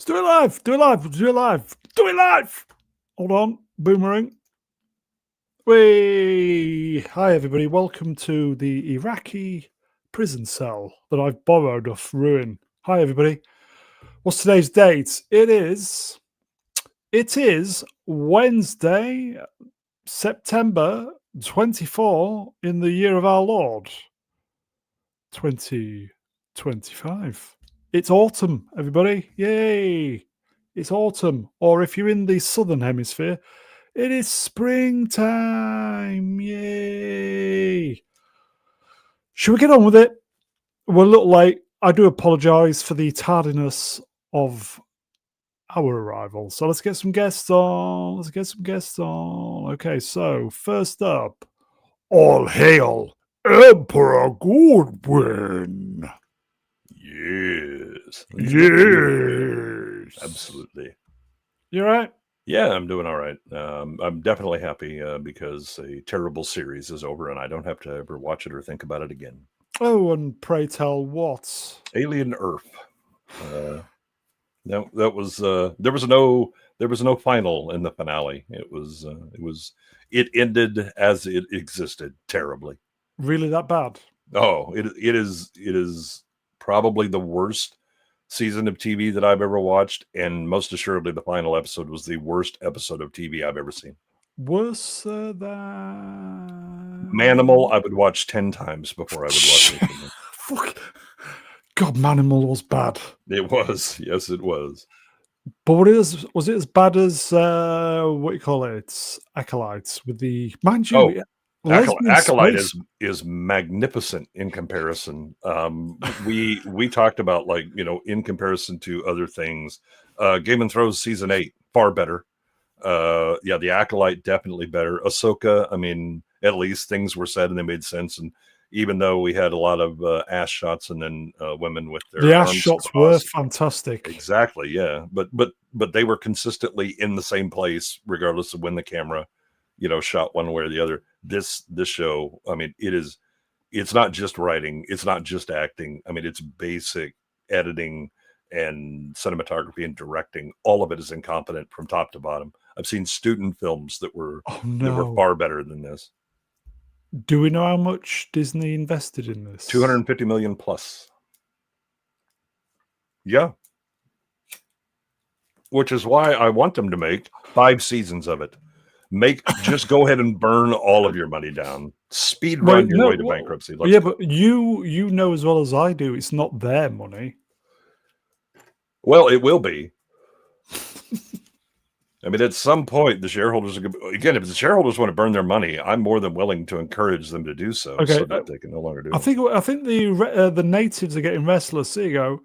Do it live. Do it live. Do it live. Do it live. Hold on. Boomerang. Whey. Hi, everybody. Welcome to the Iraqi prison cell that I've borrowed off Ruin. Hi, everybody. What's today's date? It is Wednesday, September 24 in the year of our Lord, 2025. It's autumn, everybody. Yay. It's autumn. Or if you're in the southern hemisphere, it is springtime. Yay. Should we get on with it? We're a little late. I do apologise for the tardiness of our arrival. So let's get some guests on. Okay, so first up, all hail Emperor Goodwin. Yes. Yes. Absolutely. You all right? Yeah, I'm doing all right. I'm definitely happy because a terrible series is over and I don't have to ever watch it or think about it again. Oh, and pray tell what? Alien Earth. No, that was there was no final in the finale. It ended as it existed terribly. Really that bad? Oh, it is probably the worst season of TV that I've ever watched, and most assuredly the final episode was the worst episode of TV I've ever seen. Worse than Manimal I would watch 10 times before I would watch it. Fuck. God, Manimal was bad. It was. Yes, it was. But was it as bad as what you call it? Acolytes with the mind you. Acolyte is magnificent in comparison. We talked about, like, in comparison to other things, Game of Thrones season 8 far better. The Acolyte definitely better. Ahsoka, I mean, at least things were said and they made sense. And even though we had a lot of ass shots and then women with their ass shots were fantastic. Exactly, yeah. But they were consistently in the same place regardless of when the camera shot one way or the other. This show, I mean, it's not just writing, it's not just acting. I mean, it's basic editing and cinematography and directing. All of it is incompetent from top to bottom. I've seen student films that were far better than this. Do we know how much Disney invested in this? 250 million plus. Yeah. Which is why I want them to make 5 seasons of it. Just go ahead and burn all of your money down. Speed run your way to bankruptcy. But you know as well as I do, it's not their money. Well, it will be. I mean, at some point, the shareholders are going to, again, if the shareholders want to burn their money, I'm more than willing to encourage them to do so, so that they can no longer do it. I think the natives are getting restless. Here you go.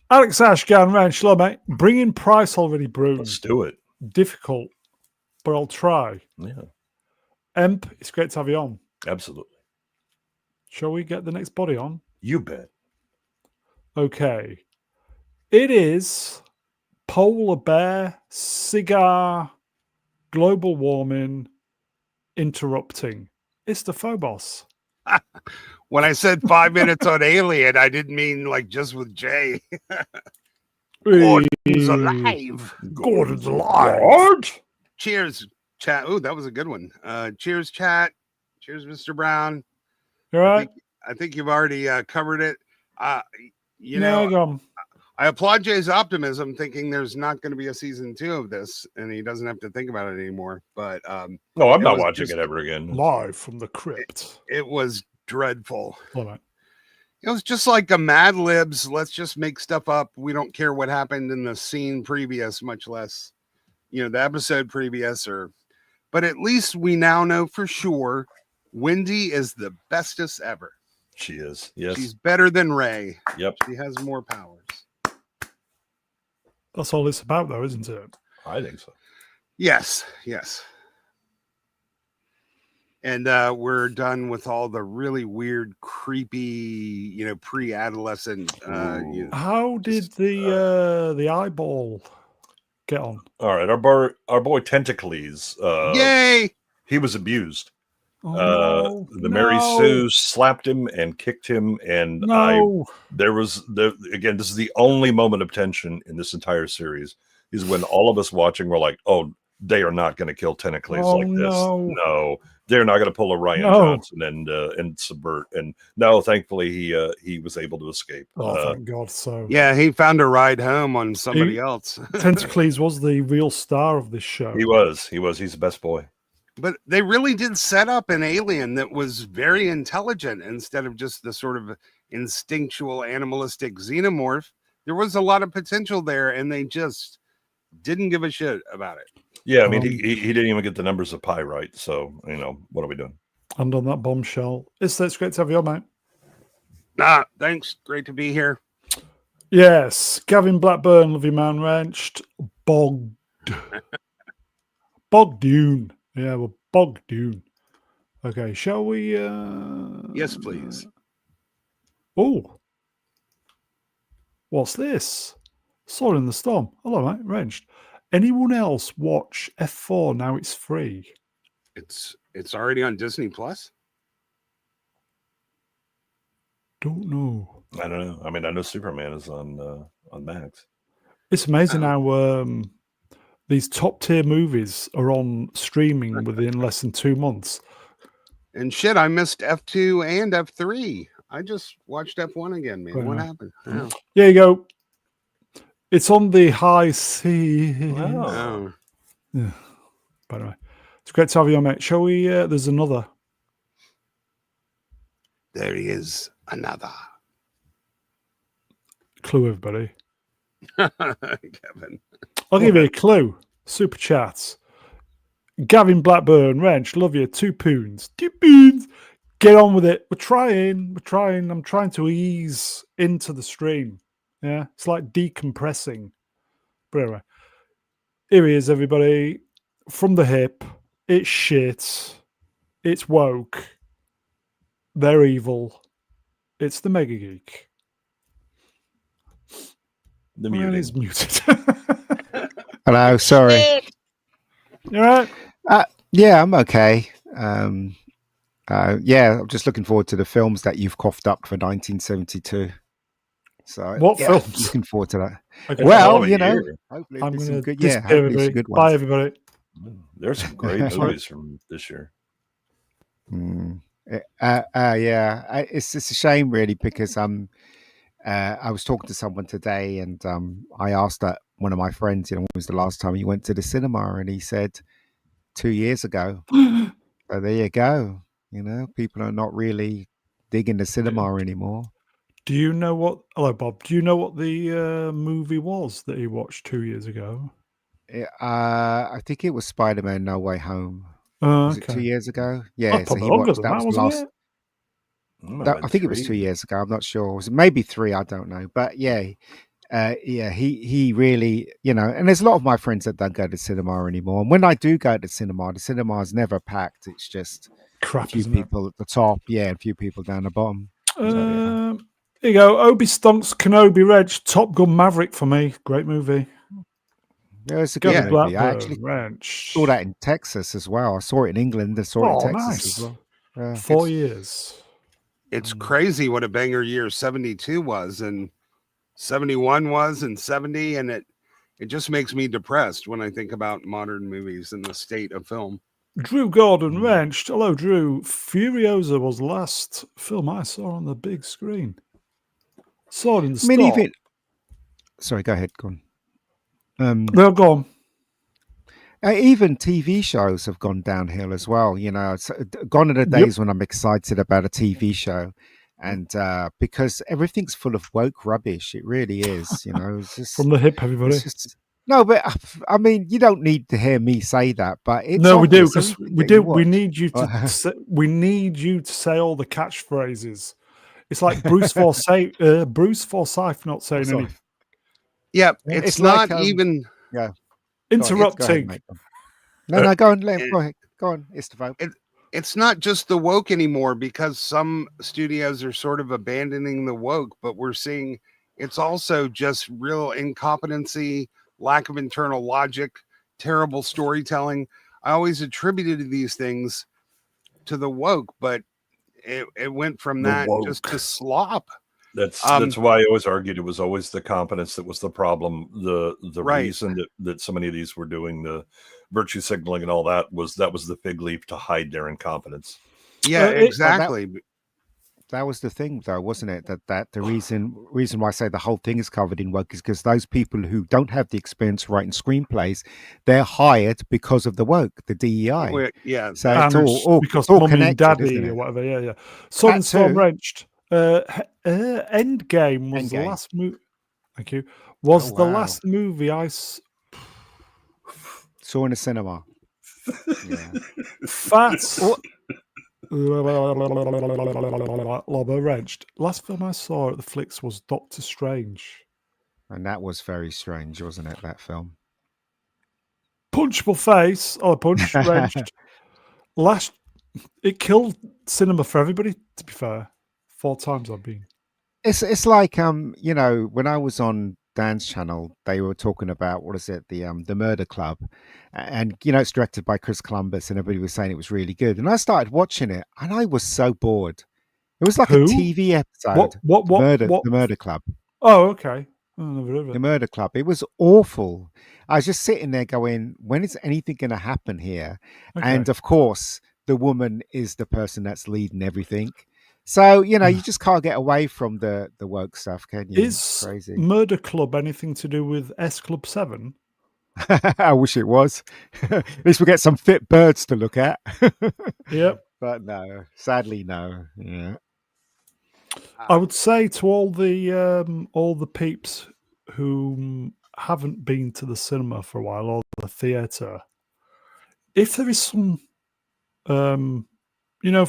Alex Ashgan, Ryan Shlomo, bring in price already brewed. Let's do it. Difficult, but I'll try. Yeah. Emp, it's great to have you on. Absolutely. Shall we get the next body on? You bet. Okay. It is polar bear, cigar, global warming, interrupting. Istaphobos. When I said 5 minutes on Alien, I didn't mean like just with Jay. Gordon's alive. Gordon's alive. Cheers, chat. Oh, that was a good one. Cheers, chat. Cheers, Mr. Brown. All right. I think you've already covered it. Go. I applaud Jay's optimism, thinking there's not going to be a season 2 of this, and he doesn't have to think about it anymore. But no, I'm not watching it ever again. Live from the crypt. It was dreadful. All right. It was just like a Mad Libs. Let's just make stuff up. We don't care what happened in the scene previous, much less, the episode previous. But at least we now know for sure Wendy is the bestest ever. She is. Yes. She's better than Rey. Yep. She has more powers. That's all it's about, though, isn't it? I think so. Yes. And we're done with all the really weird, creepy, pre-adolescent. How did the eyeball get on? All right, our boy Tentacles. Yay! He was abused. The Mary Sue slapped him and kicked him, and there was again. This is the only moment of tension in this entire series. Is when all of us watching were like, "Oh, they are not going to kill Tentacles like this. No, they're not going to pull a Ryan Johnson and subvert." And no, thankfully he was able to escape. Oh, thank God! So yeah, he found a ride home on somebody else. Tentacles was the real star of this show. He was. He's the best boy. But they really did set up an alien that was very intelligent instead of just the sort of instinctual animalistic xenomorph. There was a lot of potential there, and they just didn't give a shit about it. Yeah, I mean, he didn't even get the numbers of pi right. So, what are we doing? And on that bombshell, it's great to have you on, mate. Thanks. Great to be here. Yes, Gavin Blackburn, love you, man. Wrenched, Bog Dune. Yeah, well, Bog Dune. Okay, shall we? Yes, please. Oh, what's this? Sword in the Storm. Hello, mate. Wrenched. Anyone else watch F4 now? It's free. It's already on Disney Plus. Don't know. I don't know. I mean, I know Superman is on Max. It's amazing how these top tier movies are on streaming within less than 2 months. And shit, I missed F2 and F3. I just watched F1 again, man. What happened? Oh. There you go. It's on the high sea. Wow. Yeah. By the way, it's great to have you on, mate. Shall we? There's another. There is another. Clue, everybody. Kevin. I'll give you a clue. Super chats. Gavin Blackburn, Wrench, love you. 2 poons. 2 poons. Get on with it. We're trying. I'm trying to ease into the stream. Yeah, it's like decompressing. But anyway, here he is, everybody. From the hip. It's shit. It's woke. They're evil. It's the Mega Geek. The muting is muted. Hello, sorry. You all right? Yeah, I'm okay. I'm just looking forward to the films that you've coughed up for 1972. So what films? Looking forward to that. Okay, well, hopefully I'm there's going some good. Yeah, hopefully some good ones. Bye, everybody. There's some great movies from this year. It's a shame, really, because I was talking to someone today, and I asked one of my friends, when was the last time he went to the cinema, and he said 2 years ago. So there you go. People are not really digging the cinema anymore. Do you know what? Hello, Bob. Do you know what the movie was that he watched 2 years ago? I think it was Spider-Man: No Way Home. Was it 2 years ago? Yeah, so he watched that. Was the last. I think it was 2 years ago. I'm not sure. Was it maybe 3? I don't know. But he really, and there's a lot of my friends that don't go to cinema anymore. And when I do go to the cinema is never packed. It's just crap. A few people at the top, and a few people down the bottom. Here you go. Obi Stonks, Kenobi, Reg, Top Gun Maverick for me. Great movie. Yeah, it's a good movie. I actually Ranch. saw that in Texas as well. I saw it in England. I saw it in Texas as well. 4 years. It's crazy what a banger year 72 was, and 71 was, and 70, and it just makes me depressed when I think about modern movies and the state of film. Drew Gordon, Wrenched. Hello, Drew. Furiosa was the last film I saw on the big screen. Sword in the Storm. Sorry, go ahead. Go on. They're gone. Even TV shows have gone downhill as well. It's gone are the days when I'm excited about a TV show, and because everything's full of woke rubbish, it really is. It's just, from the hip, everybody. No, but I mean, you don't need to hear me say that. But it's we do, because we do. We need you to. We need you to say all the catchphrases. It's like Bruce Forsyth. Bruce Forsyth not saying anything. Yeah, it's not like, even. Yeah. Interrupting. Go ahead, go on. Go ahead. Go on, Istaphobos. It's not just the woke anymore, because some studios are sort of abandoning the woke, but we're seeing it's also just real incompetency, lack of internal logic, terrible storytelling. I always attributed these things to the woke, but it went from The that woke. just to slop. That's why I always argued it was always the competence that was the problem. The Right. reason that so many of these were doing the virtue signaling and all that was the fig leaf to hide their incompetence. Yeah, it- exactly. That was the thing, though, wasn't it? That the reason why I say the whole thing is covered in woke is because those people who don't have the experience writing screenplays, they're hired because of the woke, the DEI. Yeah. So and it's all because all mummy and connected, isn't daddy it? or whatever. Yeah. Sun and Storm too. Wrenched. Endgame was the Endgame. last movie. Thank you. Was Oh, the wow. last movie I Saw in the cinema. Yeah. fat. Lobber Wrenched. Last film I saw at the flicks was Doctor Strange. And that was very strange, wasn't it? That film. Punchable face. Oh, punch wrenched. It killed cinema for everybody. To be fair, 4 times I've been. It's like you know, when I was on Dan's channel, they were talking about what is it, the Murder Club, and you know, it's directed by Chris Columbus, and everybody was saying it was really good. And I started watching it, and I was so bored. It was like Who? a TV episode. What? The Murder Club. Oh, okay. I never heard of The it. Murder Club. It was awful. I was just sitting there going, when is anything going to happen here? Okay. And of course, the woman is the person that's leading everything. So, you know, you just can't get away from the woke stuff, can you? Is Crazy. Murder Club anything to do with S Club 7? I wish it was. At least we get some fit birds to look at. Yep. But no, sadly, no. Yeah. I would say to all the peeps who haven't been to the cinema for a while or the theatre, if there is some, you know,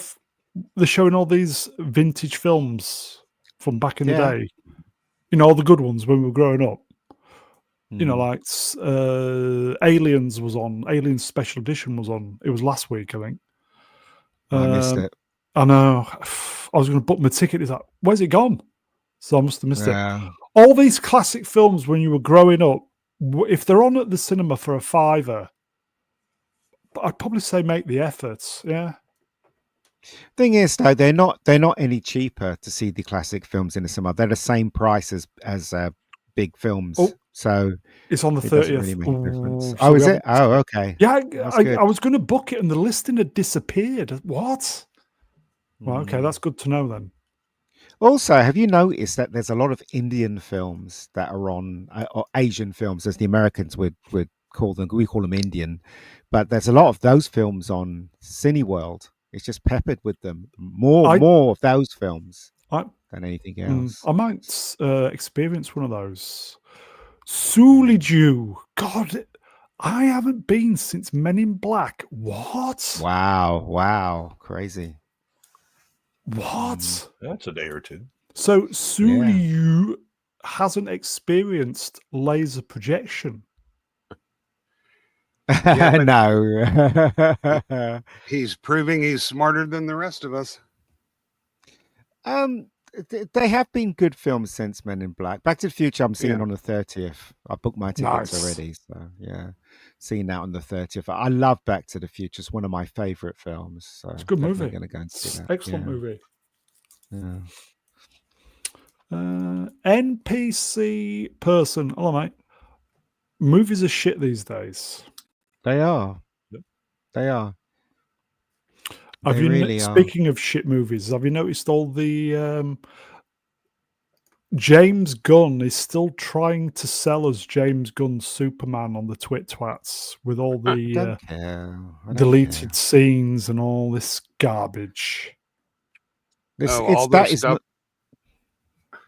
they're showing all these vintage films from back in the Yeah. day, you know, all the good ones when we were growing up. You know, Mm. like Aliens was on. Aliens Special Edition was on. It was last week, I think. I missed it. I know. I was going to book my ticket. It's like, where's it gone? So I must have missed it. Yeah. All these classic films when you were growing up, if they're on at the cinema for a £5, I'd probably say make the effort. Yeah. Thing is, though, they're not any cheaper to see the classic films in the cinema. They're the same price as big films. Oh, So it's on the it doesn't 30th. really make a difference. Ooh, so Oh, we is it? haven't- Oh, okay. Yeah, That's I good. was going to book it and the listing had disappeared. What? Well, okay, Mm. that's good to know then. Also, have you noticed that there's a lot of Indian films that are on, or Asian films, as the Americans would call them? We call them Indian, but there's a lot of those films on Cineworld. It's just peppered with them. More of those films I than anything else. I might experience one of those. Sooliju. God, I haven't been since Men in Black. What? Wow, crazy. What? That's a day or two. So Sooliju hasn't experienced laser projection. Yeah, but No. he's proving he's smarter than the rest of us. They have been good films since Men in Black. Back to the Future, I'm seeing Yeah. on the 30th. I booked my tickets Nice. already, so yeah, seeing that on the 30th. I love Back to the Future. It's one of my favorite films. So It's a good movie. Going to go and see that. Excellent Yeah, movie. yeah. NPC person. Hello, mate. Movies are shit these days. They are. Yep. They are. Have They you really are. speaking of shit movies, have you noticed all the James Gunn is still trying to sell us James Gunn's Superman on the twats with all the Don't care. I don't deleted care. scenes and all this garbage. All this stuff.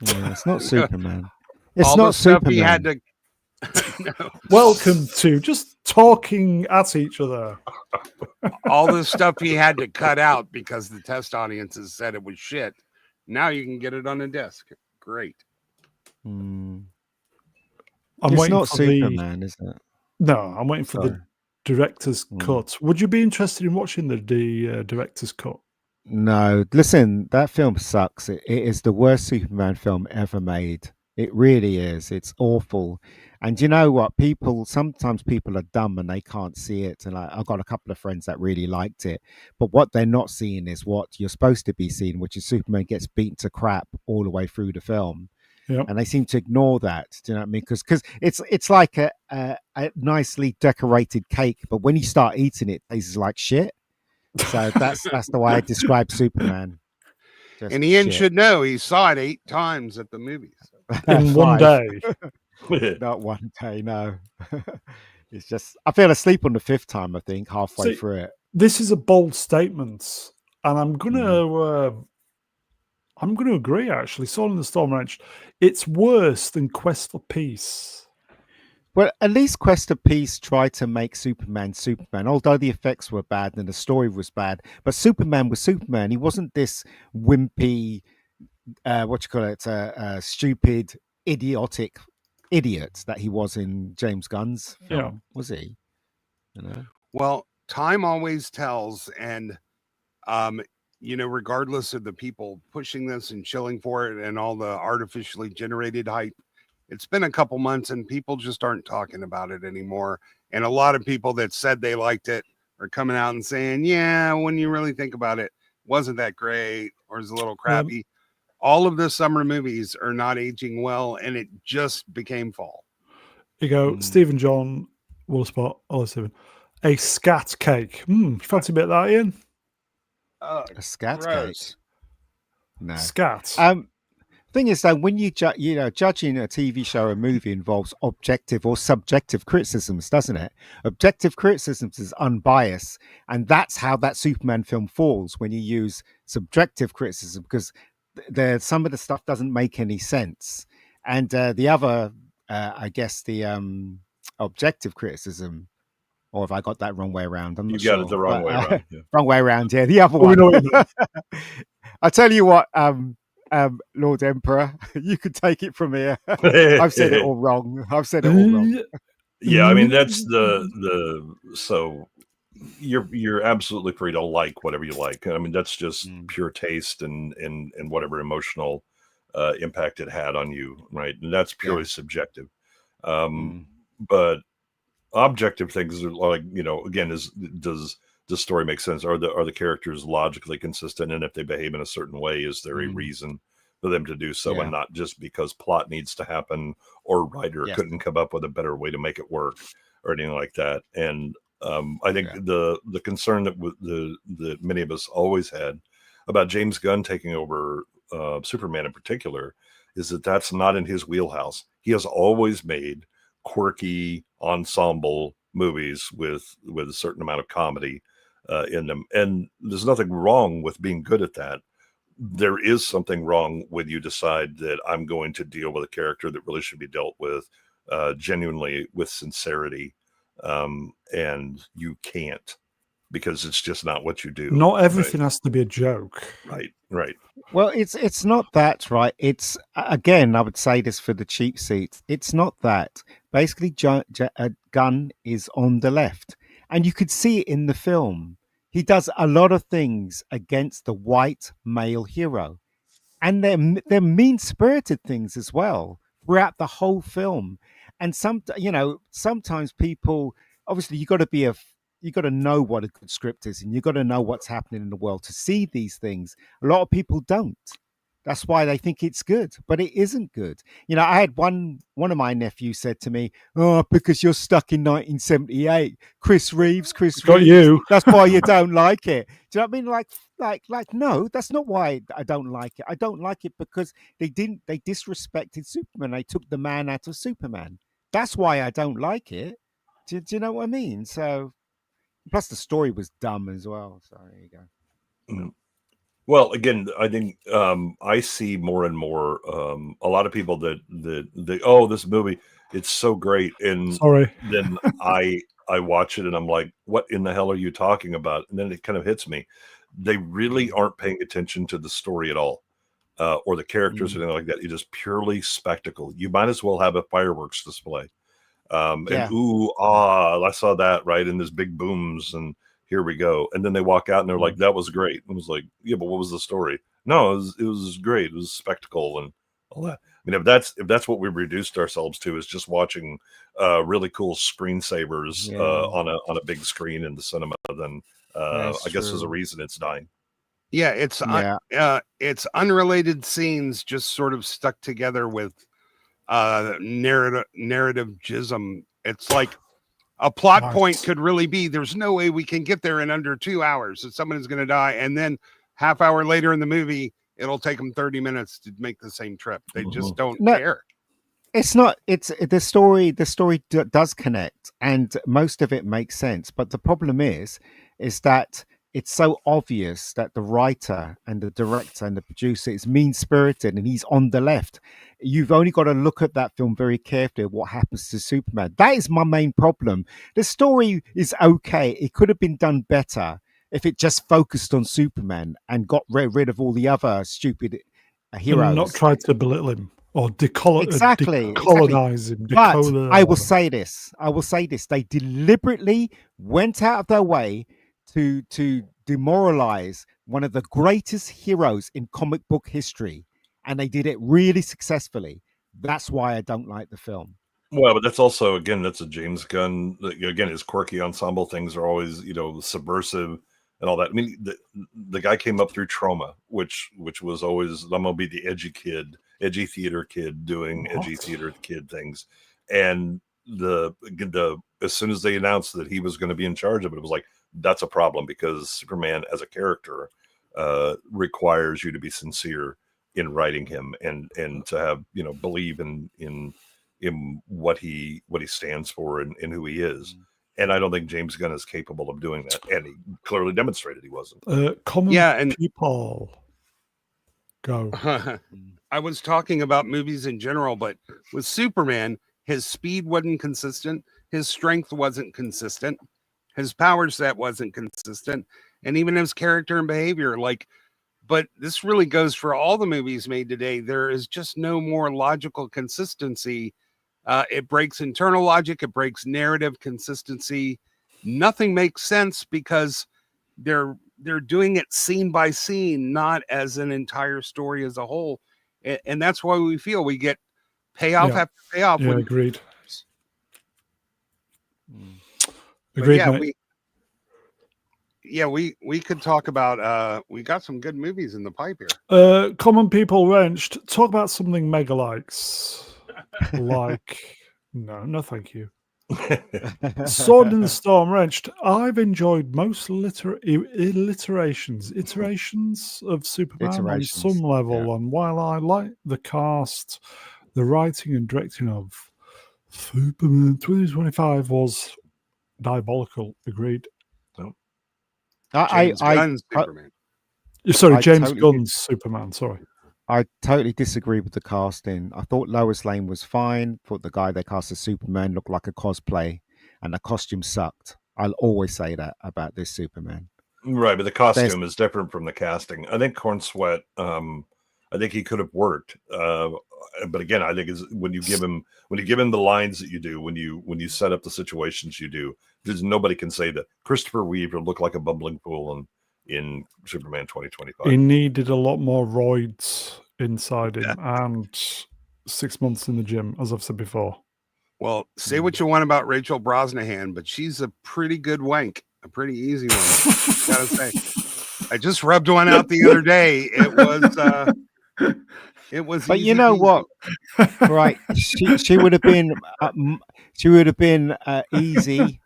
It's not Superman. It's All not the stuff Superman. he had to. No. Welcome to just talking at each other. All the stuff he had to cut out because the test audiences said it was shit. Now you can get it on a disc. Great. Mm. I'm It's waiting not for Superman, is it? No, I'm waiting for the Sorry. director's Mm. cut. Would you be interested in watching the director's cut? No, listen, that film sucks. It is the worst Superman film ever made. It really is. It's awful. And you know what? Sometimes people are dumb and they can't see it. And I've got a couple of friends that really liked it. But what they're not seeing is what you're supposed to be seeing, which is Superman gets beaten to crap all the way through the film. Yep. And they seem to ignore that. Do you know what I mean? Because it's like a nicely decorated cake, but when you start eating it, it tastes like shit. So that's the way I describe Superman. Just And Ian shit. should know he saw it 8 times at the movies. In one day. Not one day, no. It's just I fell asleep on the 5th time, I think, halfway See, through it. This is a bold statement, and I'm gonna agree. Actually, Soul in the Storm Ranch, it's worse than Quest for Peace. Well, at least Quest of Peace tried to make Superman, although the effects were bad and the story was bad. But Superman was Superman. He wasn't this wimpy, stupid, idiotic idiot that he was in James Gunn's film, was he? You know? Well, time always tells, and regardless of the people pushing this and shilling for it and all the artificially generated hype, it's been a couple months and people just aren't talking about it anymore. And a lot of people that said they liked it are coming out and saying, yeah, when you really think about it, wasn't that great or is a little crappy. All of the summer movies are not aging well, and it just became fall. You go, Stephen John, Woolspot, hello Stephen. A scat cake. Fancy a bit of that, Ian? A scat gross. cake? No. Scat. Thing is, though, when judging a TV show or a movie involves objective or subjective criticisms, doesn't it? Objective criticisms is unbiased, and that's how that Superman film falls when you use subjective criticism, because some of the stuff doesn't make any sense, and the other, I guess, the objective criticism. Or have I got that wrong way around? I'm not sure. You got it the wrong way around. Yeah. Wrong way around. Yeah, the other one. I tell you what. Lord Emperor, you could take it from here. I've said it all wrong. Yeah, I mean that's so you're absolutely free to like whatever you like. I mean that's just pure taste and whatever emotional impact it had on you, right? And that's purely subjective. But objective things are like, again, does the story make sense? Are the characters logically consistent? And if they behave in a certain way, is there a reason for them to do so, and not just because plot needs to happen or writer couldn't come up with a better way to make it work or anything like that? And I think the concern that many of us always had about James Gunn taking over Superman in particular is that that's not in his wheelhouse. He has always made quirky ensemble movies with a certain amount of comedy in them, and there's nothing wrong with being good at that. There is something wrong when you decide that I'm going to deal with a character that really should be dealt with genuinely with sincerity, and you can't, because it's just not what you do. Not everything has to be a joke. Right. Well, it's not that, right? It's, again, I would say this for the cheap seats. It's not that. Basically, Gunn is on the left, and you could see it in the film. He does a lot of things against the white male hero, and they're mean-spirited things as well throughout the whole film. And sometimes people, obviously, you got to know what a good script is, and you got to know what's happening in the world to see these things. A lot of people don't. That's why they think it's good, but it isn't good. I had one of my nephews said to me, "Oh, because you're stuck in 1978, Chris Reeves, Got you. that's why you don't like it." Do you know what I mean? Like, no, that's not why I don't like it. I don't like it because they disrespected Superman. They took the man out of Superman. That's why I don't like it. Do you know what I mean? So, plus the story was dumb as well. So there you go. Well, again, I think I see more and more a lot of people that this movie, it's so great, and then I watch it and I'm like, what in the hell are you talking about? And then it kind of hits me. They really aren't paying attention to the story at all, or the characters or anything like that. It is purely spectacle. You might as well have a fireworks display. And I saw that, right, and there's big booms and here we go. And then they walk out and they're like, that was great. And I was like, yeah, but what was the story? No, it was great. It was spectacle and all that. mean, if that's what we've reduced ourselves to, is just watching really cool screensavers on a big screen in the cinema, then I guess there's a reason it's dying. Yeah, it's unrelated scenes just sort of stuck together with narrative jism. It's like a plot point could really be, there's no way we can get there in under 2 hours, that someone is going to die, and then half hour later in the movie it'll take them 30 minutes to make the same trip. They just don't care. It's not. It's the story. The story does connect, and most of it makes sense. But the problem is that it's so obvious that the writer and the director and the producer is mean spirited, and he's on the left. You've only got to look at that film very carefully. What happens to Superman? That is my main problem. The story is okay. It could have been done better if it just focused on Superman and got rid of all the other stupid heroes. And not tried to belittle him or decolonize him. But I will say this. They deliberately went out of their way to demoralize one of the greatest heroes in comic book history. And they did it really successfully. That's why I don't like the film. Well, but that's also, again, that's a James Gunn. Again, his quirky ensemble things are always, subversive and all that. I mean, the guy came up through Trauma, which was always, I'm gonna be the edgy theater kid doing edgy theater kid things. And as soon as they announced that he was going to be in charge of it, it was like, that's a problem, because Superman as a character requires you to be sincere in writing him and to have, believe in what he stands for and who he is. And I don't think James Gunn is capable of doing that. And he clearly demonstrated he wasn't. People go. I was talking about movies in general, but with Superman, his speed wasn't consistent. His strength wasn't consistent. His power set wasn't consistent. And even his character and behavior, but this really goes for all the movies made today. There is just no more logical consistency. It breaks internal logic. It breaks narrative consistency. Nothing makes sense because they're doing it scene by scene, not as an entire story as a whole. And that's why we feel we get payoff after payoff. Yeah, agreed. Agreed, we could talk about we got some good movies in the pipe here. Common People Wrenched, talk about something Mega likes. No thank you. Sword in the Storm Wrenched, I've enjoyed most iterations of Superman on some level, and while I like the cast, the writing and directing of Superman 2025 was diabolical. Agreed. James Gunn's Superman. James Gunn's Superman. Sorry. I totally disagree with the casting. I thought Lois Lane was fine. Thought the guy they cast as Superman looked like a cosplay, and the costume sucked. I'll always say that about this Superman. Right, but the costume is different from the casting. I think Corn Sweat, I think he could have worked. But again, I think is when you give him the lines that you do, when you set up the situations you do, there's nobody can say that Christopher Reeve would look like a bumbling fool in Superman 2025. He needed a lot more roids inside him and 6 months in the gym, as I've said before. Well, say what you want about Rachel Brosnahan, but she's a pretty good wank, a pretty easy one. Gotta say, I just rubbed one out the other day. It was. But you know what? Right, she would have been easy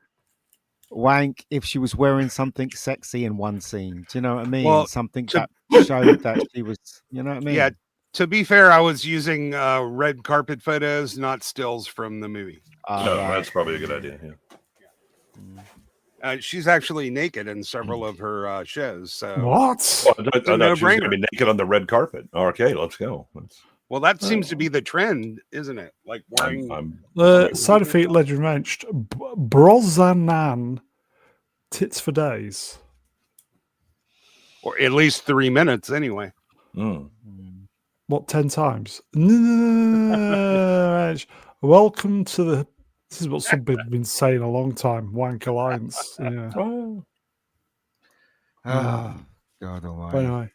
wank if she was wearing something sexy in one scene. Do you know what I mean? Well, something that showed that she was. You know what I mean? Yeah. To be fair, I was using red carpet photos, not stills from the movie. That's probably a good idea. Yeah. She's actually naked in several of her shows. So what? Well, I thought she was going to be naked on the red carpet. Okay, let's go. Well, that seems to be the trend, isn't it? Like wearing. Side of Feet Legend Wrenched, Brosnan tits for days, or at least 3 minutes anyway. What, 10 times? Welcome to the. This is what some people have been saying a long time. Wank Alliance. Yeah. God almighty. Anyway.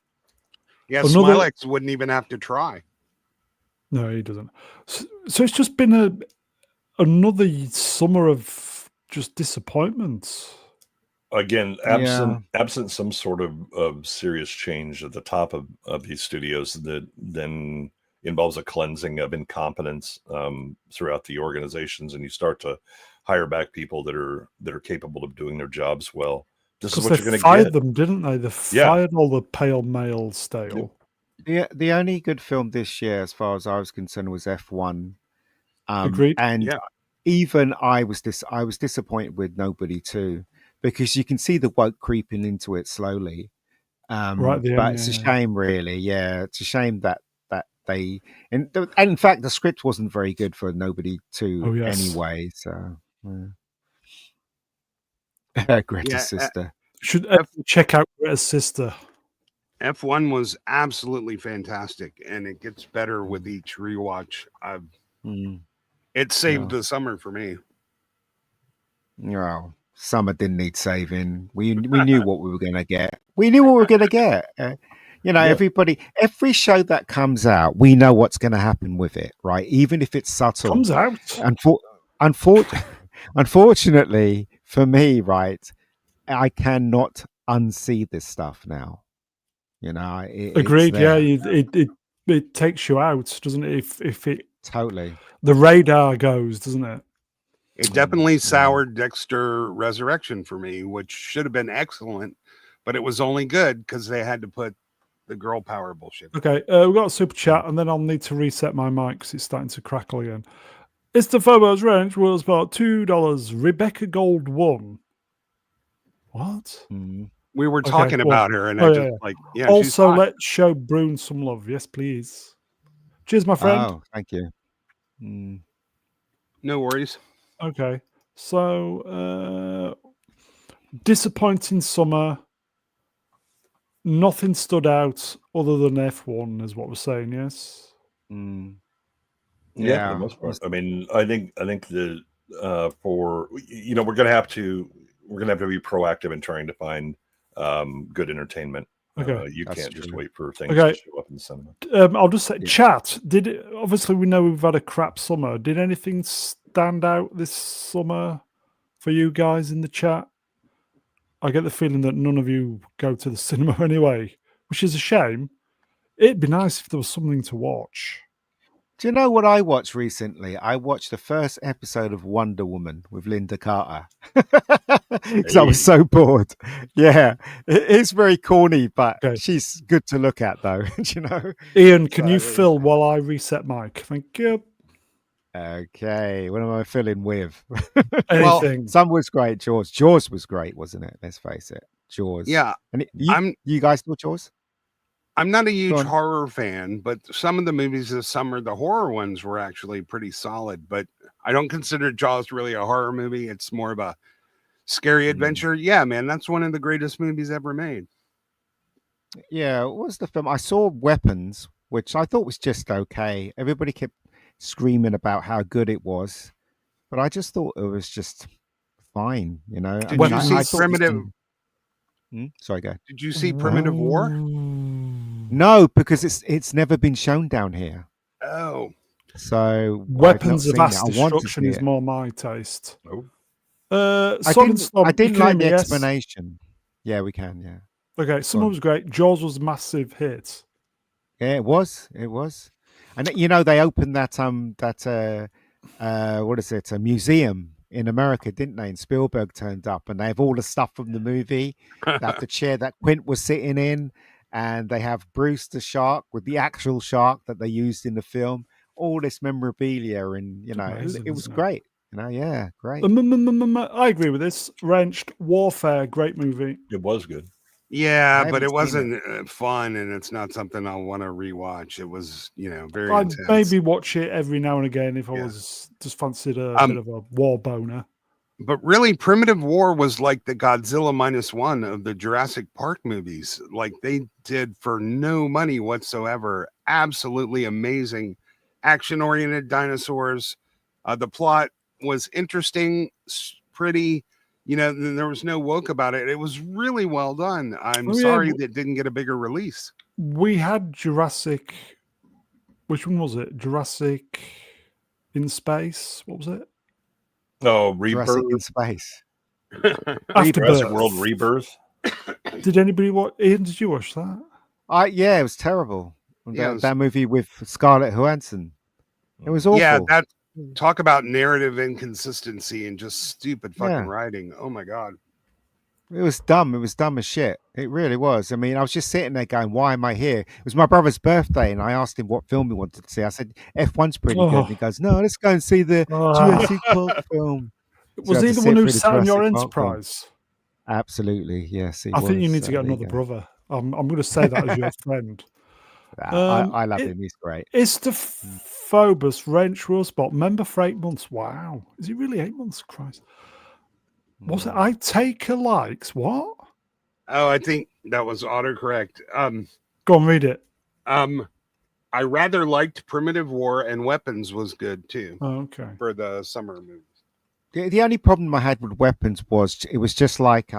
Yeah, Smilex wouldn't even have to try. No, he doesn't. So it's just been another summer of just disappointments. Again, Yeah. absent some sort of serious change at the top of these studios that then involves a cleansing of incompetence throughout the organizations, and you start to hire back people that are capable of doing their jobs well. This is Because what they you're going to fired get. them, didn't they? They Yeah. fired all the pale male stale. The only good film this year, as far as I was concerned, was F1. Agreed. And Yeah. even I was disappointed with Nobody too, because you can see the woke creeping into it slowly. Right at the But end, it's a yeah. shame, really. Yeah, it's a shame that they and in fact the script wasn't very good for Nobody two Oh, yes. anyway. So yeah. Greta's Yeah, sister. Should check out Greta's sister. F1 was absolutely fantastic, and it gets better with each rewatch. It saved Yeah. the summer for me. No, summer didn't need saving. We knew what we were going to get. We knew what we were going to get. You know, Yeah. every show that comes out, we know what's going to happen with it, right? Even if it's subtle. Comes out. Unfortunately, for me, right, I cannot unsee this stuff now. You know, Agreed. it's Yeah, there. it takes you out, doesn't it? If it Totally. the radar goes, doesn't it? It definitely soured Dexter Resurrection for me, which should have been excellent, but it was only good because they had to put the girl power bullshit. Okay, we've got a super chat, and then I'll need to reset my mic because it's starting to crackle again. Istaphobos range was about $2. Rebecca Gold 1. What? We were Okay, talking cool. about her, and Oh, I yeah, just yeah. like, yeah. she's Also, hot. let's show Brune some love. Yes, please. Cheers, my friend. Oh, thank you. No worries. Okay, so disappointing summer. Nothing stood out other than F1, is what we're saying. Yes. Yeah, for the most part. I mean, I think the for we're gonna have to be proactive in trying to find good entertainment. Okay, you that's can't just true. wait for things to show up in the cinema. I'll just say, chat. Obviously we know we've had a crap summer. Did anything stand out this summer for you guys in the chat? I get the feeling that none of you go to the cinema anyway, which is a shame. It'd be nice if there was something to watch. Do you know what I watched recently? I watched the first episode of Wonder Woman with Linda Carter because I was so bored. Yeah, it's very corny, but she's good to look at, though. You know. Ian, can you fill while I reset mic? Thank you. Okay, what am I filling with? Anything. Some was great. Jaws was great, wasn't it? Let's face it, Jaws. Yeah, and you guys saw Jaws? I'm not a huge horror fan, but some of the movies this summer, the horror ones were actually pretty solid. But I don't consider Jaws really a horror movie. It's more of a scary adventure. Yeah, man, that's one of the greatest movies ever made. Yeah, what was the film? I saw Weapons, which I thought was just okay. Everybody kept screaming about how good it was, but I just thought it was just fine. You know, Did you see Primitive? Sorry, go. Did you see Primitive War? No, because it's never been shown down here. Oh, so Weapons of Mass Destruction is more my taste. I didn't like the explanation. Yeah, we can. Yeah. Okay, Summer was great. Jaws was a massive hit. Yeah, it was. And they opened that what is it? A museum in America, didn't they? And Spielberg turned up, and they have all the stuff from the movie. They have the chair that Quint was sitting in, and they have Bruce the shark with the actual shark that they used in the film. All this memorabilia, and amazing, it was great. Yeah, great. I agree with this. Wrenched Warfare, great movie. It was good. Yeah, but it wasn't fun, and it's not something I'll want to rewatch. It was, very I'd intense. maybe watch it every now and again if I was just fancied a bit of a war boner. But really, Primitive War was like the Godzilla -1 of the Jurassic Park movies. Like they did for no money whatsoever. Absolutely amazing, action-oriented dinosaurs. The plot was interesting, pretty. There was no woke about it. It was really well done. I'm sorry that it didn't get a bigger release. We had Jurassic Which one was it? Jurassic in Space? What was it? Oh, Jurassic in Rebirth, Space. Jurassic Afterbirth. World Rebirth. Did anybody watch? Ian, did you watch that? Yeah, it was terrible. Yeah, it was- That movie with Scarlett Johansson. It was Yeah, awful. that talk about narrative inconsistency and just stupid fucking Yeah. writing. Oh my god. It was dumb. It was dumb as shit. It really was. I mean, I was just sitting there going, "Why am I here?" It was my brother's birthday, and I asked him what film he wanted to see. I said, "F1's pretty good." And he goes, "No, let's go and see the Jurassic Park film." So Was I had he to the sit one who through the sat in your Jurassic Park film. Enterprise? Absolutely, yes. He I think you was. need to get There you another go. brother. I'm going to say that as your friend. I love him. He's great. Istaphobos Wrench Rosebot, member for 8 months. Wow. Is it really 8 months? Christ. Was it I take a likes? What? Oh, I think that was autocorrect. Go on, read it. I rather liked Primitive War, and Weapons was good too Oh, okay. for the summer movies. The only problem I had with Weapons was it was just like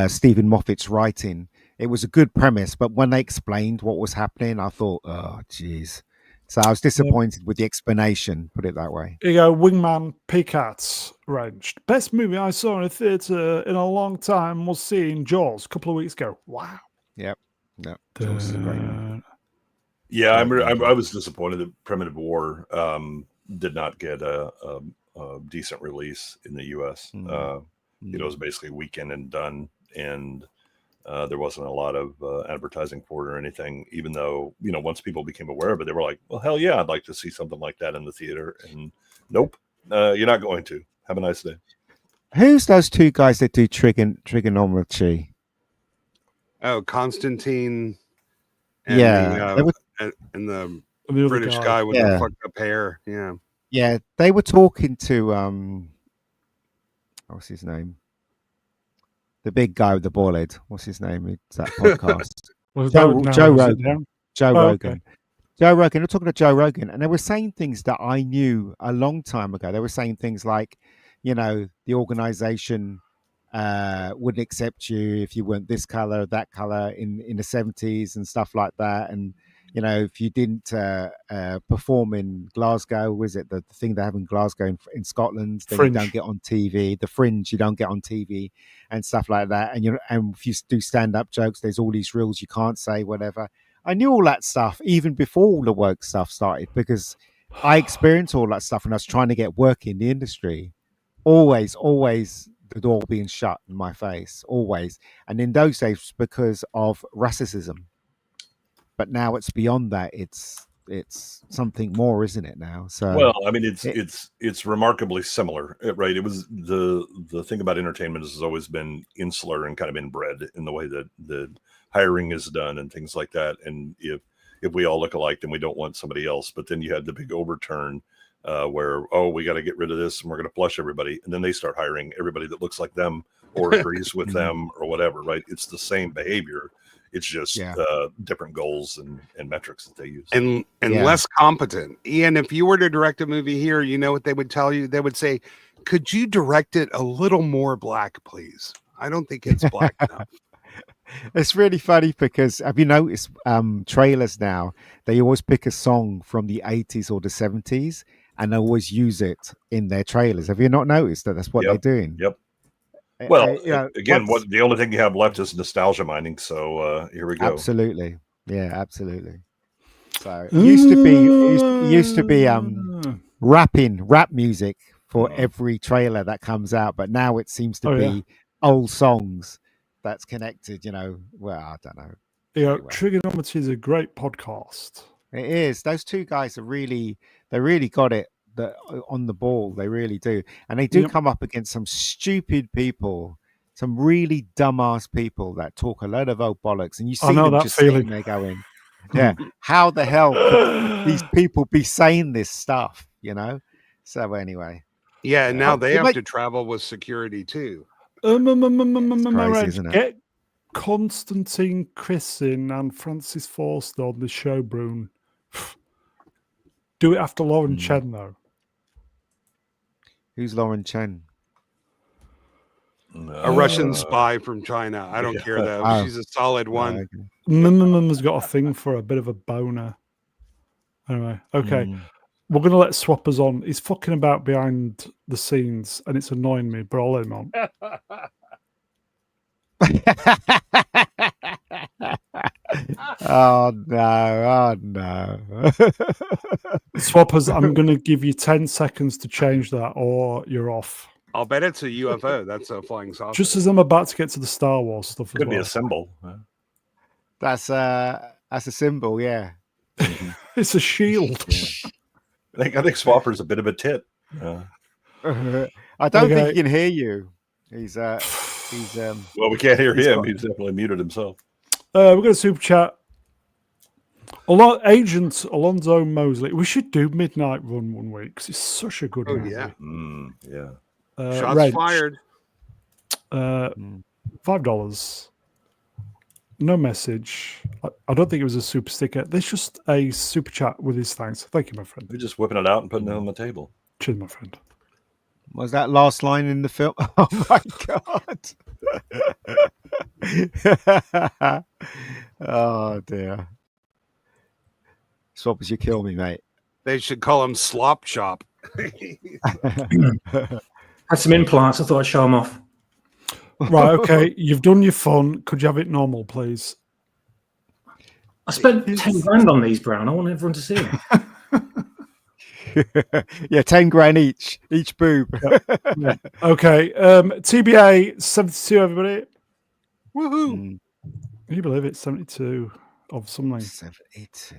Stephen Moffat's writing. It was a good premise, but when they explained what was happening, I thought, oh, jeez. So I was disappointed with the explanation, put it that way. Here you go, Wingman Picats Wrenched. Best movie I saw in a theatre in a long time was seeing Jaws a couple of weeks ago. Wow. Yep. Jaws is a great movie. Yeah, Great I was disappointed that Primitive War did not get a decent release in the U.S. It was basically weekend and done, and there wasn't a lot of advertising for it or anything. Even though once people became aware of it, they were like, "Well, hell yeah, I'd like to see something like that in the theater." And nope, you're not going to. Have a nice day. Who's those two guys that do trigonometry? Oh, Constantine. And Yeah, and the other British guy with the fucked up hair. Yeah. Yeah, they were talking to what's his name? The big guy with the ball head. What's his name? It's that podcast. Joe Rogan. Joe Rogan. Okay. Joe Rogan. They're talking to Joe Rogan, and they were saying things that I knew a long time ago. They were saying things like, the organization wouldn't accept you if you weren't this color, that color in the 70s and stuff like that. And if you didn't perform in Glasgow, was it the thing they have in Glasgow in Scotland? Then Fringe. you don't get on TV. The Fringe, you don't get on TV and stuff like that. And and if you do stand-up jokes, there's all these rules you can't say, whatever. I knew all that stuff even before all the work stuff started because I experienced all that stuff when I was trying to get work in the industry. Always the door being shut in my face, always. And in those days, because of racism. But now it's beyond that. It's something more, isn't it now? So well, I mean, it's remarkably similar, right? It was the thing about entertainment has always been insular and kind of inbred in the way that the hiring is done and things like that. And if we all look alike, then we don't want somebody else. But then you had the big overturn where, we got to get rid of this and we're going to flush everybody. And then they start hiring everybody that looks like them or agrees with them or whatever, right? It's the same behavior. It's just different goals and metrics that they use. And less competent. Ian, if you were to direct a movie here, you know what they would tell you? They would say, could you direct it a little more black, please? I don't think it's black enough. It's really funny because have you noticed trailers now? They always pick a song from the 80s or the 70s and they always use it in their trailers. Have you not noticed that that's what they're doing? Yep. Well, again, the only thing you have left is nostalgia mining. So here we go. Absolutely, yeah, absolutely. So it used to be rap music for every trailer that comes out, but now it seems to be old songs that's connected. Well, I don't know. Anyway. Trigonometry is a great podcast. It is. Those two guys they really got it. On the ball, they really do, and they do come up against some stupid people, some really dumbass people that talk a load of old bollocks, and you see them just sitting there going, "Yeah, how the hell could these people be saying this stuff?" So anyway, and now they have to travel with security too. Crazy, isn't it? Get Constantine Chrisin and Francis Forster on the show, Brune. Do it after Lauren Chen, though. Who's Lauren Chen? A Russian spy from China. I don't care though. She's a solid one. Mum has got a thing for a bit of a boner. Anyway, okay. Mm. We're going to let Swappers on. He's fucking about behind the scenes and it's annoying me, but I'll let him on. Oh no. Swappers, I'm going to give you 10 seconds to change that or you're off. I'll bet it's a UFO. That's a flying saucer. Just as I'm about to get to the Star Wars stuff as Could be well. a symbol. That's a symbol, yeah. It's a shield. I think Swapper's a bit of a tit. I don't think he can hear you. He's Well, we can't hear him. He's definitely muted himself. We've got a super chat. Agent Alonzo Mosley. We should do Midnight Run one week because it's such a good movie. Yeah. Yeah. Shots Reg, fired. $5. No message. I don't think it was a super sticker. There's just a super chat with his thanks. Thank you, my friend. They're just whipping it out and putting it on the table. Cheers, my friend. Was that last line in the film? Oh my god. Oh dear. Swappers, you kill me, mate. They should call him Slop Shop. Had some implants. I thought I'd show them off. Right, okay. You've done your fun. Could you have it normal, please? I spent 10 grand on these, Brown. I want everyone to see them. Yeah, 10 grand each boob. Yeah. Okay. TBA 72, everybody. Woohoo. Mm, Can you believe it? 72 of something. 72.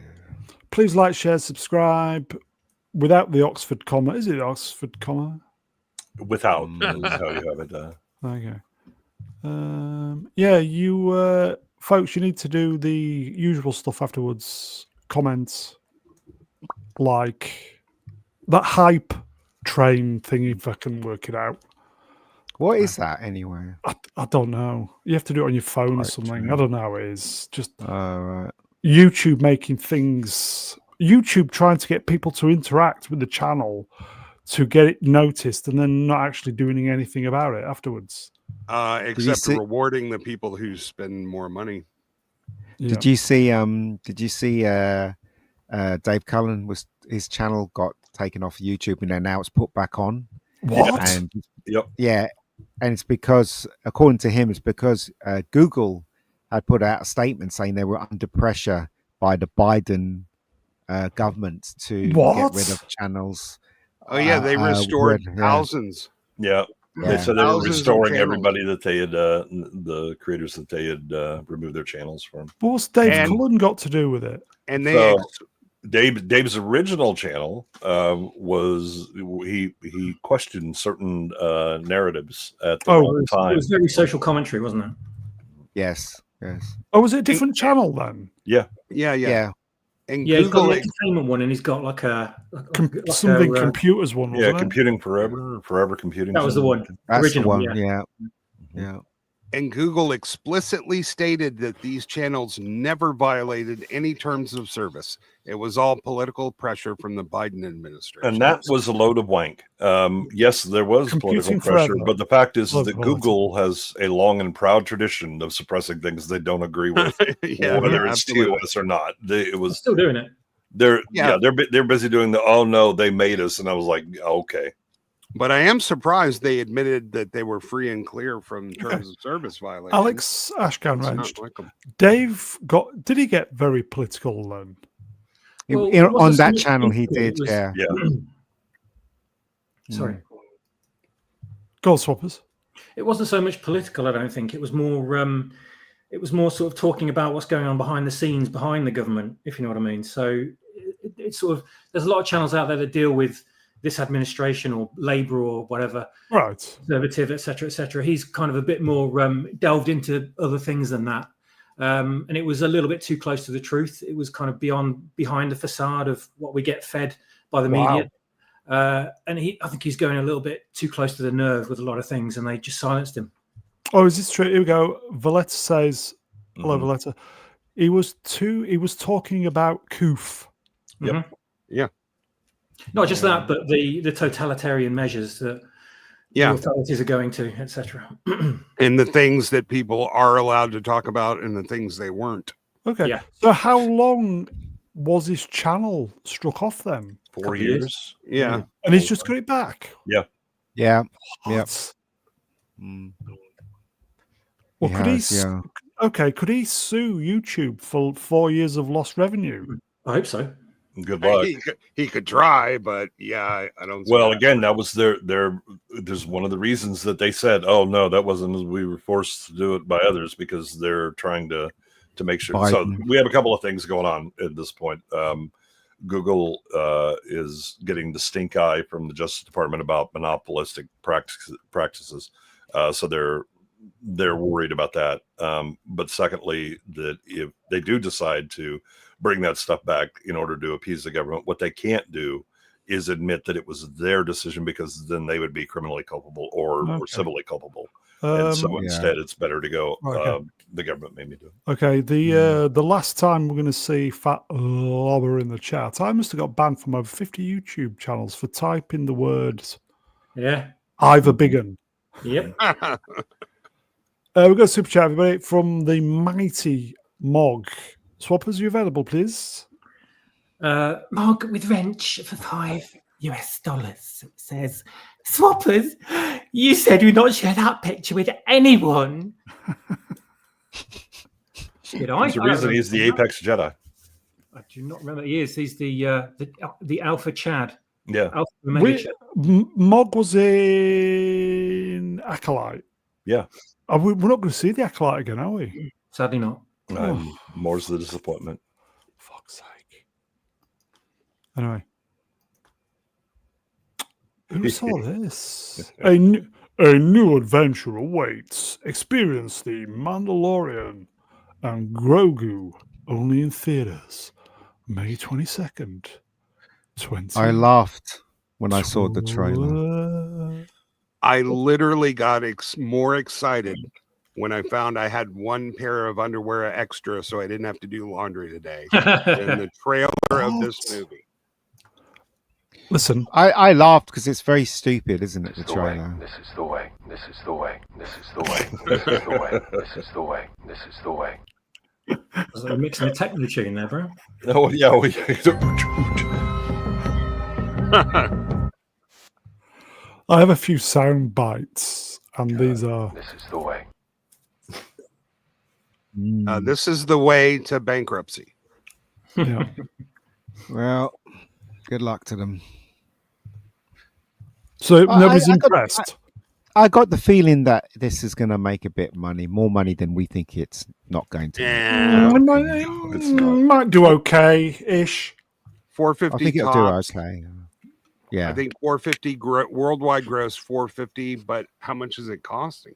Please like, share, subscribe. Without the Oxford comma. Is it the Oxford comma? Without is how you have it. Okay. Yeah, you folks, you need to do the usual stuff afterwards. Comments, like that hype train thing, if I can work it out. What is that anyway? I don't know. You have to do it on your phone or Hype something. train. I don't know how it is. Just Right. YouTube making things. YouTube trying to get people to interact with the channel to get it noticed, and then not actually doing anything about it afterwards. Except see- rewarding the people who spend more money. Yeah. Did you see Dave Cullen was his channel got taken off YouTube and then now it's put back on? What? And Yep. yeah, and it's because, according to him, it's because Google had put out a statement saying they were under pressure by the Biden government to What? get rid of channels. Oh yeah, they restored yeah. thousands. Yeah. They Yeah. said they were Thousands of restoring channels. everybody that they had, the creators that they had removed their channels from. What's Dave And- Cullen got to do with it? And they So Dave's original channel was he questioned certain narratives at the wrong It time. was very social commentary, wasn't it? Yes. Oh, was it a different channel then? yeah. And Yeah, he's got Google the entertainment one, and he's got like a Something computers one, wasn't Yeah, it? Computing Forever, Forever Computing. That was the something. one. That's Original, the one. yeah. Yeah. and Google explicitly stated that these channels never violated any terms of service. It was all political pressure from the Biden administration. And that was a load of wank. Yes, there was Computing political pressure, Forever. but the fact is Love that quality. Google has a long and proud tradition of suppressing things they don't agree with, yeah, whether it's absolutely. TOS or not. It I'm was still doing it. they're Yeah. they're busy doing the oh no they made us, and I was like okay. But I am surprised they admitted that they were free and clear from terms of service violations. Alex Ashcan It's not Ranch. like 'em. Dave did he get very political then? Well, it wasn't On so that much channel, he political, did. it was- Yeah. Sorry. Gold swappers. It wasn't so much political, I don't think. It was more sort of talking about what's going on behind the scenes, behind the government, if you know what I mean. So it's sort of, there's a lot of channels out there that deal with this administration or Labour or whatever, Right. Conservative, etc., etc. He's kind of a bit more delved into other things than that. And it was a little bit too close to the truth. It was kind of behind the facade of what we get fed by the media. And I think he's going a little bit too close to the nerve with a lot of things, and they just silenced him. Oh, is this true? Here we go. Valletta says, hello, Mhm. Valletta. He was talking about Koof. Yep. Mhm. Yeah. Not just that, but the totalitarian measures that Yeah. the authorities are going to, etc. And the things that people are allowed to talk about and the things they weren't. Okay. Yeah. So how long was his channel struck off then? 4 Couple years. Yeah. And he's just got it back. Yeah. Yep. What? Mm. Well, He could has, he? yeah. Okay, could he sue YouTube for 4 years of lost revenue? I hope so. Good luck. He could try, but yeah, I don't. see Well, that. again, that was there's one of the reasons that they said, "Oh no, that wasn't. We were forced to do it by others because they're trying to make sure." So Biden. we have a couple of things going on at this point. Google is getting the stink eye from the Justice Department about monopolistic practices. So they're worried about that. But secondly, that if they do decide to bring that stuff back in order to appease the government, what they can't do is admit that it was their decision, because then they would be criminally culpable or civilly culpable. And so instead, it's better to go. The government made me do it. Okay, the last time we're going to see Fat Lobber in the chat, I must have got banned from over 50 YouTube channels for typing the words Yeah. Ivor Biggin. Yep. We've got a super chat, everybody, from the mighty Mog. Swappers, are you available, please? Mog with wrench for $5 US. It says, Swappers, you said we not share that picture with anyone. Did I? There's a reason he's the Apex Jedi. I do not remember. He is. He's the Alpha Chad. Yeah. Alpha Omega Chad. Mog was in Acolyte. Yeah. We're not going to see the Acolyte again, are we? Sadly not. More's the disappointment. Fuck's sake. Anyway. Who saw this? A new adventure awaits. Experience the Mandalorian and Grogu only in theaters. May 22nd. I laughed when I saw the trailer. I literally got more excited when I found I had one pair of underwear extra, so I didn't have to do laundry today. In the trailer of this movie. Listen, I laughed because it's very stupid, isn't it? The trailer. This is the way. This is the way. This is the way. This is the way. This is the way. This is the way. Was there mixing a techno tune there, bro? Oh yeah. I have a few sound bites, and these are. This is the way. This is the way to bankruptcy. Yeah. Well, good luck to them. So nobody's impressed. I got the feeling that this is going to make a bit of money, more money than we think it's not going to. Yeah. Might do okay-ish. 450. I think it'll tops. do okay. Yeah. I think 450 worldwide gross 450, but how much is it costing?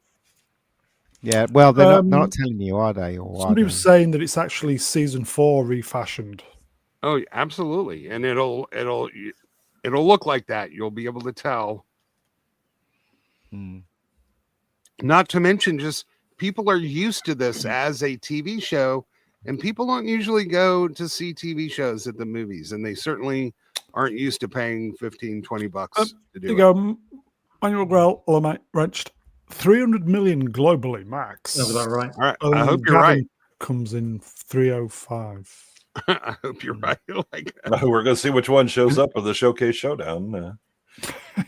Yeah. Well, they're not telling you, are they? Or Somebody was saying that it's actually season 4 refashioned. Oh, absolutely, and it'll look like that. You'll be able to tell. Not to mention, just people are used to this as a TV show, and people don't usually go to see TV shows at the movies, and they certainly aren't used to paying $15-$20 to do There you it. go. Manuel Grell, Lamite Wrenched. 300 million globally, max. That's about right. All right, I hope you're right. Comes in 305. I hope you're right. Like, We're going to see which one shows up with the Showcase Showdown.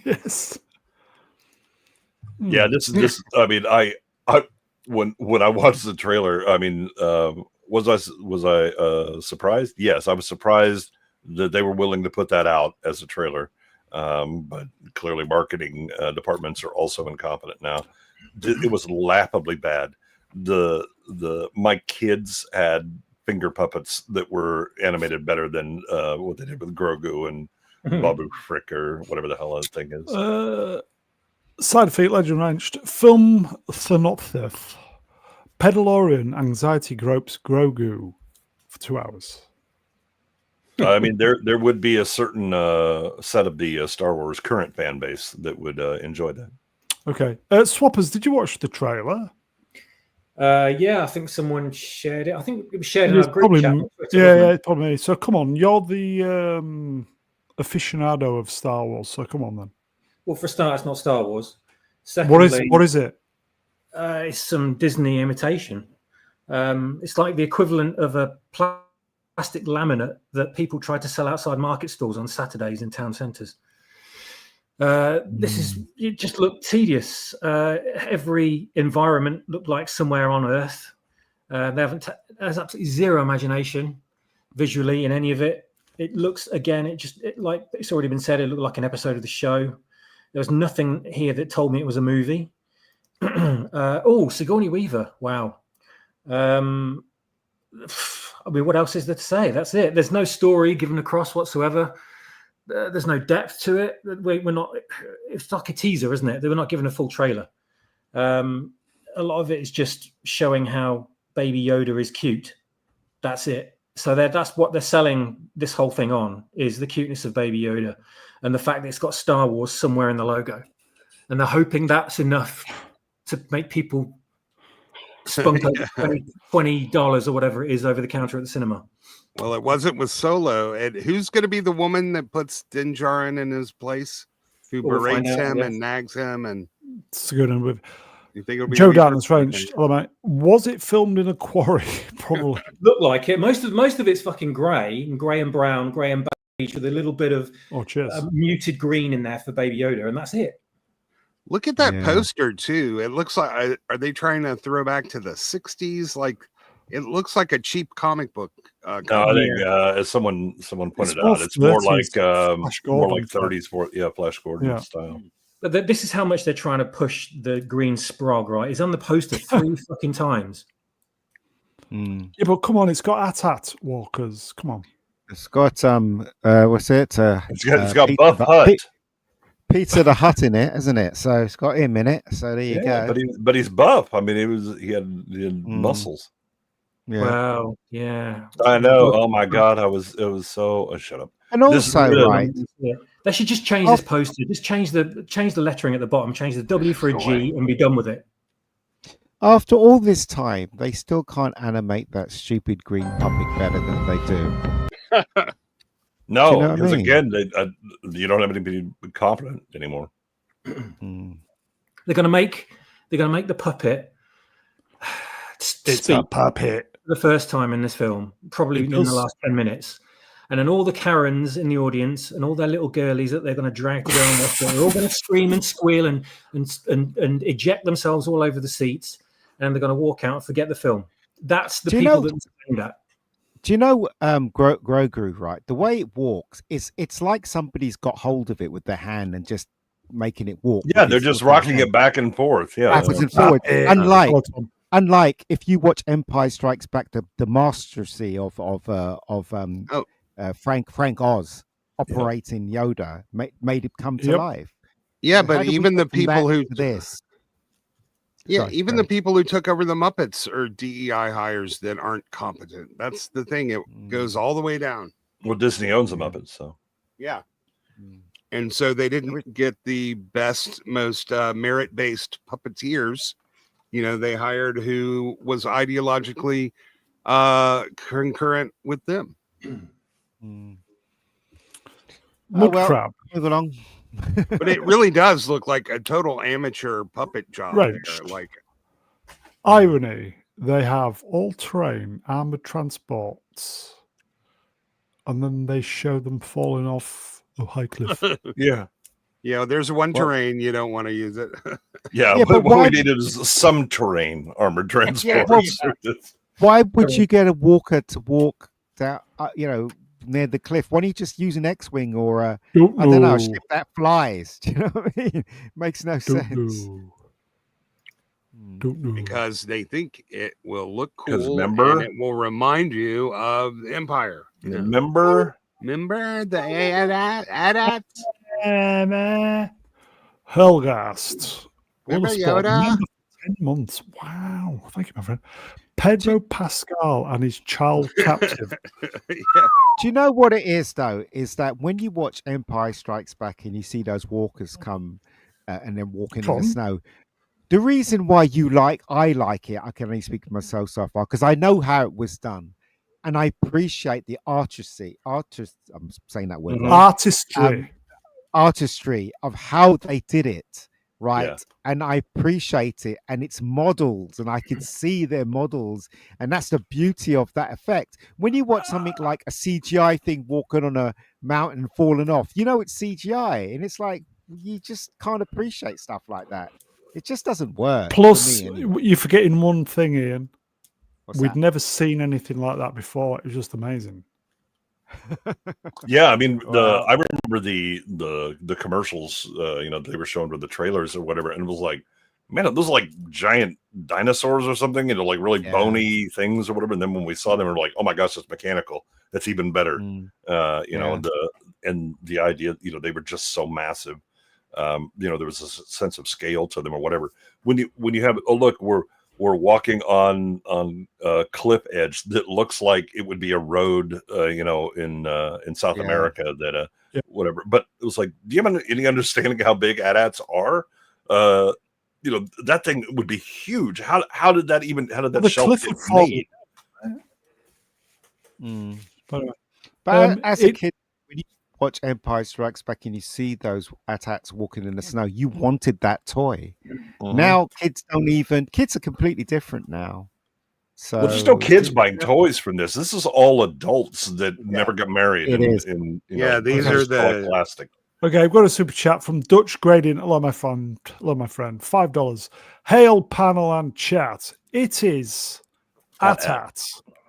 Yes. Yeah, this. I mean, I when I watched the trailer, I mean, was I surprised? Yes, I was surprised that they were willing to put that out as a trailer. But clearly, marketing departments are also incompetent now. It was laughably bad. My kids had finger puppets that were animated better than what they did with Grogu and Babu Frick or whatever the hell that thing is. Side effect, Legend Wrenched. Film synopsis. Pedalorian anxiety gropes Grogu for 2 hours. I mean, there would be a certain set of the Star Wars current fan base that would enjoy that. Okay. Swappers, did you watch the trailer? Yeah, I think someone shared it. I think it was shared in It's our group chat. on Twitter, yeah, wasn't it? it's probably me. So come on, you're the aficionado of Star Wars. So come on then. Well, for a start, it's not Star Wars. Secondly, What is it? It's some Disney imitation. It's like the equivalent of a plastic laminate that people tried to sell outside market stalls on Saturdays in town centres. It just looked tedious. Every environment looked like somewhere on Earth. There's absolutely zero imagination visually in any of it. It looks, again, like it's already been said, it looked like an episode of the show. There was nothing here that told me it was a movie. Sigourney Weaver. Wow. I mean, what else is there to say? That's it. There's no story given across whatsoever. There's no depth to it. We're not. It's like a teaser, isn't it? They were not given a full trailer. A lot of it is just showing how Baby Yoda is cute. That's it. So that's what they're selling this whole thing on, is the cuteness of Baby Yoda and the fact that it's got Star Wars somewhere in the logo, and they're hoping that's enough to make people spunk over $20 or whatever it is over the counter at the cinema. Well, it wasn't with Solo. And who's going to be the woman that puts Din Djarin in his place, who berates him and nags him? And it's good. And with you think it'll be Joe Dartman's French. Hello, mate. Was it filmed in a quarry? Probably. Looked like it. Most of it's fucking grey and brown, grey and beige with a little bit of muted green in there for Baby Yoda, and that's it. Look at that poster too. It looks like, are they trying to throw back to the 60s? Like, it looks like a cheap comic book. No, I think as someone pointed out, it's more like 30s, Flash Gordon style. But this is how much they're trying to push the green sprog, right? It's on the poster 3 fucking times. Yeah, but come on, it's got AT-AT walkers. Come on. It's got what's it? It's got Buff Hut. Pizza the Hut in it, isn't it? So it's got him in it. So there you go. But he's buff. I mean, he had muscles. Yeah. Wow. Yeah. I know. Oh my God. It was so. Shut up. And also, right. They should just change this poster. Just change the lettering at the bottom. Change the W for a G and be done with it. After all this time, they still can't animate that stupid green puppet better than they do. No, because again, you don't have anybody confident anymore. They're gonna make the puppet. It's a puppet. For the first time in this film, probably in the last 10 minutes. And then all the Karens in the audience and all their little girlies that they're going to drag to go and watch it, they're all going to scream and squeal and eject themselves all over the seats, and they're going to walk out and forget the film. That's the people that are that. Do you know Grogu, right? The way it walks, it's like somebody's got hold of it with their hand and just making it walk. Yeah, they're just rocking it back and forth. Yeah, backwards and forward. Unlike if you watch Empire Strikes Back, the mastery of Frank Oz operating Yoda made it come to life. Yeah, so but even the people who Sorry, the people who took over the Muppets are DEI hires that aren't competent. That's the thing. It goes all the way down. Well, Disney owns the Muppets, so yeah. And so they didn't get the best, most merit-based puppeteers. You know, they hired who was ideologically concurrent with them. Crap. Move along. But it really does look like a total amateur puppet job. Right. There. Like irony, they have all-terrain armored transports, and then they show them falling off a high cliff. Yeah. Yeah, there's one terrain you don't want to use it. But what we needed is some terrain armored transport. Why would you get a walker to walk down, near the cliff? Why don't you just use an X-wing or I don't know, a ship that flies? Do you know what I mean? Makes no sense. Because they think it will look cool. Remember, and it will remind you of the Empire. Remember the AT-AT? Helgast. Remember Yoda? 10 months. Wow. Thank you, my friend. Pedro Pascal and his child captive. Yeah. Do you know what it is, though? Is that when you watch Empire Strikes Back and you see those walkers come and then walking in the snow, the reason why I like it, I can only speak for myself so far, because I know how it was done. And I appreciate the I'm saying that word. Artistry Artistry of how they did it. right? Yeah. And I appreciate it, and it's models, and I can see their models, and that's the beauty of that effect. When you watch something like a CGI thing walking on a mountain falling off, you know it's CGI, and it's like you just can't appreciate stuff like that. It just doesn't work for Plus, me anyway. you're forgetting one thing, Ian. What's We'd that? never seen anything like that before. It was just amazing. Yeah, I mean, Wow. I remember the commercials. They were showing with the trailers or whatever, and it was like, man, those are like giant dinosaurs or something, like really Yeah. bony things or whatever. And then when we saw them, we were like, oh my gosh, it's mechanical. That's even better. Mm. And the idea, they were just so massive. There was a sense of scale to them or whatever. When you have, oh look, we're walking on a cliff edge that looks like it would be a road, in South Yeah. America that Yeah. whatever. But it was like, do you have any understanding how big AT-ATs are? That thing would be huge. How did that The shelf cliff get would fall. made? Mm. But, But as a it- kid, when you watch Empire Strikes Back and you see those AT-ATs walking in the snow, you wanted that toy. Mhm. Now kids are completely different now. So Well, there's no it's kids just- buying toys from this. This is all adults that never got married. It is. Yeah, these just are like the- plastic. Okay, I've got a super chat from Dutch Gradient. Hello, my friend. $5. Hail, panel and chat. It is AT-AT,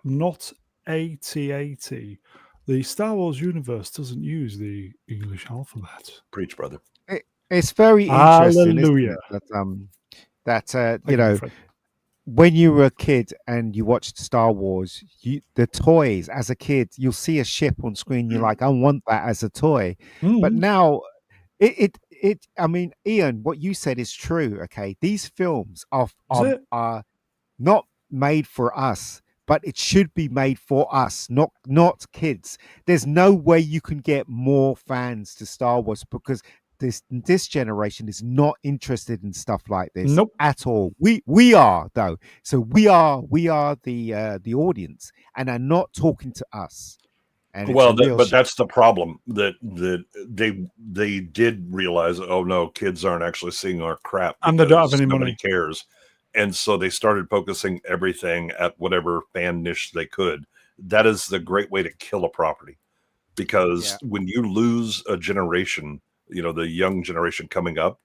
not AT-AT. The Star Wars universe doesn't use the English alphabet. Preach, brother. It's very interesting, isn't Hallelujah. it? That Thank you, my friend. when you were a kid and you watched Star Wars, the toys as a kid, you'll see a ship on screen. You're like, I want that as a toy. But Mm. now, I mean, Ian, what you said is true. Okay, these films Is it? are not made for us, but it should be made for us, not kids. There's no way you can get more fans to Star Wars because this generation is not interested in stuff like this Nope. at all. We are though, so we are the audience, and are not talking to us. And it's Well, a real but shame. that's the problem that they did realize. Oh no, kids aren't actually seeing our crap, And they don't have because any nobody money. cares, and so they started focusing everything at whatever fan niche they could. That is the great way to kill a property, because when you lose a generation, the young generation coming up,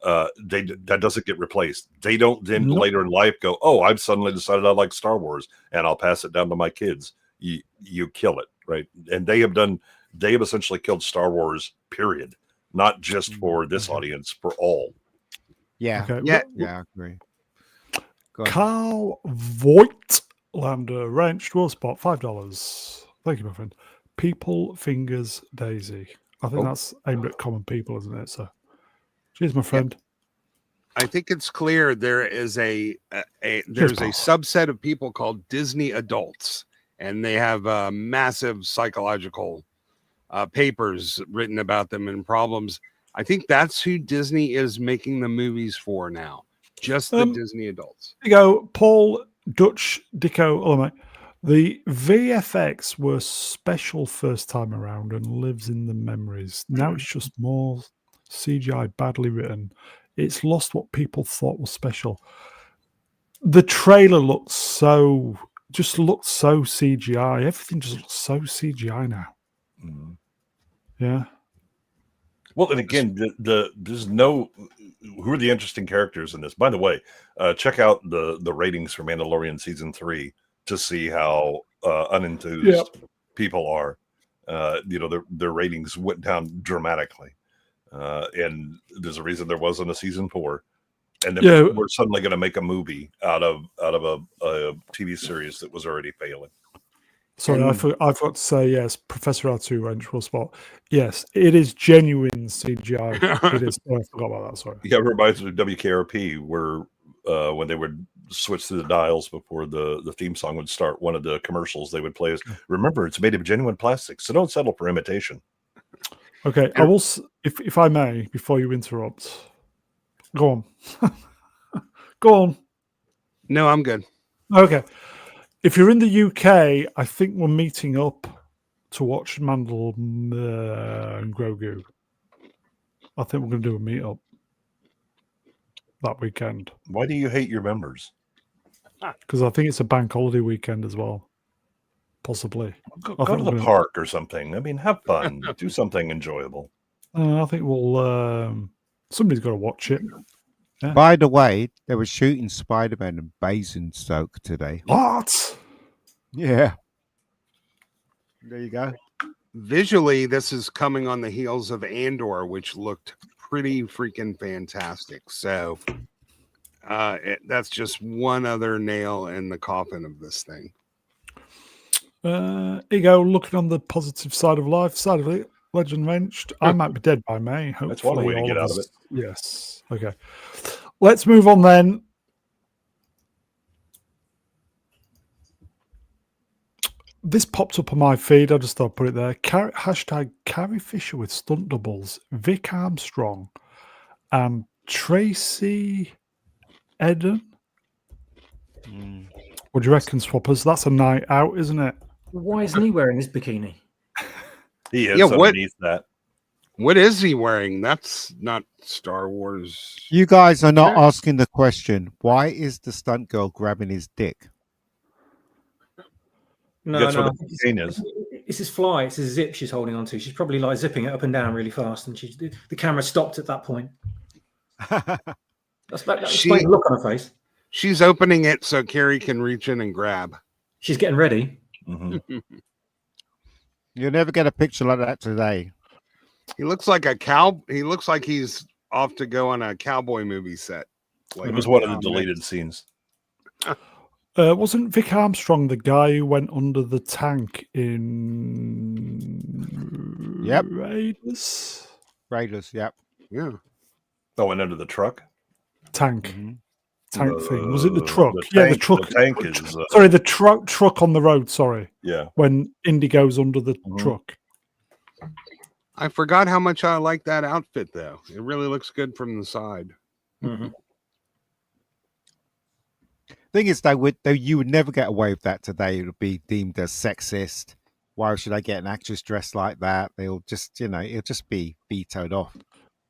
that doesn't get replaced. They don't then Nope. later in life go, oh, I've suddenly decided I like Star Wars and I'll pass it down to my kids. You kill it, right? And they have essentially killed Star Wars, period. Not just for this audience, for all. Yeah, Okay. Yeah. I agree. Go ahead. Carl Voigt Lander Ranch Dwarf Spot $5. Thank you, my friend. People Fingers Daisy. I think that's aimed at common people, isn't it? So, cheers, my friend. I think it's clear there is a subset of people called Disney adults, and they have massive psychological papers written about them and problems. I think that's who Disney is making the movies for now. Just the Disney adults. There you go, Paul Dutch Dicko. Oh, mate. The VFX were special first time around and lives in the memories. Now it's just more CGI, badly written. It's lost what people thought was special. The trailer looks so CGI. Everything just looks so CGI now. Mm-hmm. Yeah. Well, and again, there's no. Who are the interesting characters in this? By the way, check out the ratings for Mandalorian season 3 to see how unenthused people are. Their ratings went down dramatically, and there's a reason there wasn't a season 4. And then we're suddenly going to make a movie out of a TV series that was already failing. Sorry, I forgot to say, yes, Professor R2 Ranch will spot. Yes, it is genuine CGI. It is. Oh, I forgot about that. Sorry. Yeah, it reminds me of WKRP, where when they would switch through the dials before the theme song would start, one of the commercials they would play is, remember, it's made of genuine plastic, so don't settle for imitation. Okay, I will, if I may, before you interrupt, go on. Go on. No, I'm good. Okay. If you're in the UK, I think we're meeting up to watch Mando and Grogu. I think we're going to do a meetup. that weekend Why do you hate your members? because I think it's a bank holiday weekend as well. Possibly. Go I to think the we're- park or something. I mean, have fun. Do something enjoyable. I think we'll. Somebody's got to watch it. Yeah. By the way, they were shooting Spider-Man in Basingstoke today. What? Yeah. There you go. Visually, this is coming on the heels of Andor, which looked pretty freaking fantastic. So that's just one other nail in the coffin of this thing. Here you go. Looking on the positive side of life, side of it. Legend Wrenched. I might be dead by May. Hopefully, That's one way to all get out of us- it. Yes. Okay. Let's move on then. This popped up on my feed. I just thought I'd put it there. Hashtag Carrie Fisher with stunt doubles, Vic Armstrong, and Tracy Eden. What do you reckon, Swappers? That's a night out, isn't it? Why isn't he wearing this bikini? He is Yeah, what- underneath that. What is he wearing? That's not Star Wars. You guys are not Yeah. asking the question. Why is the stunt girl grabbing his dick? No, That's no. what the chain is. It's his fly. It's his zip she's holding on to. She's probably like zipping it up and down really fast, and the camera stopped at that point. That explains the look on her face. She's opening it so Carrie can reach in and grab. She's getting ready. Mhm. You'll never get a picture like that today. He looks like a cow. He looks like he's off to go on a cowboy movie set. Like It was one of the deleted scenes. Wasn't Vic Armstrong the guy who went under the tank in Yep. Raiders? Raiders, yep. Yeah. Oh, and under the truck. Tank Mhm. thing. Was it the truck? The Yeah, the tank- truck. The tank is. Sorry, the truck on the road. Sorry, Yeah. when Indy goes under the Mhm. truck. I forgot how much I like that outfit, though. It really looks good from the side. Mhm. Thing is, you would never get away with that today. It would be deemed as sexist. Why should I get an actress dressed like that? They'll just, it'll just be vetoed off.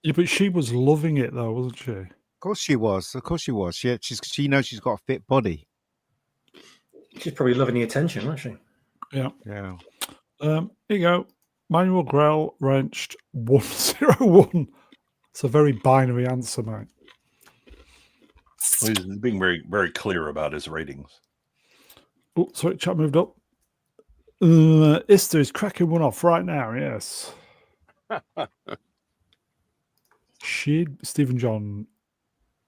Yeah, but she was loving it though, wasn't she? Of course she was. Of course she was. She knows she's got a fit body. She's probably loving the attention, isn't she? Yeah. Yeah. Here you go. Manuel Grell wrenched 101. It's a very binary answer, mate. He's being very, very clear about his ratings. Oh, sorry, chat moved up. Ista is cracking one off right now, yes. Stephen John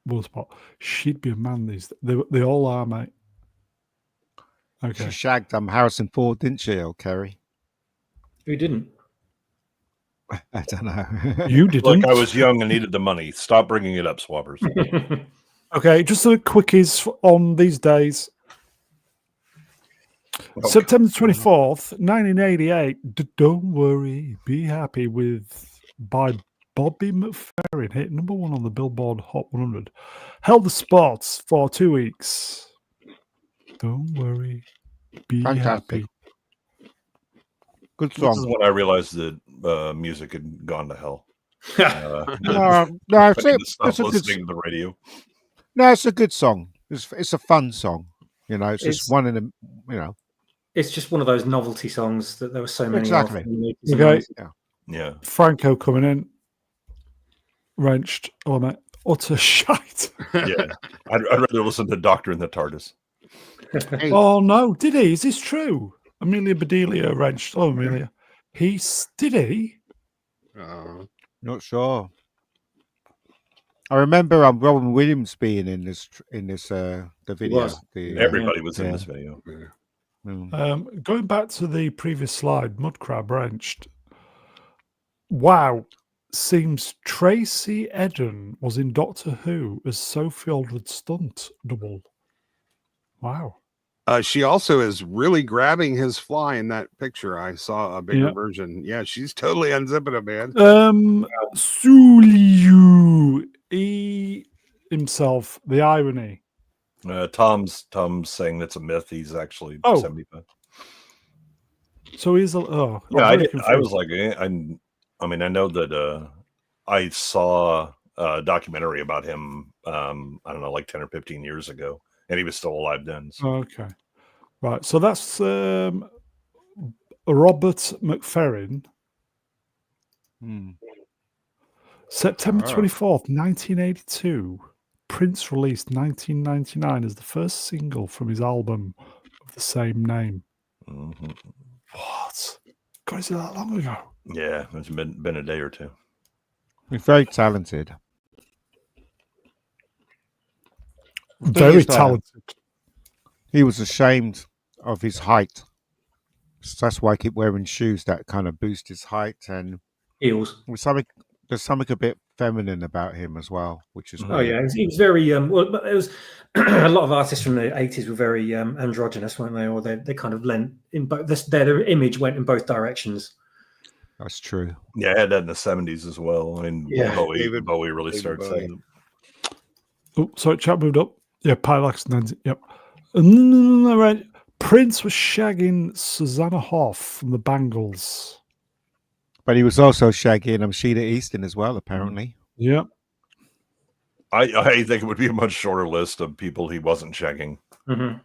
Willspot, she'd be a man these they all are, mate. Okay. She shagged Harrison Ford, didn't she, Kerry? Who didn't? I don't know. You didn't. Look, I was young and needed the money. Stop bringing it up, Swappers. Okay, just a quickies on these days. Okay. September 24th, 1988. Don't worry, be happy by Bobby McFerrin, hit number 1 on the Billboard Hot 100. Held the spots for 2 weeks. Don't worry, be Fantastic. happy. Good This is song. when I realized that music had gone to hell. No, I need to it's stop a good. listening to the radio. No, it's a good song. It's a fun song. It's It's- just one in the. It's just one of those novelty songs that there were so many Exactly. of. in the 80s and Okay. 90s. Yeah. Franco coming in. Wrenched. Oh, mate. Utter shite. Yeah. I'd rather listen to Doctor in the TARDIS. Hey, Oh, no. Did he? Is this true? Amelia Bedelia wrenched. Oh, Amelia. Did he? Not sure. I remember Robin Williams being in the video. was. Everybody was in Yeah. this video. Mm. Going back to the previous slide, Mudcrab wrenched. Wow. Seems Tracy Eden was in Doctor Who as Sophie Aldred's stunt double. Wow. she also is really grabbing his fly in that picture. I saw a bigger Yeah. version. Yeah, she's totally unzipping it, man. Suliu. He himself, the irony. Tom's saying that's a myth. He's actually Oh. 75. So he's I'm Yeah, very I was confused. like, I mean, I know that I saw documentary about him. I don't know, like 10 or 15 years ago, and he was still alive then. So. Okay, right. So that's Robert McFerrin. Hmm. September Oh. 24th, 1982. Prince released 1999 as the first single from his album of the same name. Mhm. What? God, is it that long ago? Yeah, it's been a day or two. He's very talented. Very is, talented. He was ashamed of his height. So that's why I keep wearing shoes that kind of boost his height. And Heels. there's something a bit feminine about him as well, which is Mhm. Oh weird. yeah, he was very well. But it was a lot of artists from the 80s were very androgynous, weren't they? Or they kind of lent in both. Their image went in both directions. That's true. Yeah, I had that in the 70s as well. I mean, Yeah, Bowie really David started Bowie. saying it. Oh, sorry, chat moved up. Yeah, Pilax 90. Yep. No, right. Prince was shagging Susanna Hoff from the Bangles. But he was also shagging Sheena Easton as well, apparently. Yep. I think it would be a much shorter list of people he wasn't checking. Mm-hmm.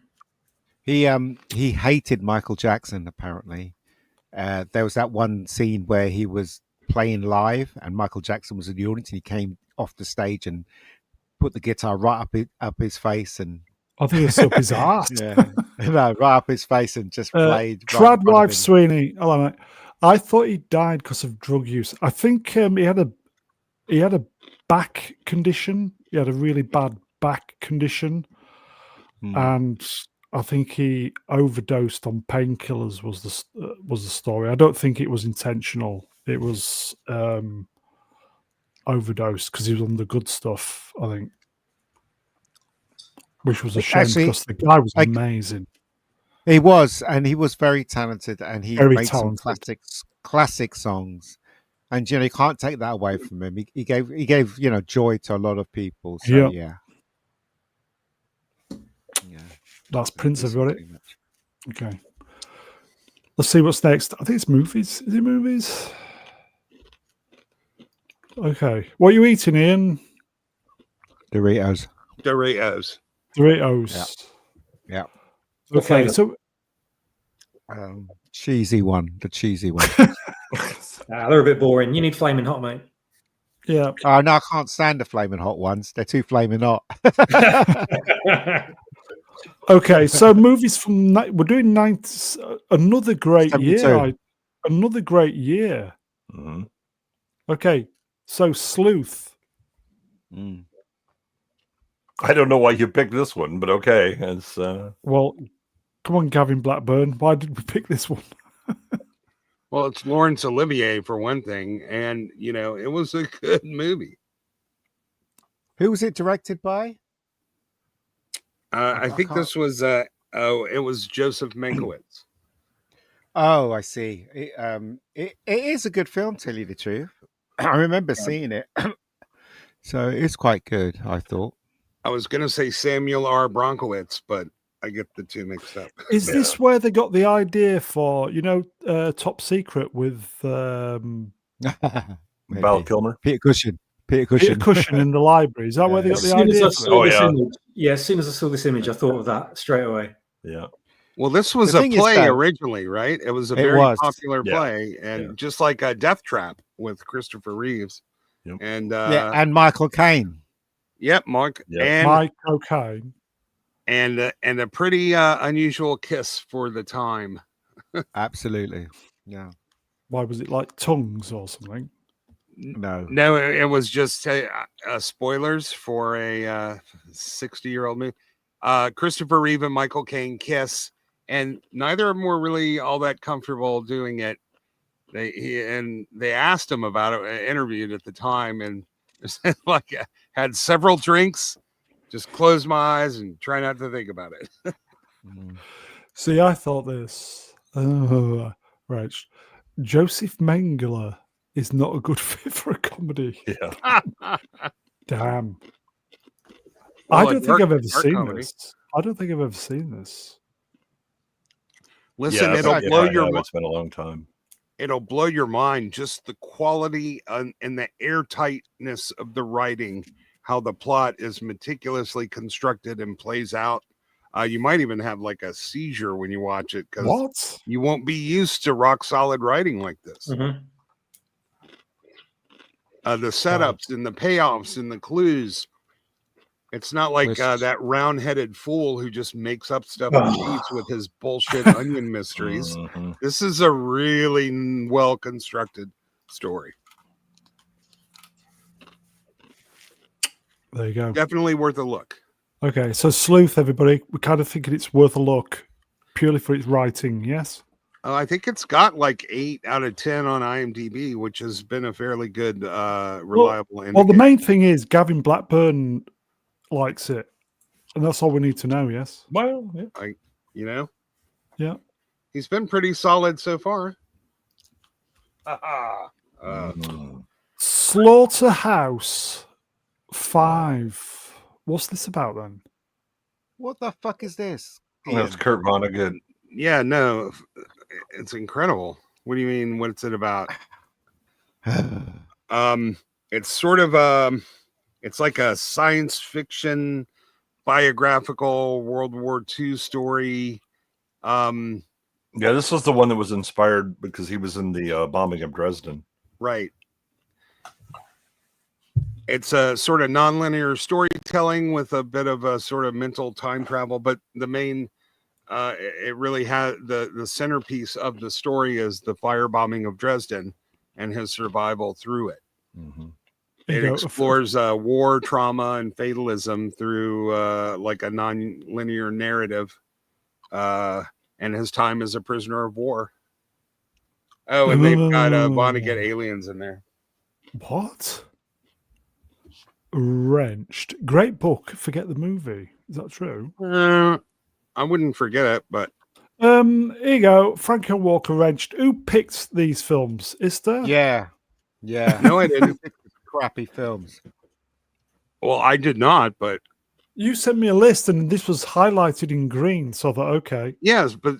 He hated Michael Jackson, apparently. There was that one scene where he was playing live and Michael Jackson was in the audience and he came off the stage and put the guitar right up his face and I think it's up his ass. yeah, no, right up his face and just played. right in Trad front of wife him. Sweeney. Hello, mate. I thought he died because of drug use. I think he had a back condition. He had a really bad back condition, Hmm. and I think he overdosed on painkillers. Was the story? I don't think it was intentional. It was overdose because he was on the good stuff. I think, which was a shame Actually, because the guy was I- amazing. He was, and he was very talented, and he Very made some talented. classic songs. And you can't take that away from him. He gave joy to a lot of people. So yeah. That's Prince, Listen everybody. too much. Okay. Let's see what's next. I think it's movies. Is it movies? Okay. What are you eating, Ian? Doritos. Doritos. Doritos. Yeah. Okay. So Cheesy one. The cheesy one. They're a bit boring. You need flaming hot, mate. yeah. Oh no, I can't stand the flaming hot ones. They're too flaming hot. Okay. So movies from we're doing another great 72. year. Another great year. Mm-hmm. Okay. So Sleuth. Mm. I don't know why you picked this one, but okay. It's Well, come on, Gavin Blackburn. Why did we pick this one? Well, it's Laurence Olivier for one thing, and it was a good movie. Who was it directed by? I think this was it was Joseph Mankiewicz. Oh, I see. It is a good film, tell you the truth. I remember seeing it. So it's quite good, I thought. I was going to say Samuel R. Bronkowitz, but I get the two mixed up. Is this where they got the idea for, Top Secret with Val Maybe. Kilmer. Peter Cushing. Peter Cushing in the library? Is that where they got As the soon as idea I for it? saw Oh, this yeah. image, as soon as I saw this image, I thought of that straight away. Yeah. Well, this was The a thing is, play though, originally, right? It was a it very was. popular Yeah. play, and Yeah. just like a Death Trap with Christopher Reeves. Yep. And and Michael Caine. yep, Mark, Yep. and Mike Cocaine. and a pretty unusual kiss for the time. Absolutely. Yeah. Why was it like tongues or something? No. No, it was just spoilers for a 60-year-old movie. Christopher Reeve and Michael Caine kiss, and neither of them were really all that comfortable doing it. They asked him about it, interviewed at the time, and like had several drinks, just close my eyes and try not to think about it. Mm. See, I thought this. Oh, right. Joseph Mengele is not a good fit for a comedy. Yeah. Damn. Well, I a don't think dark- I've ever dark seen comedy. this. I don't think I've ever seen this. Listen, Yeah, it'll if blow I your have, mind. it's been a long time. it'll blow your mind, just the quality and the airtightness of the writing, how the plot is meticulously constructed and plays out. You might even have like a seizure when you watch it because What? you won't be used to rock solid writing like this. Mhm. The setups and the payoffs and the clues. It's not like Which- that round-headed fool who just makes up stuff Oh. and cheats with his bullshit onion mysteries. Mhm. This is a really well-constructed story. There you go. Definitely worth a look. Okay, so Sleuth, everybody, we're kind of thinking it's worth a look purely for its writing, yes? I think it's got like 8 out of 10 on IMDb, which has been a fairly good, reliable indicator. Well, the main thing is Gavin Blackburn likes it, and that's all we need to know, yes? Well, yeah. You know? Yeah. He's been pretty solid so far. Mhm. Slaughterhouse 5. What's this about then? What the fuck is this? That's Kurt Vonnegut. Yeah, no, it's incredible. What do you mean? What's it about? It's sort of it's like a science fiction biographical World War II story. Yeah, this was the one that was inspired because he was in the bombing of Dresden. Right. It's a sort of nonlinear storytelling with a bit of a sort of mental time travel, but the main it really had the centerpiece of the story is the firebombing of Dresden and his survival through it. Mhm. It explores war trauma and fatalism through like a non-linear narrative, and his time as a prisoner of war. Oh, and they've got Vonnegut aliens in there. What? Wrenched. Great book. Forget the movie. Is that true? I wouldn't forget it, but Here you go. Franco Walker Wrenched. Who picked these films? Is there? Yeah. Yeah. no, I didn't. Crappy films. Well, I did not, but You sent me a list, and this was highlighted in green. So I thought, okay. yes, but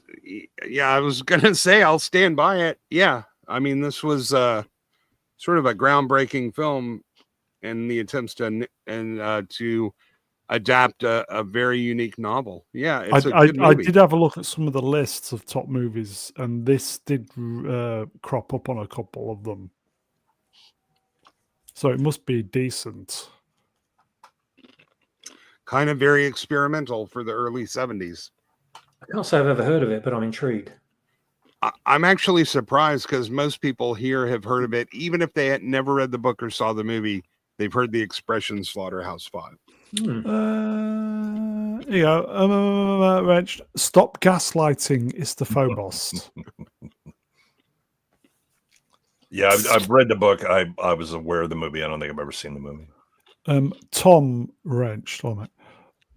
yeah, I was gonna say I'll stand by it. Yeah, I mean, this was sort of a groundbreaking film in the attempts to adapt a very unique novel. Yeah, it's a good I movie. did have a look at some of the lists of top movies, and this did crop up on a couple of them. So it must be decent. Kind of very experimental for the early 70s. I can't say I've ever heard of it, but I'm intrigued. I'm actually surprised because most people here have heard of it, even if they had never read the book or saw the movie. They've heard the expression Slaughterhouse 5. Here you go. Wrenched. Stop gaslighting Istaphobos. Yeah, I've read the book. I was aware of the movie. I don't think I've ever seen the movie. Tom Wrenched. Hold on a minute.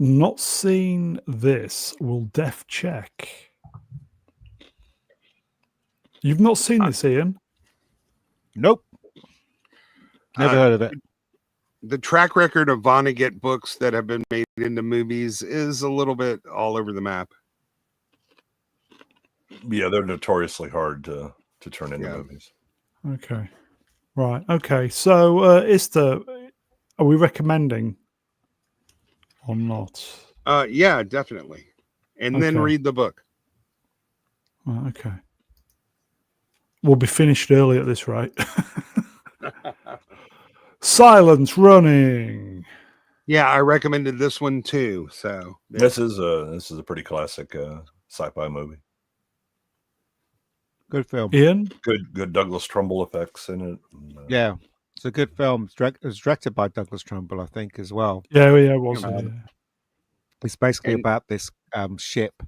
Not seen this. Will def check. You've not seen this, Ian? Nope. Never heard of it. The track record of Vonnegut books that have been made into movies is a little bit all over the map. Yeah, they're notoriously hard to turn into movies. Okay. Right. Okay. So, Ista, are we recommending or not? Yeah, definitely. And then Okay. read the book. Right, okay. We'll be finished early at this rate. Silence Running. Yeah, I recommended this one too. So This is a pretty classic sci-fi movie. Good film. Ian? Good Douglas Trumbull effects in it. Yeah. It's a good film. It was directed by Douglas Trumbull, I think, as well. Yeah, it was. Yeah. It's basically And- about this ship,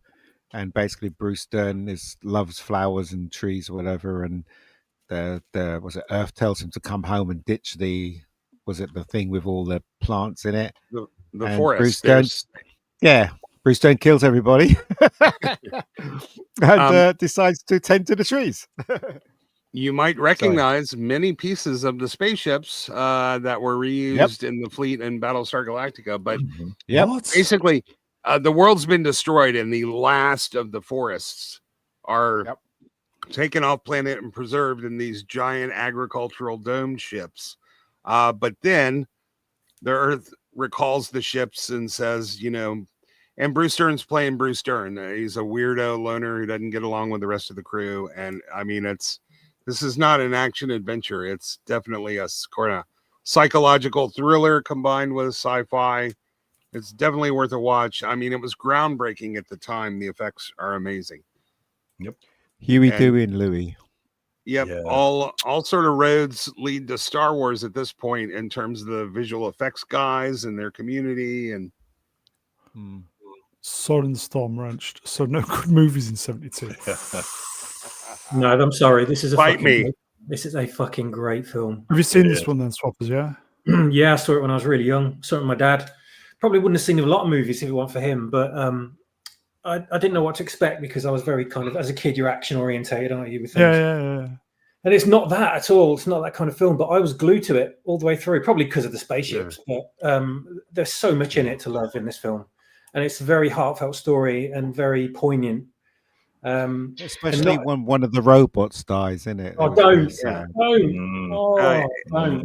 and basically Bruce Dern loves flowers and trees or whatever, and the Earth tells him to come home and ditch the thing with all the plants in it. the And forest. Bruce Dern, There's- yeah, Bruce Dern kills everybody and decides to tend to the trees. You might recognize many pieces of the spaceships that were reused in the fleet in Battlestar Galactica, but Yep. What? basically, the world's been destroyed, and the last of the forests are taken off planet and preserved in these giant agricultural domed ships. But then the Earth recalls the ships and says, and Bruce Dern's playing Bruce Dern. He's a weirdo loner who doesn't get along with the rest of the crew. And I mean, this is not an action adventure. It's definitely a kind of psychological thriller combined with sci-fi. It's definitely worth a watch. I mean, it was groundbreaking at the time. The effects are amazing. Yep. Huey, Dewey, and Louie. Yep. Yeah. All sort of roads lead to Star Wars at this point in terms of the visual effects guys and their community. And Sword and Storm Wrenched. So no good movies in 72. No, I'm sorry. This is a Fight me. This is a fucking great film. Have you seen this one then, Swappers? Yeah. Yeah, I saw it when I was really young. Saw it with my dad. Probably wouldn't have seen a lot of movies if it weren't for him, but I didn't know what to expect because I was very kind of, as a kid, you're action orientated, aren't you? With things? Yeah. And it's not that at all. It's not that kind of film, but I was glued to it all the way through, probably because of the spaceships. Yeah. But there's so much in it to love in this film. And it's a very heartfelt story and very poignant. Especially when one of the robots dies, isn't it? Oh, don't.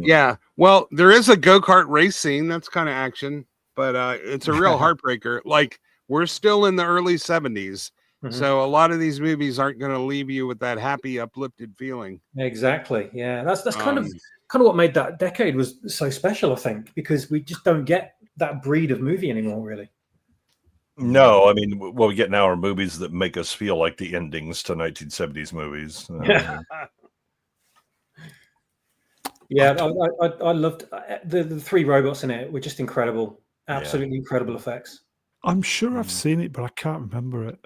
Yeah. Well, there is a go-kart race scene. That's kind of action, but it's a real heartbreaker. Like, we're still in the early 70s. So a lot of these movies aren't going to leave you with that happy, uplifted feeling. Exactly. Yeah. That's kind of what made that decade was so special, I think, because we just don't get that breed of movie anymore, really. No, I mean, what we get now are movies that make us feel like the endings to 1970s movies. Yeah, I loved the three robots in it were just incredible. Absolutely incredible effects. I'm sure I've seen it, but I can't remember it.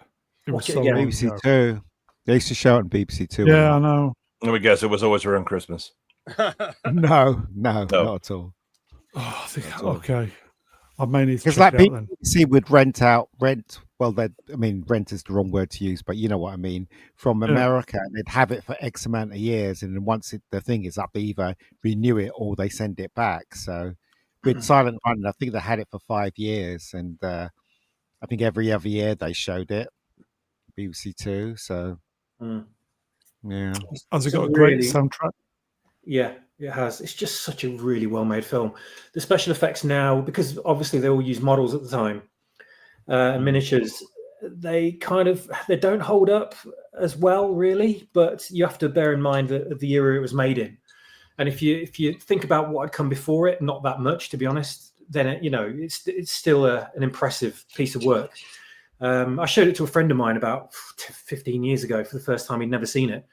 It was so long BBC ago. Two. They used to show it on BBC Two. Yeah, I know. Let me guess, it was always around Christmas. No, not at all. Oh, I think, okay. I may need to Because check like it out then. BBC would rent. Well, rent is the wrong word to use, but you know what I mean. From America, and they'd have it for X amount of years, and then once the thing is up, they either renew it or they send it back. So with Silent Run, I think they had it for 5 years, and I think every other year they showed it. BBC Two. So yeah, Has it got a great soundtrack? Yeah, it has. It's just such a really well-made film. The special effects now, because obviously they all use models at the time, miniatures, they don't hold up as well, really. But you have to bear in mind the era it was made in, and if you think about what had come before it, not that much, to be honest. Then it's still an impressive piece of work. I showed it to a friend of mine about 15 years ago for the first time. He'd never seen it.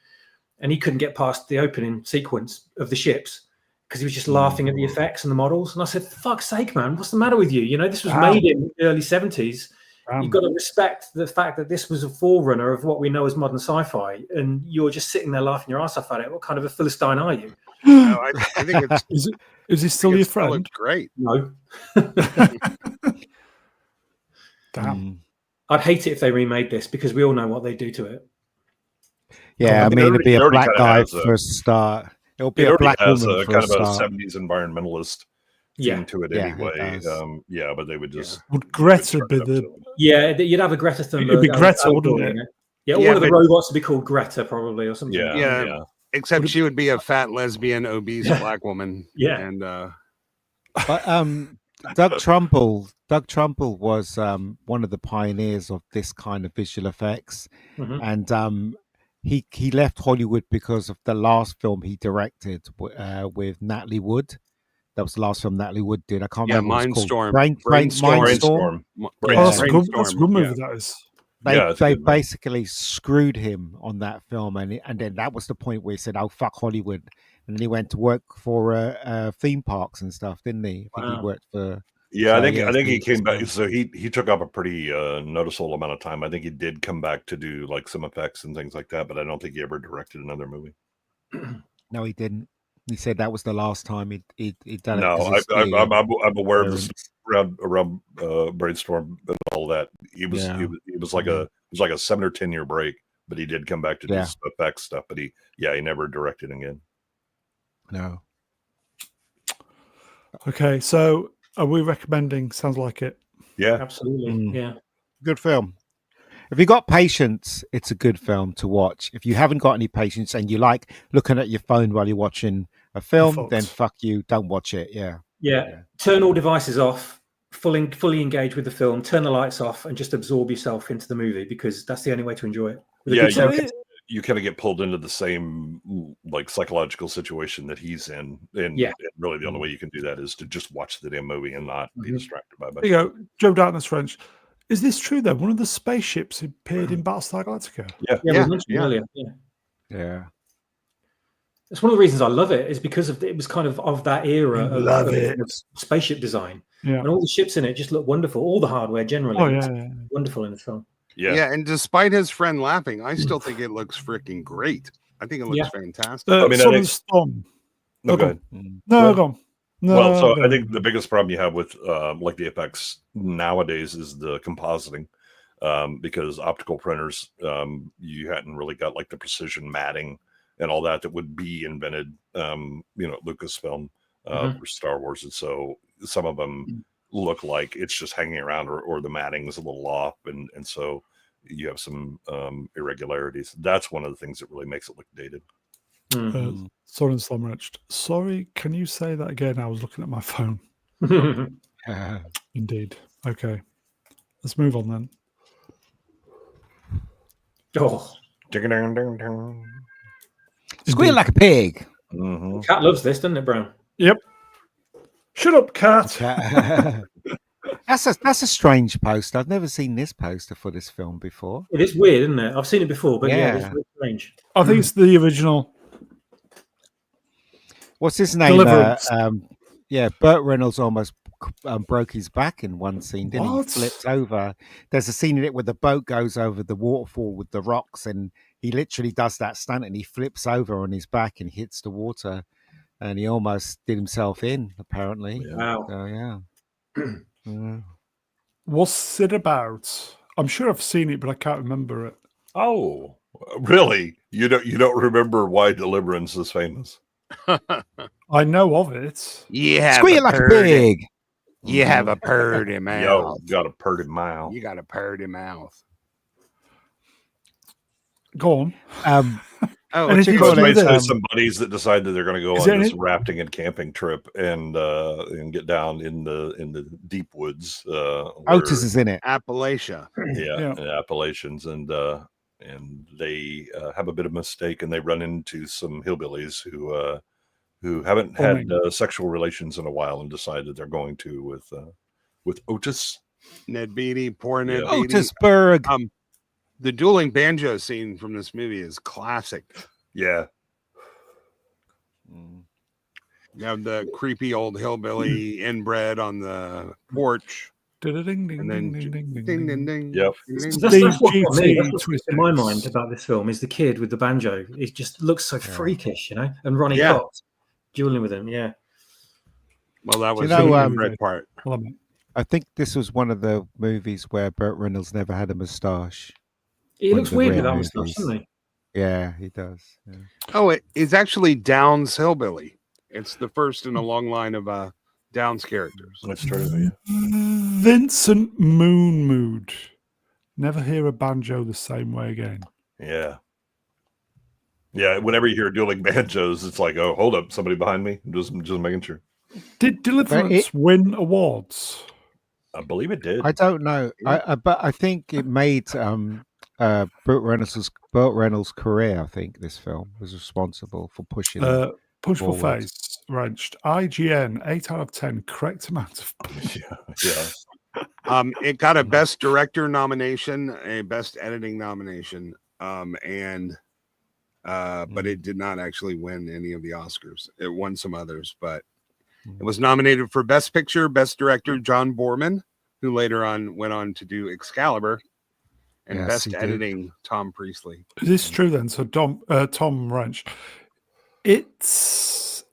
And he couldn't get past the opening sequence of the ships because he was just laughing at the effects and the models. And I said, for fuck's sake, man, what's the matter with you? This was made in the early 70s. You've got to respect the fact that this was a forerunner of what we know as modern sci-fi. And you're just sitting there laughing your ass off at it. What kind of a Philistine are you? No, I think it's... Is he still your friend? Great. No. Damn. I'd hate it if they remade this because we all know what they do to it. Yeah, I mean, it'd be a black guy for a start. It'll be a black woman for kind a of start. a 70s environmentalist theme to it anyway. But they would just... Would Greta be the... Yeah, you'd have a Greta Thunberg. It'd be Greta, wouldn't it? Yeah, all of the robots would be called Greta probably or something. Yeah. Except she would be a fat, lesbian, obese black woman. Yeah. And But Doug Trumbull was one of the pioneers of this kind of visual effects. And he left Hollywood because of the last film he directed with Natalie Wood. That was the last film Natalie Wood did. I can't remember what it's called. Brainstorm. That's a good movie, that is. They basically screwed him on that film, and then that was the point where he said, "Oh, fuck Hollywood," and then he went to work for theme parks and stuff, didn't he? I think he worked for. Yeah, I think he came back. So he took up a pretty noticeable amount of time. I think he did come back to do like some effects and things like that, but I don't think he ever directed another movie. No, he didn't. He said that was the last time he'd done it. No, I'm aware of this around Brainstorm and all that. It was like a 7 or 10 year break, but he did come back to do effects stuff. But he never directed again. No. Okay, so are we recommending? Sounds like it. Yeah, absolutely. Yeah, good film. If you got patience, it's a good film to watch. If you haven't got any patience and you like looking at your phone while you're watching a film, then fuck you, don't watch it. Yeah. Yeah. Turn all devices off, fully engage with the film, turn the lights off, and just absorb yourself into the movie, because that's the only way to enjoy it. You kind of get pulled into the same like psychological situation that he's in, and really the only way you can do that is to just watch the damn movie and not be distracted by it. There you go, Joe Darkness French. Is this true then? One of the spaceships appeared in Battlestar Galactica. We mentioned earlier. Yeah. That's one of the reasons I love it, is because it was kind of that era of spaceship design. Yeah. And all the ships in it just look wonderful. All the hardware generally wonderful in the film. Yeah, and despite his friend laughing, I still think it looks freaking great. I think it looks fantastic. I mean, Storm. No, go ahead. No, go on. No, I think the biggest problem you have with like the Apex nowadays is the compositing, because optical printers, you hadn't really got like the precision matting and all that would be invented, Lucasfilm for Star Wars, and so some of them look like it's just hanging around, or the matting is a little off, and so you have some irregularities. That's one of the things that really makes it look dated. Soren Slumrich. Sorry, can you say that again? I was looking at my phone. Indeed. Okay. Let's move on then. Squeal like a pig. Cat loves this, doesn't it, Brown? Yep. Shut up, Cat. That's a strange poster. I've never seen this poster for this film before. It is weird, isn't it? I've seen it before, but it's really strange. I think it's the original. What's his name? Burt Reynolds almost broke his back in one scene, didn't he? Flipped over. There's a scene in it where the boat goes over the waterfall with the rocks, and he literally does that stunt, and he flips over on his back and hits the water, and he almost did himself in, apparently. Wow. So, What's it about? I'm sure I've seen it, but I can't remember it. Oh, really? You don't remember why Deliverance is famous? I know of it. Yeah, squeal like a pig. You have a purdy mouth. Yo, got a purdy mouth. You got a purdy mouth. Go on. What you call it? Some buddies that decide that they're going to go on this rafting and camping trip and get down in the deep woods. Otis is in it. Appalachia. Yeah. Appalachians, and they have a bit of mistake, and they run into some hillbillies who haven't had sexual relations in a while, and decide that they're going to with Otis. Ned Beatty, poor Ned Beatty. Otisburg. The dueling banjo scene from this movie is classic. Yeah. You have the creepy old hillbilly inbred on the porch. And then ding. Yep. That's what's in my mind about this film is the kid with the banjo. It just looks so freakish, and Ronnie Cox dueling with him. Yeah. Well, that was the inbred part. I think this was one of the movies where Burt Reynolds never had a moustache. He looks weird with that moustache, doesn't he? Yeah, he does. Yeah. Oh, it's actually Downs Hillbilly. It's the first in a long line of Downs characters. That's true. Vincent Moonmood. Never hear a banjo the same way again. Yeah. Yeah, whenever you hear dueling banjos, it's like, oh, hold up, somebody behind me. Just making sure. Did Deliverance win awards? I believe it did. I don't know, but I think it made Burt Reynolds' career. I think this film was responsible for pushing. Punchable Face wrenched. IGN 8 out of 10. Correct amount of. It got a Best Director nomination, a Best Editing nomination, but it did not actually win any of the Oscars. It won some others, but it was nominated for Best Picture, Best Director John Boorman, who later on went on to do Excalibur, and Best Editing Tom Priestley. Is this true then? So Tom Wrench. It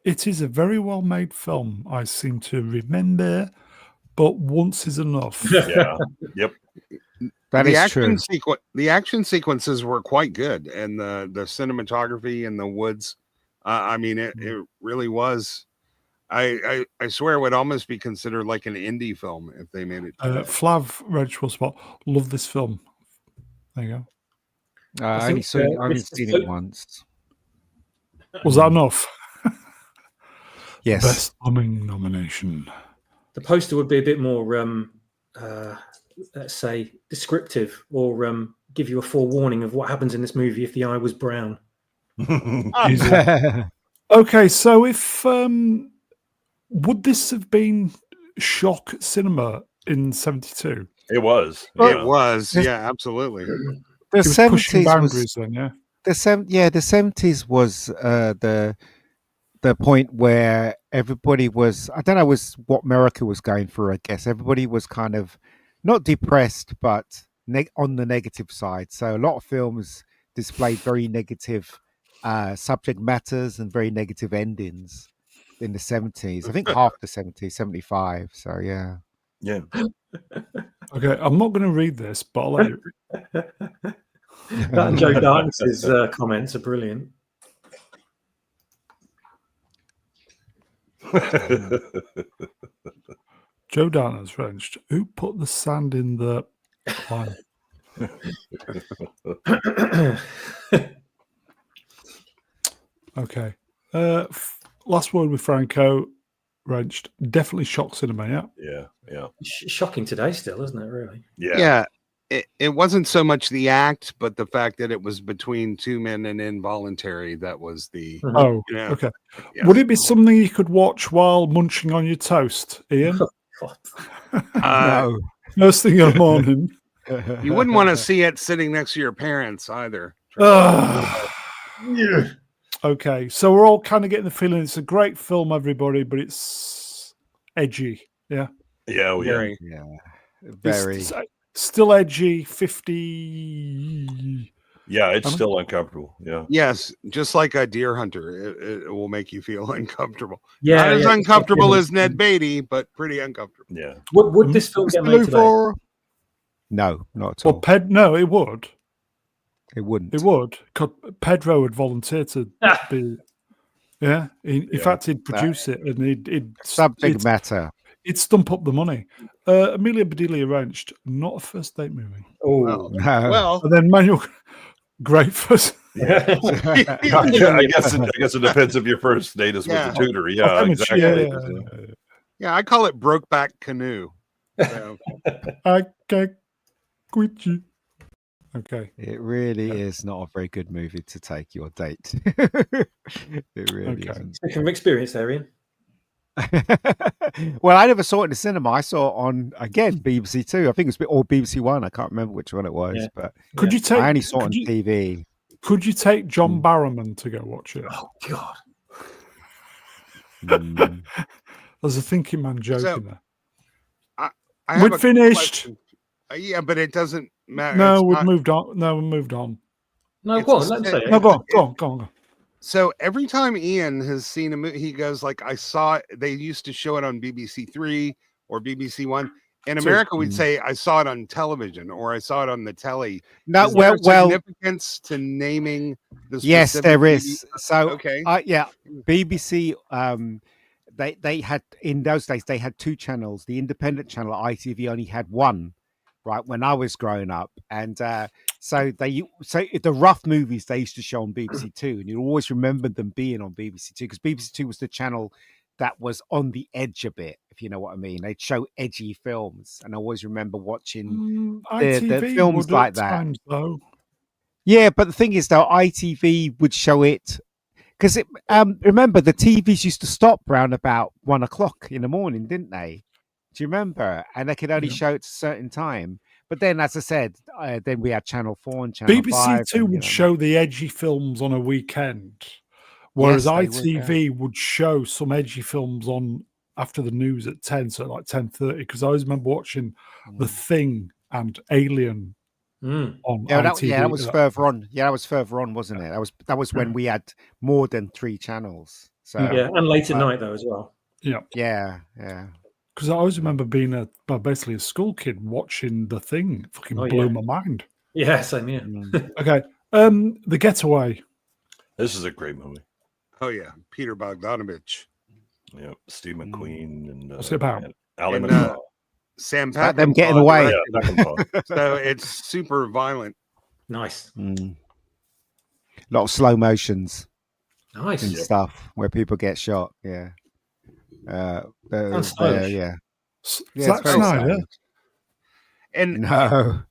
is a very well made film. I seem to remember, but once is enough. Yeah. Yep. That is true. The action sequences were quite good, and the cinematography in the woods. It really was. I swear it would almost be considered like an indie film if they made it. Flav Reg will spot. Love this film. There you go. I only seen it once. Was that enough? Yes. Best Humming nomination. The poster would be a bit more, let's say, descriptive, or give you a forewarning of what happens in this movie if the eye was brown. Okay, so if would this have been shock cinema in '72? It was. It was, yeah, absolutely. The It was pushing 70s boundaries was then, yeah. the 70s was the point where everybody was, I don't know, was what America was going through. I guess everybody was kind of not depressed, but on the negative side. So a lot of films displayed very negative subject matters and very negative endings in the 70s. I think half the 70s, 75. So yeah. Yeah. Okay, I'm not going to read this, but I'll let you. That and Joe Darkness's comments are brilliant. Joe Darner's French. Who put the sand in the line? Okay. Last word with Franco. Wrenched. Definitely shock cinema, yeah? Yeah, yeah. Shocking today still, isn't it, really? Yeah. Yeah. It wasn't so much the act, but the fact that it was between two men and involuntary. That was the. Oh, Yeah. okay. Yeah. Would it be something you could watch while munching on your toast, Ian? No. First thing in the morning. You wouldn't want to see it sitting next to your parents either. Okay, so we're all kind of getting the feeling it's a great film, everybody, but it's edgy. Yeah. Yeah, well, yeah. Very. Yeah. It's Very. still edgy, 50. Yeah, it's still uncomfortable. Yeah. Yes, just like a deer hunter, it will make you feel uncomfortable. Yeah, Not as yeah. uncomfortable as Ned Beatty, but pretty uncomfortable. Yeah. Would this film get made today? No, not at Well, all. no, it would. It wouldn't. It would. 'Cause Pedro would volunteer to be. Yeah. In fact, he'd produce it and he'd Subject matter. It'd stump up the money. Amelia Bedelia Wrenched, not a first date movie. Oh, No. Well, And then Manuel, great first. I guess it depends if your first date is Yeah. with the tutor. Yeah, exactly. yeah, I call it Brokeback Canoe. So, I can't quit you. Okay. It really is not a very good movie to take your date. It really isn't. Speaking from experience there, Ian. Well, I never saw it in the cinema. I saw it on, again, BBC Two. I think it was or BBC One. I can't remember which one it was. Yeah. But Could you take? I only saw it on could you- TV. Could you take John Barrowman to go watch it? Oh God. Mm. There's a thinking man joke So, in there. I have We'd a finished. question. Yeah, but it doesn't matter. No, It's we've not- moved on. No, we moved on. No, It's go a on. Let him sta- say it. No, go on. So every time Ian has seen a movie, he goes like, "I saw it." They used to show it on BBC Three or BBC One. In Two. America, we'd say, "I saw it on television" or "I saw it on the telly." No, Is there well, significance to naming the yes, specific there TV? is. So, Okay. yeah, BBC. They had in those days they had two channels. The independent channel, ITV, only had one. Right when I was growing up, and so the rough movies they used to show on BBC Two, and you always remember them being on BBC Two because BBC Two was the channel that was on the edge a bit, if you know what I mean. They'd show edgy films, and I always remember watching the films would like at that. times, though. Yeah, but the thing is, though, ITV would show it because it. Remember, the TVs used to stop around about 1 o'clock in the morning, didn't they? Do you remember? And they could only show it at a certain time. But then, as I said, then we had Channel 4 and Channel 5. BBC Two would show the edgy films on a weekend, whereas Yes, they would, ITV would show some edgy films on after the news at 10, so like 10:30. Because I always remember watching The Thing and Alien on ITV. that was further on. Yeah, that was further on, wasn't it? That was when we had more than 3 channels. So Yeah, and late at night though as well. yeah. Because I always remember being basically a school kid watching The Thing. It fucking Oh, blew yeah. my mind. Yeah, same here. Okay. The Getaway. This is a great movie. Oh yeah, Peter Bogdanovich, Yeah, Steve McQueen and What's it about? Ali And, Sam About them getting Peckinpah away. Yeah, directed. Peckinpah. So it's super violent. Nice. A lot of slow motions Nice. and stuff where people get shot. Yeah. Sounds stylish. Yeah. Yeah, Zack it's very Snyder. stylish. And No.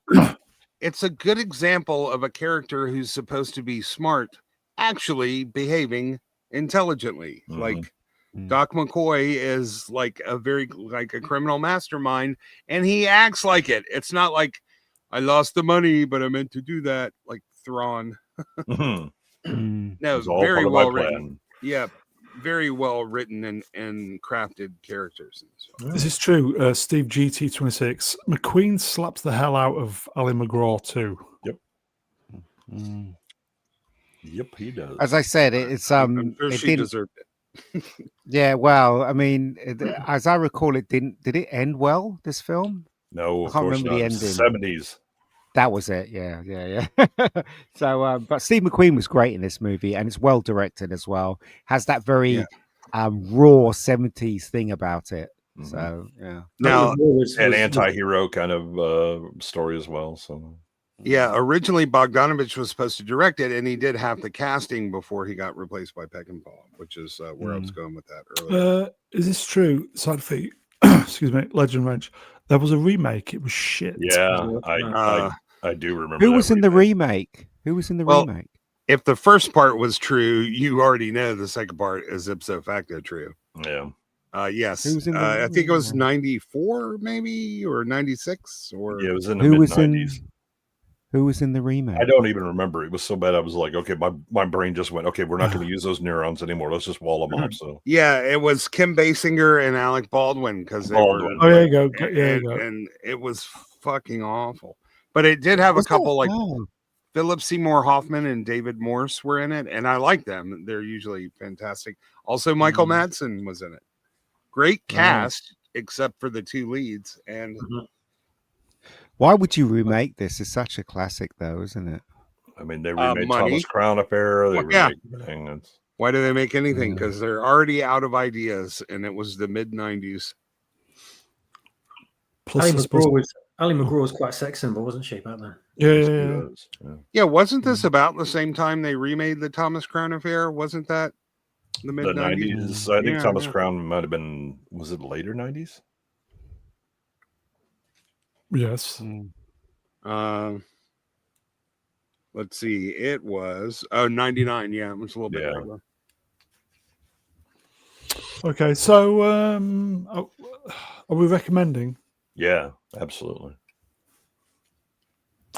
it's a good example of a character who's supposed to be smart, actually behaving intelligently. Mhm. Like Doc McCoy is like a criminal mastermind, and he acts like it. It's not like I lost the money, but I meant to do that, like Thrawn. Mhm. No, It's all very part of well my written. plan. Yeah, very well written and crafted characters. This is true. Steve GT26. McQueen slaps the hell out of Ali McGraw too. Yep, he does. As I said, it's I'm sure it she didn't. deserved it. Yeah, well, I mean, as I recall, did it end well? This film? No, I of can't course remember not. the ending. 70s. That was it. Yeah. So, but Steve McQueen was great in this movie, and it's well directed as well. Has that very raw '70s thing about it. Mhm. So, yeah. Now, An anti-hero kind of story as well. So yeah, originally Bogdanovich was supposed to direct it, and he did half the casting before he got replaced by Peckinpah, which is where I was going with that earlier. Is this true? Side feet. Excuse me. Legend Ranch. There was a remake. It was shit. yeah, I do remember. Who that was in the remake? Who was in the Well, remake? If the first part was true, you already know the second part is ipso facto true. Yeah. Yes. Who was in the I think it was 94 maybe or 96 or Yeah, it was in the mid-90s. Who was in the remake? I don't even remember. It was so bad. I was like, okay, my brain just went, okay, we're not going to use those neurons anymore. Let's just wall them off. So yeah, it was Kim Basinger and Alec Baldwin because they Baldwin. were. Oh, there you go. There you go. And it was fucking awful. But it did have a couple like Philip Seymour Hoffman and David Morse were in it, and I like them. They're usually fantastic. Also, Michael Madsen was in it. Great cast, except for the two leads. And why would you remake this? It's such a classic, though, isn't it? I mean, they remade money. Thomas Crown Affair. They remade everything. Why do they make anything? Because they're already out of ideas, and it was the mid-90s. Plus, Ali McGraw was quite a sex symbol, wasn't she, back then? Yeah, wasn't this about the same time they remade the Thomas Crown Affair? Wasn't that the mid-90s? I think Thomas Crown might have been, was it later 90s? Yes. Let's see. It was 99. Yeah, it was a little bit later. Okay, so are we recommending? Yeah, absolutely.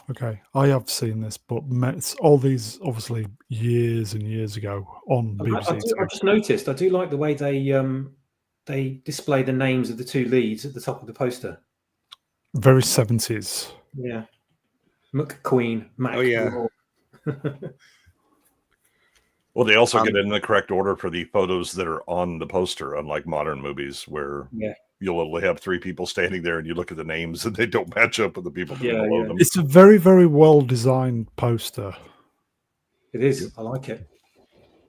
Okay, I have seen this, but it's all these obviously years and years ago on BBC. I just noticed. I do like the way they display the names of the two leads at the top of the poster. Very 70s. Yeah, McQueen. Mac. Oh yeah. Well, they also get it in the correct order for the photos that are on the poster, unlike modern movies where you'll only have three people standing there and you look at the names and they don't match up with the people below them. It's a very, very well designed poster. It is. I like it.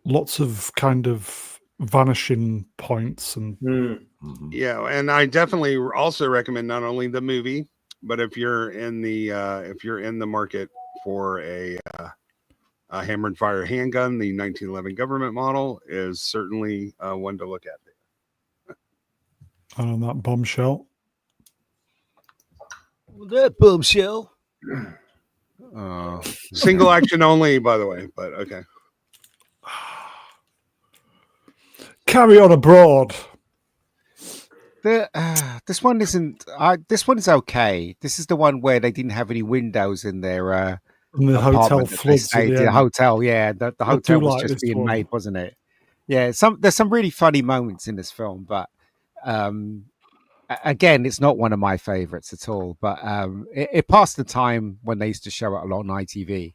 Lots of kind of vanishing points and yeah, and I definitely also recommend not only the movie, but if you're in the market for a hammered fire handgun, the 1911 government model is certainly one to look at. And on that bombshell. That bombshell. Single action only, by the way, but okay. Carry on abroad. This one isn't. This one's okay. This is the one where they didn't have any windows in their the hotel floods. The hotel, the hotel was just being made, wasn't it? Yeah, there's some really funny moments in this film, but again, it's not one of my favorites at all. But it passed the time when they used to show it a lot on ITV,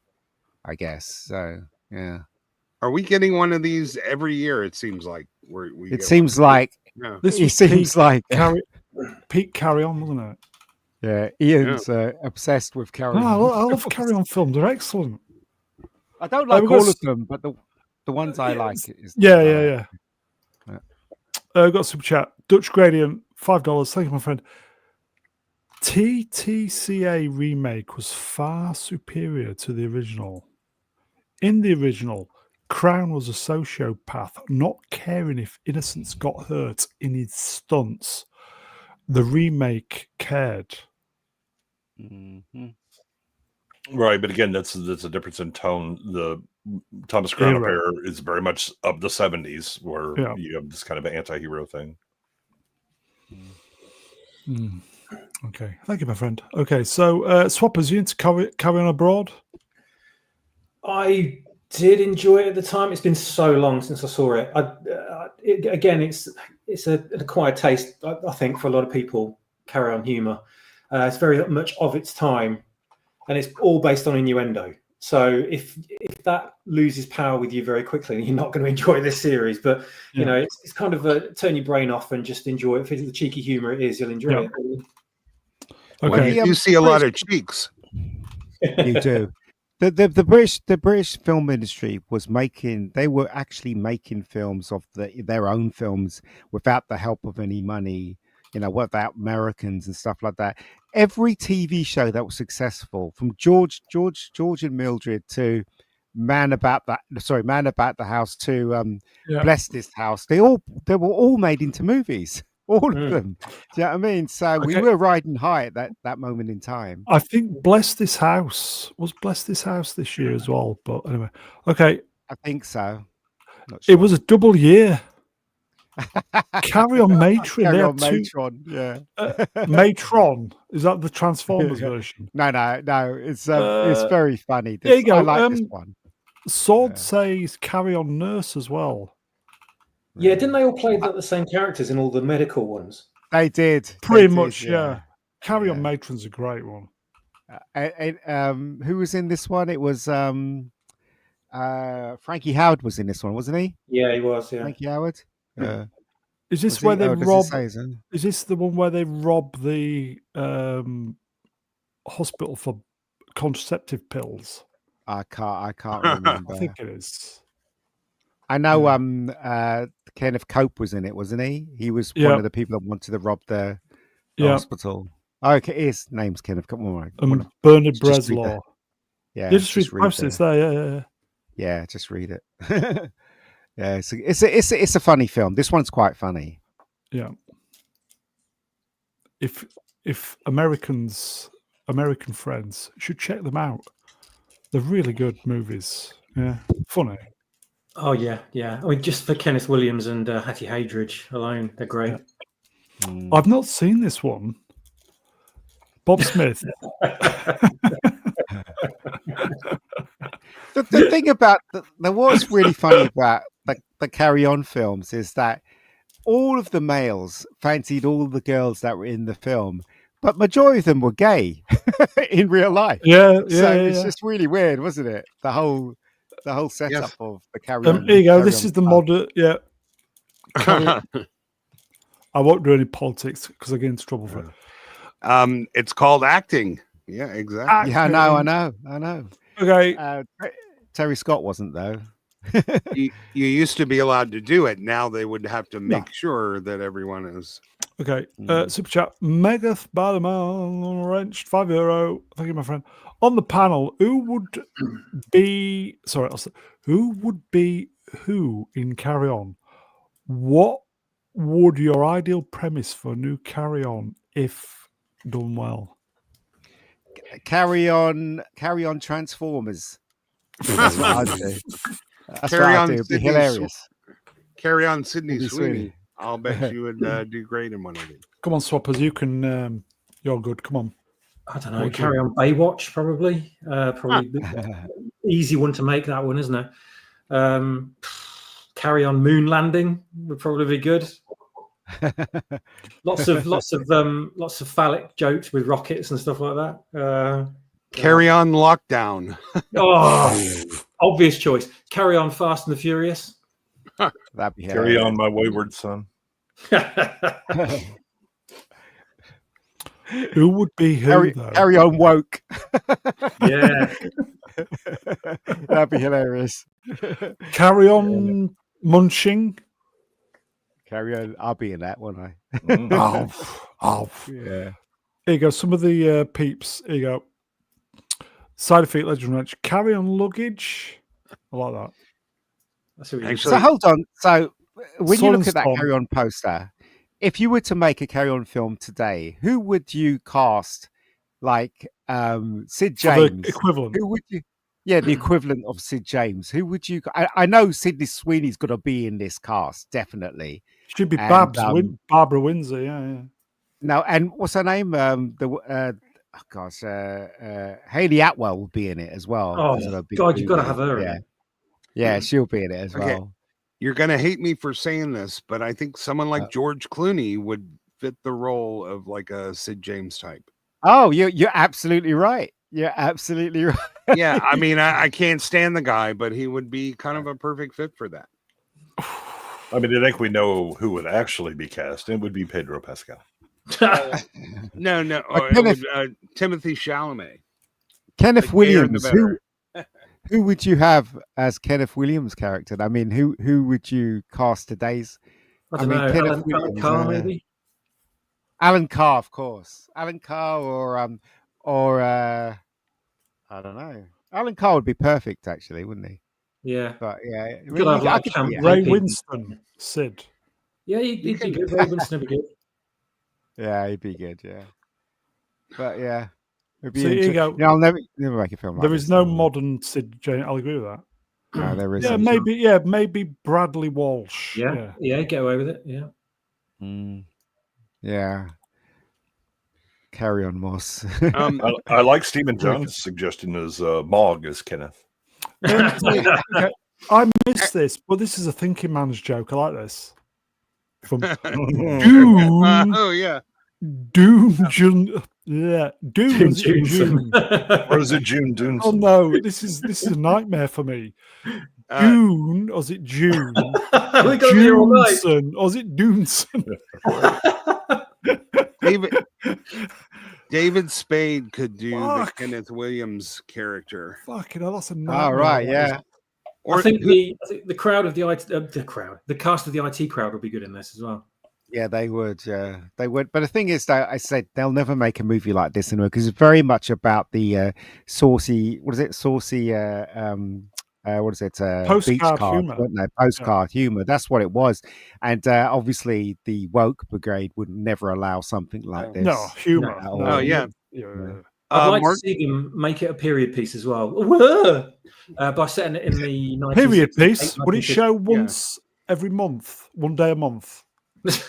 I guess. So yeah. Are we getting one of these every year? It seems like it seems like Pete Carry On, wasn't it? Yeah, Ian's obsessed with Carry On. No, I love Carry On films. They're excellent. I don't like all of them, but the ones I like is yeah. Got super chat. Dutch Gradient, $5. Thank you, my friend. TTCA remake was far superior to the original. In the original, Crown was a sociopath, not caring if innocents got hurt in his stunts. The remake cared. Mhm. Right, but again, that's a difference in tone. The Thomas Crown Era. affair is very much of the 70s, where Yeah. you have this kind of anti-hero thing. Okay, thank you, my friend. Okay, so Swappers, you into carry on abroad? I did enjoy it at the time. It's been so long since I saw it. Again, it's an acquired taste, I think, for a lot of people. Carry on humor. It's very much of its time, and it's all based on innuendo. So if that loses power with you very quickly, you're not going to enjoy this series. But you know, it's kind of turn your brain off and just enjoy it. If it's the cheeky humor it is, you'll enjoy it. Okay, You see a lot of cheeks. You do. The British film industry they were actually making films of their own films without the help of any money, without Americans and stuff like that. Every TV show that was successful, from George and Mildred to Man About the House to Bless This House, they were all made into movies. All of them. Do you know what I mean? So we were riding high at that moment in time. I think Bless This House this year as well. But anyway, okay. I think so. Not sure. It was a double year. Carry on Matron. Carry They on had Matron. Yeah. Matron. Is that the Transformers version? No. It's very funny. There you go. I like this one. Sword says Carry On Nurse as well. Yeah, didn't they all play the same characters in all the medical ones? They did. Pretty much, yeah. Carry On Matron's a great one. Who was in this one? It was Frankie Howard was in this one, wasn't he? Yeah, he was. Yeah, Frankie Howard. Yeah. Is this where they rob? Is this the one where they rob the hospital for contraceptive pills? I can't remember. I think it is. I know. Kenneth Cope was in it, wasn't he? He was one of the people that wanted to rob the hospital. Oh, okay, his name's Kenneth Cope. Bernard Bresslaw. Yeah, just read process there. Yeah, just read it. Yeah, it's a funny film. This one's quite funny. Yeah. If American friends should check them out. They're really good movies. Yeah, funny. Oh yeah. I mean, just for Kenneth Williams and Hattie Hadridge alone, they're great. Yeah. I've not seen this one. Bob Smith. The thing about what's really funny about the Carry On films is that all of the males fancied all the girls that were in the film, but majority of them were gay in real life. Yeah. It's just really weird, wasn't it? The whole setup of the Carry On. Here you go. This is the modern. Yeah. I won't do any politics because I get into trouble for it. It's called acting. Yeah, exactly. Yeah, I know. Okay. Terry Scott wasn't though. you used to be allowed to do it. Now they would have to make sure that everyone is. Okay. Super chat. Megath Barman wrenched €5. Thank you, my friend. On the panel, who would be who in Carry On? What would your ideal premise for a new Carry On if done well? Carry on Transformers. That's what I'd do. Carry on, it'd be hilarious. Carry On Sydney Sweeney. I'll bet you would do great in one of these. Come on, Swappers, you can. You're good. Come on. I don't know. Carry On Baywatch, probably. Probably easy one to make, that one, isn't it? Carry On Moon Landing would probably be good. lots of phallic jokes with rockets and stuff like that. Carry On Lockdown. Obvious choice. Carry On Fast and the Furious. That'd be Carry On My Wayward Son. Who would be who? Carry On Woke. Yeah. That'd be hilarious. Carry On Munching. Carry On. I'll be in that, won't I? Oh. Yeah. Here you go. Some of the peeps. Here you go. Side of feet, Legend Ranch. Carry on luggage. I like that. That's what you Actually, So hold on. So when you Sword look and at that Storm. Carry On poster, if you were to make a Carry On film today, who would you cast? Like Sid For the James. equivalent. Who would you? Yeah, the equivalent of Sid James. Who would you? I know Sydney Sweeney's got to be in this cast, definitely. Should be And, Barbara Windsor. Yeah. No, and what's her name? Haley Atwell will be in it as well. Oh, because of her big God, you've got to booty. have her in Yeah, it. yeah, she'll be in it as Okay. well. you're gonna hate me for saying this, but I think someone like George Clooney would fit the role of like a Sid James type. Oh, you're absolutely right. You're absolutely right. Yeah, I mean, I can't stand the guy, but he would be kind of a perfect fit for that. I mean, I think we know who would actually be cast. It would be Pedro Pascal. No, But it would, Timothy Chalamet. Kenneth The gayer the Williams. better. Who would you have as Kenneth Williams' character? I mean, who would you cast today's? I don't know. Kenneth Alan Williams, Carr, maybe. Alan Carr, of course. Alan Carr, or I don't know. Alan Carr would be perfect, actually, wouldn't he? Yeah. But yeah, I Could have, like, could Camp see it. Ray Happy. Winston. Sid. Yeah, he'd be good. Ray Winston would be good. Yeah, he'd be good. Yeah, but yeah, it'd be So here you interesting. go. I'll never make a film like There this. is no so, modern Sid James. I'll agree with that. No, there Yeah, isn't. maybe Bradley Walsh. Yeah, get away with it. Yeah. Yeah. Carry on, Moss. I like Stephen John's suggestion as Mog as Kenneth. Okay, I missed this, but this is a thinking man's joke. I like this. From Dune. Oh yeah, Dune. Yeah, Dune. Is it June? Or is it June Dune? Oh no, this is a nightmare for me. Dune, or is it June? We got here all night. Juneson, or is it Duneson? David Spade could do the Fuck. Kenneth Williams character. Fucking hell, that's a nightmare. All right, yeah. Or I think the crowd of the cast of the IT crowd would be good in this as well. Yeah, they would. Yeah, they would. But the thing is, though, I said they'll never make a movie like this anymore because it's very much about the saucy. What is it? Saucy. What is it? Postcard beach card, humor. weren't they? Postcard humor. That's what it was. And obviously, the woke brigade would never allow something like this. No, humor. at all. No, Oh, yeah. I'd like Mark- to see them make it a period piece as well. Whoa! By setting it in the 90s. Period piece. Would it 1950s. show once every month, one day a month? That's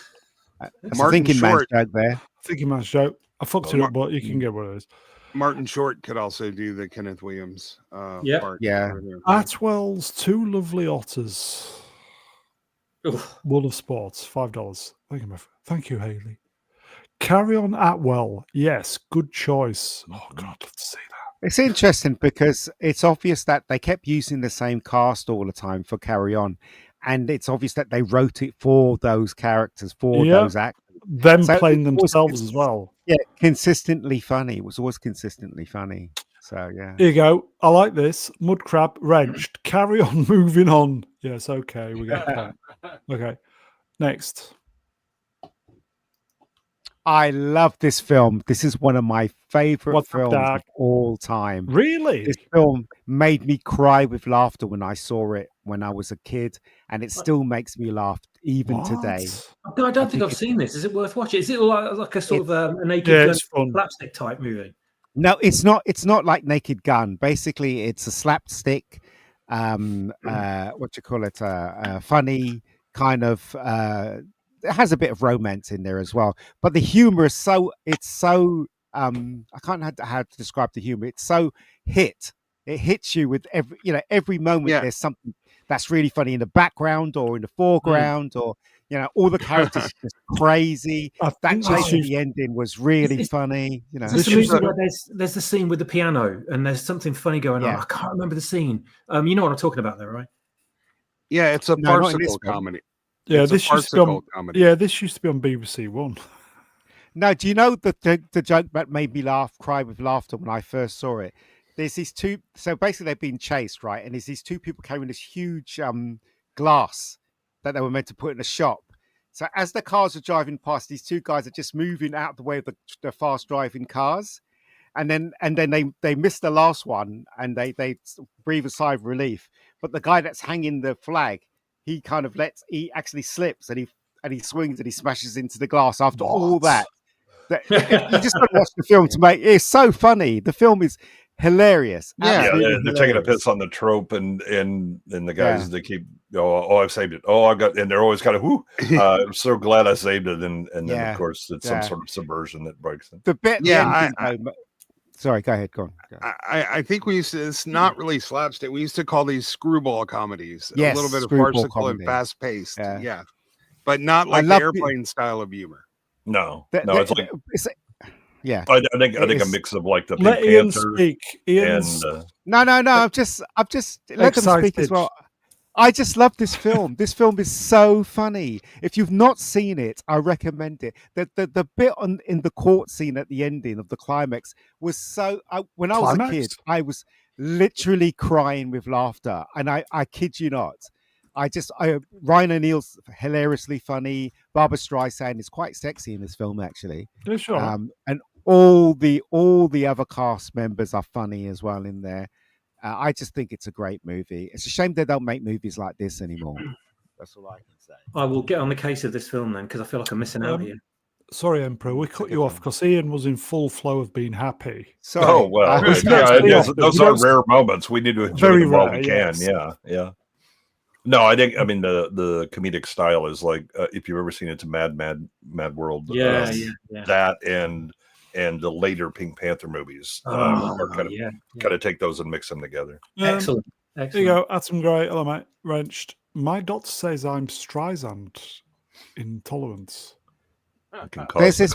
a Martin thinking man's Short. joke there. Thinking man's joke. I fucked it up, but you can get what it is. Martin Short could also do the Kenneth Williams. Yeah. Part Yeah. over there. Atwell's Two Lovely Otters. Oof. World of Sports, $5. Thank you, Haley. Carry on Atwell. Yes, good choice. Oh God, I'd love to see that. It's interesting because it's obvious that they kept using the same cast all the time for Carry On. And it's obvious that they wrote it for those characters, for Yeah. those actors. Them So playing it was- themselves as well. Yeah, consistently funny. It was always consistently funny. So, yeah. Here you go. I like this. Mud crab wrenched. Carry on, moving on. Yes, okay. We get the point. Okay. Next. I love this film. This is one of my favorite What's up, films Doc? of all time. Really? This film made me cry with laughter when I saw it when I was a kid, and it still makes me laugh even today. What? I don't think I've seen this. Is it worth watching? Is it like a sort of a naked Yeah, gun it's fun. slapstick type movie? No, it's not. It's not like Naked Gun. Basically, it's a slapstick. What you call it? Funny kind of. It has a bit of romance in there as well, but the humor is so. It's so. I can't know how to describe the humor. It's so hit. It hits you with every moment. Yeah. There's something that's really funny in the background or in the foreground, or all the characters are just crazy. I That think chase this at is- the ending was really It's- funny. This This is a is movie a- where there's the scene with the piano and there's something funny going on. Yeah. I can't remember the scene. You know what I'm talking about, though, right? Yeah, it's a No, not in this farcical one. comedy. Yeah, It's a this used to be on. farcical comedy. Yeah, this used to be on BBC One. Now, do you know the joke that made me cry with laughter when I first saw it? There's these two. So basically, they're being chased, right? And there's these two people carrying this huge glass that they were meant to put in a shop. So as the cars are driving past, these two guys are just moving out the way of the fast driving cars, and then they miss the last one, and they breathe a sigh of relief. But the guy that's hanging the flag, he actually slips, and he swings and he smashes into the glass. After all that, you just got to watch the film to make it's so funny. The film is hilarious. Yeah, they're taking a piss on the trope, and the guys they keep I've saved it. Oh, I got, and they're always kind of I'm so glad I saved it, and then of course it's some sort of subversion that breaks it. The bit, sorry, go ahead, go on. I think we used to. It's not really slapstick. We used to call these screwball comedies. Yes, a little bit of screwball farcical comedy. and fast paced. Yeah, but not like the airplane style of humor. No, it's like. Yeah, I think a mix of like the Pink Let Ian Panther speak. and no. I've just let them speak as well. I just love this film. This film is so funny. If you've not seen it, I recommend it. The bit in the court scene at the ending of the climax was so. When I was a kid, I was literally crying with laughter, and I kid you not. Ryan O'Neill's hilariously funny. Barbara Streisand is quite sexy in this film, actually. Yeah, sure. And all the other cast members are funny as well in there. I just think it's a great movie. It's a shame they don't make movies like this anymore. That's all I can say. I will get on the case of this film then, because I feel like I'm missing out here. Sorry, Emperor, we cut you off because Ian was in full flow of being happy. Sorry. Oh well, those are rare moments. We need to enjoy them while we can. Yeah. No, I think the comedic style is like if you've ever seen It's a Mad World. That and the later Pink Panther movies are kind of take those and mix them together. Excellent. There you go. That's some great. Hello, mate. Wrenched. My doctor says I'm Streisand intolerance. There's this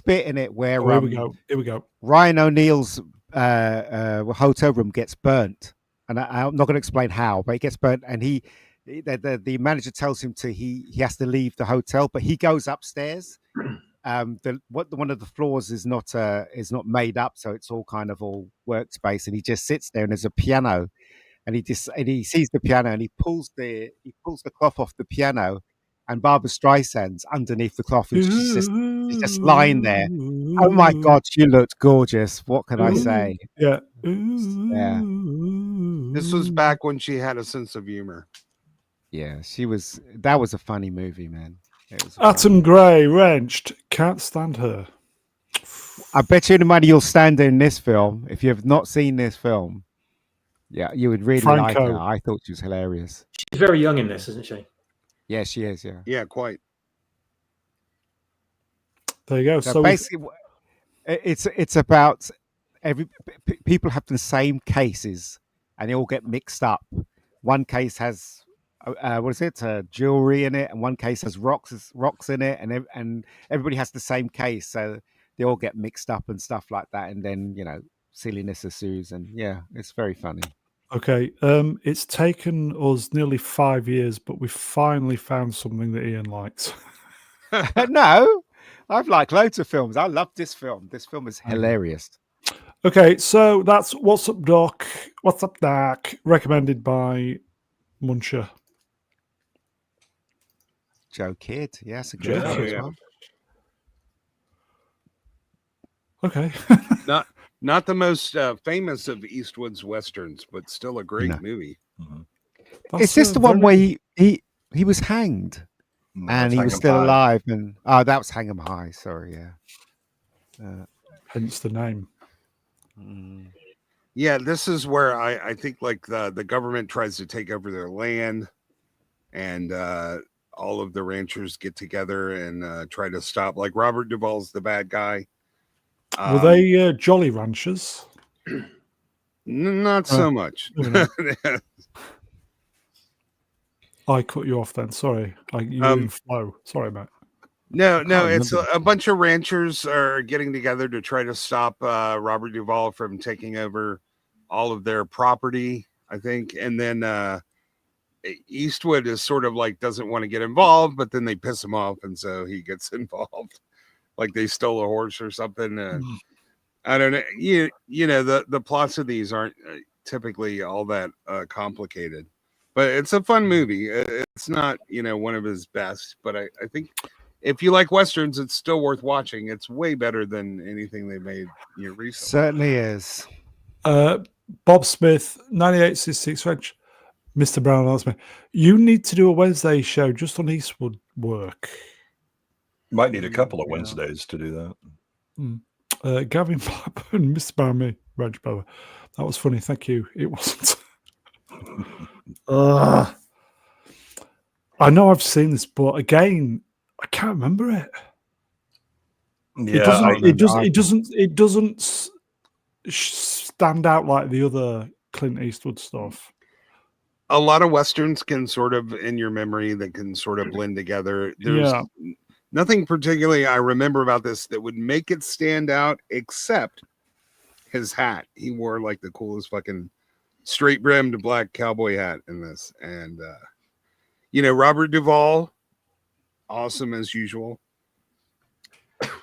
bit in it where here we go. Ryan O'Neill's hotel room gets burnt, and I'm not going to explain how, but it gets burnt, and the manager tells him he has to leave the hotel, but he goes upstairs. One of the floors is not made up, so it's all kind of all workspace, and he just sits there, and there's a piano, and he sees the piano, and he pulls the cloth off the piano, and Barbara Streisand's underneath the cloth, and she's just lying there. Oh my God, she looked gorgeous. What can I say? Yeah. Yeah. This was back when she had a sense of humor. Yeah, that was a funny movie, man. Atom Gray, Wrenched. Can't stand her. I bet you any money you'll stand in this film. If you have not seen this film, yeah, you would really like her. I thought she was hilarious. She's very young in this, isn't she? Yeah, she is. Yeah. Yeah, quite. There you go. So basically, it's about people have the same cases, and they all get mixed up. One case has jewelry in it, and one case has rocks in it, and everybody has the same case, so they all get mixed up and stuff like that, and then silliness ensues, and yeah, it's very funny. Okay, it's taken us nearly 5 years, but we finally found something that Ian likes. No, I've liked loads of films. I love this film. This film is hilarious. Okay, so that's What's Up, Doc? What's Up, Doc? Recommended by Muncher. Joe Kidd, yes, a good one as well. Okay. Not the most famous of Eastwood's westerns, but still a great movie. Mm-hmm. Is this the one where he was hanged and he was still alive? And that was Hang 'em High. Sorry, yeah. Hence the name. Yeah, this is where I think like the government tries to take over their land, and all of the ranchers get together and try to stop. Like Robert Duvall's the bad guy. Were they Jolly Ranchers? Not so much. I cut you off then. Sorry. You were in flow. Sorry, mate. No, it's a bunch of ranchers are getting together to try to stop Robert Duvall from taking over all of their property, I think. And then Eastwood is sort of like doesn't want to get involved, but then they piss him off, and so he gets involved. Like they stole a horse or something. I don't know. You know, the plots of these aren't typically all that complicated. but it's a fun movie. It's not, one of his best, but I think if you like westerns, it's still worth watching. It's way better than anything they made recently. Certainly is. Bob Smith, 9866 French. Mr. Brown asked me, you need to do a Wednesday show just on Eastwood work. Might need a couple of Wednesdays to do that. Gavin Blackburn, Mr. Brown, me, Reg Bower. That was funny. Thank you. It wasn't. I know I've seen this, but again, I can't remember it. Yeah, It doesn't stand out like the other Clint Eastwood stuff. A lot of westerns can sort of, in your memory, that can sort of blend together. There's nothing particularly I remember about this that would make it stand out, except his hat. He wore like the coolest fucking straight brimmed black cowboy hat in this, and Robert Duvall, awesome as usual.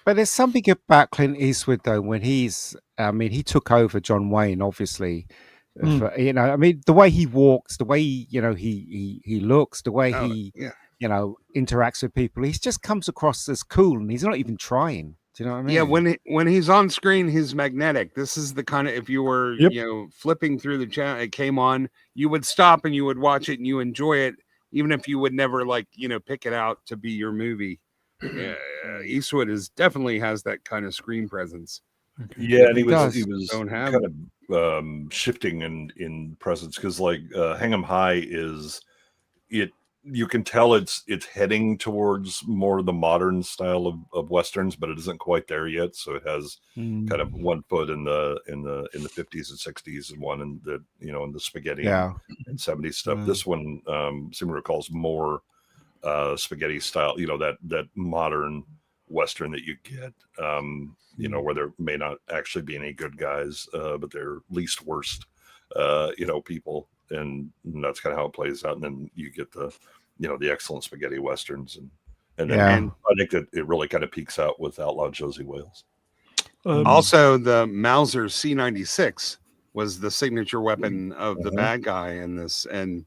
But there's something about Clint Eastwood though, when he took over John Wayne, obviously. The way he walks, the way he looks, the way he interacts with people, he just comes across as cool, and he's not even trying. Do you know what I mean? Yeah, when he's on screen, he's magnetic. This is the kind of, if you were flipping through the channel, it came on, you would stop and you would watch it and you enjoy it, even if you would never pick it out to be your movie. Eastwood definitely has that kind of screen presence. Yeah, and he was kind of shifting in presence, because Hang 'em High you can tell it's heading towards more of the modern style of westerns, but it isn't quite there yet. So it has kind of one foot in the 50s and 60s, and one in the in the spaghetti and 70s stuff. This one seem to recalls more spaghetti style, that modern western that you get, where there may not actually be any good guys, but they're least worst, people, and that's kind of how it plays out. And then you get the excellent spaghetti westerns, and I think that it really kind of peaks out with Outlaw Josie Wales. Also, the Mauser C96 was the signature weapon of the bad guy in this, and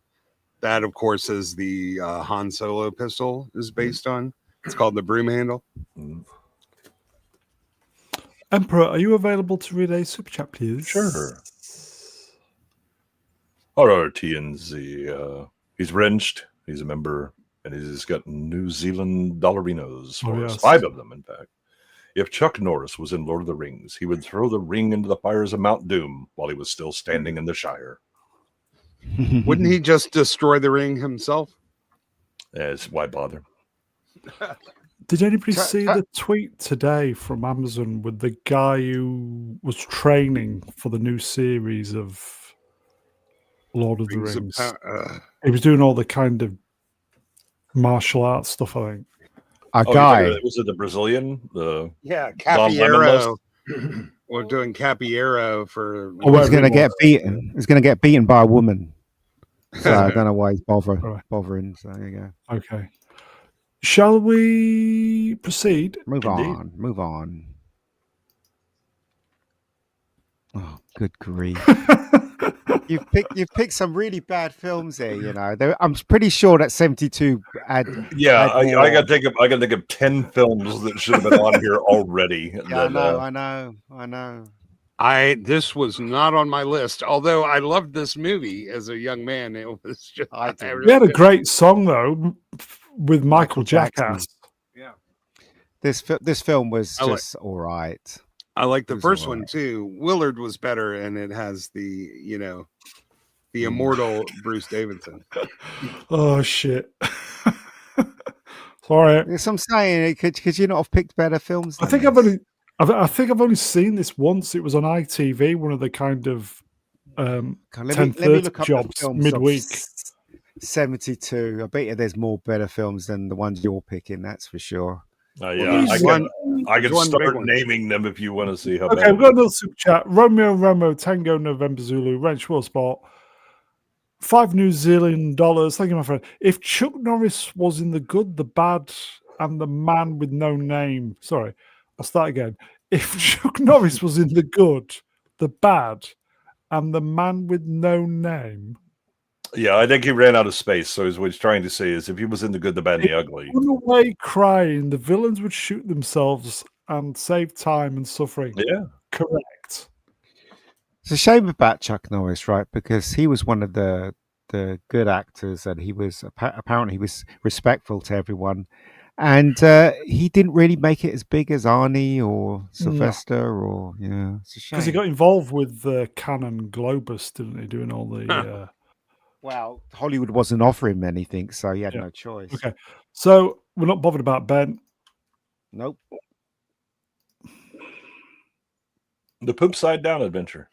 that, of course, is the Han Solo pistol is based on. It's called the broom handle. Emperor, are you available to read a super chat, please? Sure. Alright, TNZ. He's wrenched. He's a member, and he's got New Zealand dollarinos for us. 5 of them, in fact. If Chuck Norris was in Lord of the Rings, he would throw the ring into the fires of Mount Doom while he was still standing in the Shire. Wouldn't he just destroy the ring himself? Yes, why bother? Did anybody see the tweet today from Amazon with the guy who was training for the new series of Lord of the Rings? He was doing all the kind of martial arts stuff, I think. Was it the Brazilian? Capiero. We're doing Capiero for. He's going to get beaten. He's going to get beaten by a woman. So I don't know why he's bothering. So there you go. Okay. Shall we proceed? Move on. Oh, good grief. You've picked some really bad films here, I'm pretty sure that 72 I gotta think of 10 films that should have been on here already. I know. This was not on my list, although I loved this movie as a young man. It was just we had a great song though with Michael Jackass. Yeah. This film was just all right. I like the first one too. Willard was better, and it has the immortal Bruce Davidson. Oh shit! Sorry. Yes, I'm saying, could you not have picked better films? I think I've only seen this once. It was on ITV, one of the kind of 10:30 jobs midweek. 72. I bet you there's more better films than the ones you're picking. That's for sure. I can start naming them if you want to see how bad. Okay, we've got another super chat. Romeo Tango November Zulu Wrench Will Spot. 5 New Zealand dollars. Thank you, my friend. If Chuck Norris was in The Good, The Bad, and The Man with No Name. Sorry, I'll start again. If Chuck Norris was in The Good, The Bad, and The Man with No Name. Yeah, I think he ran out of space. So what he's trying to say is, if he was in the good, the bad, and the ugly, Run away crying. The villains would shoot themselves and save time and suffering. yeah, Correct. It's a shame about Chuck Norris, right? Because he was one of the good actors, and he was apparently he was respectful to everyone, and he didn't really make it as big as Arnie or Sylvester, or it's a shame. Because he got involved with Canon Globus, didn't he? Doing all the. Well, Hollywood wasn't offering him anything, so he had Yeah. no choice. Okay, so we're not bothered about Ben. Nope. the poop side down adventure.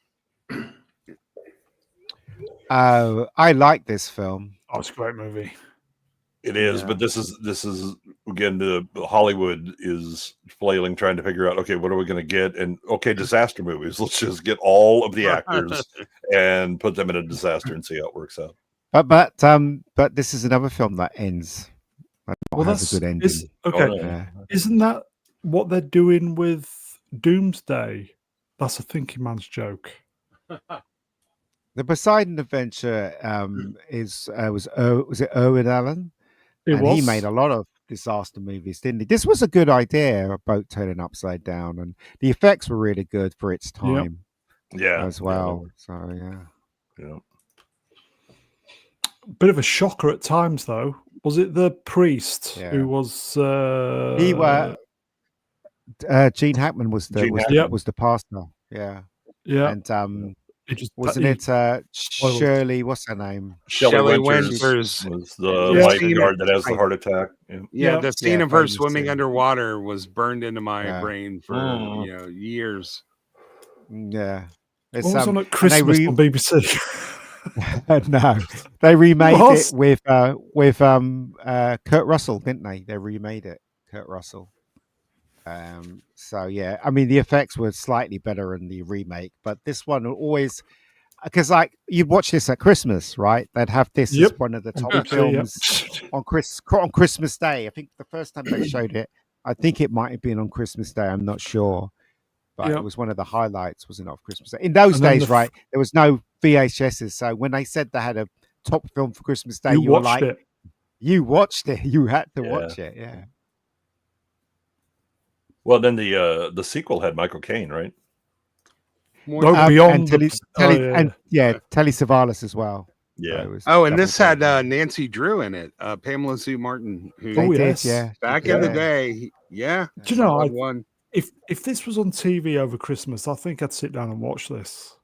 I like this film. Oh, it's a great movie. It is, Yeah. but this is again, the Hollywood is flailing, trying to figure out, okay, what are we going to get? And okay, disaster movies. Let's just get all of the actors and put them in a disaster and see how it works out. But this is another film that ends. Well, has that's a good ending. okay. Oh, no. Yeah. Isn't that what they're doing with Doomsday? That's a thinking man's joke. The Poseidon Adventure was it Irwin Allen? It And was. he made a lot of disaster movies, didn't he? This was a good idea, a boat turning upside down, and the effects were really good for its time Yeah, as well. So Yeah. Bit of a shocker at times, though. Was it the priest Yeah. who was? he was. Gene Hackman was the Gene was, Hackman. was the pastor. Yeah, Yeah. and It just wasn't it Spoilers. Shirley? What's her name? Shelley Winters Winters. was the Yeah. lifeguard that has the heart attack. Yeah. Yeah, Yeah. the scene Yeah, of her famous swimming scene. underwater was burned into my Yeah. brain for years. Yeah, What it's was on at and they Christmas on BBC? no, they remade was? it with Kurt Russell, didn't they? They remade it, Kurt Russell. So yeah, I mean the effects were slightly better in the remake, but this one always, because like you'd watch this at Christmas, right? They'd have this Yep. as one of the On top BBC, films on Christmas Day. I think the first time they showed it, I think it might have been on Christmas Day. I'm not sure, but Yep. it was one of the highlights, wasn't it, of Christmas Day? In those And then days, right? There was no VHSs, so when they said they had a top film for Christmas Day, You were watched like, it. you watched it. You had to Yeah. watch it. Yeah. Well, then the sequel had Michael Caine, right? No, And beyond Telly, the, and Telly Savalas as well. Yeah. So it was Oh, and double this had feature. Nancy Drew in it, Pamela Sue Martin, who They Oh, did, yes. yeah. back in the Yeah. day, yeah. Do you know, solid one. if this was on TV over Christmas, I think I'd sit down and watch this.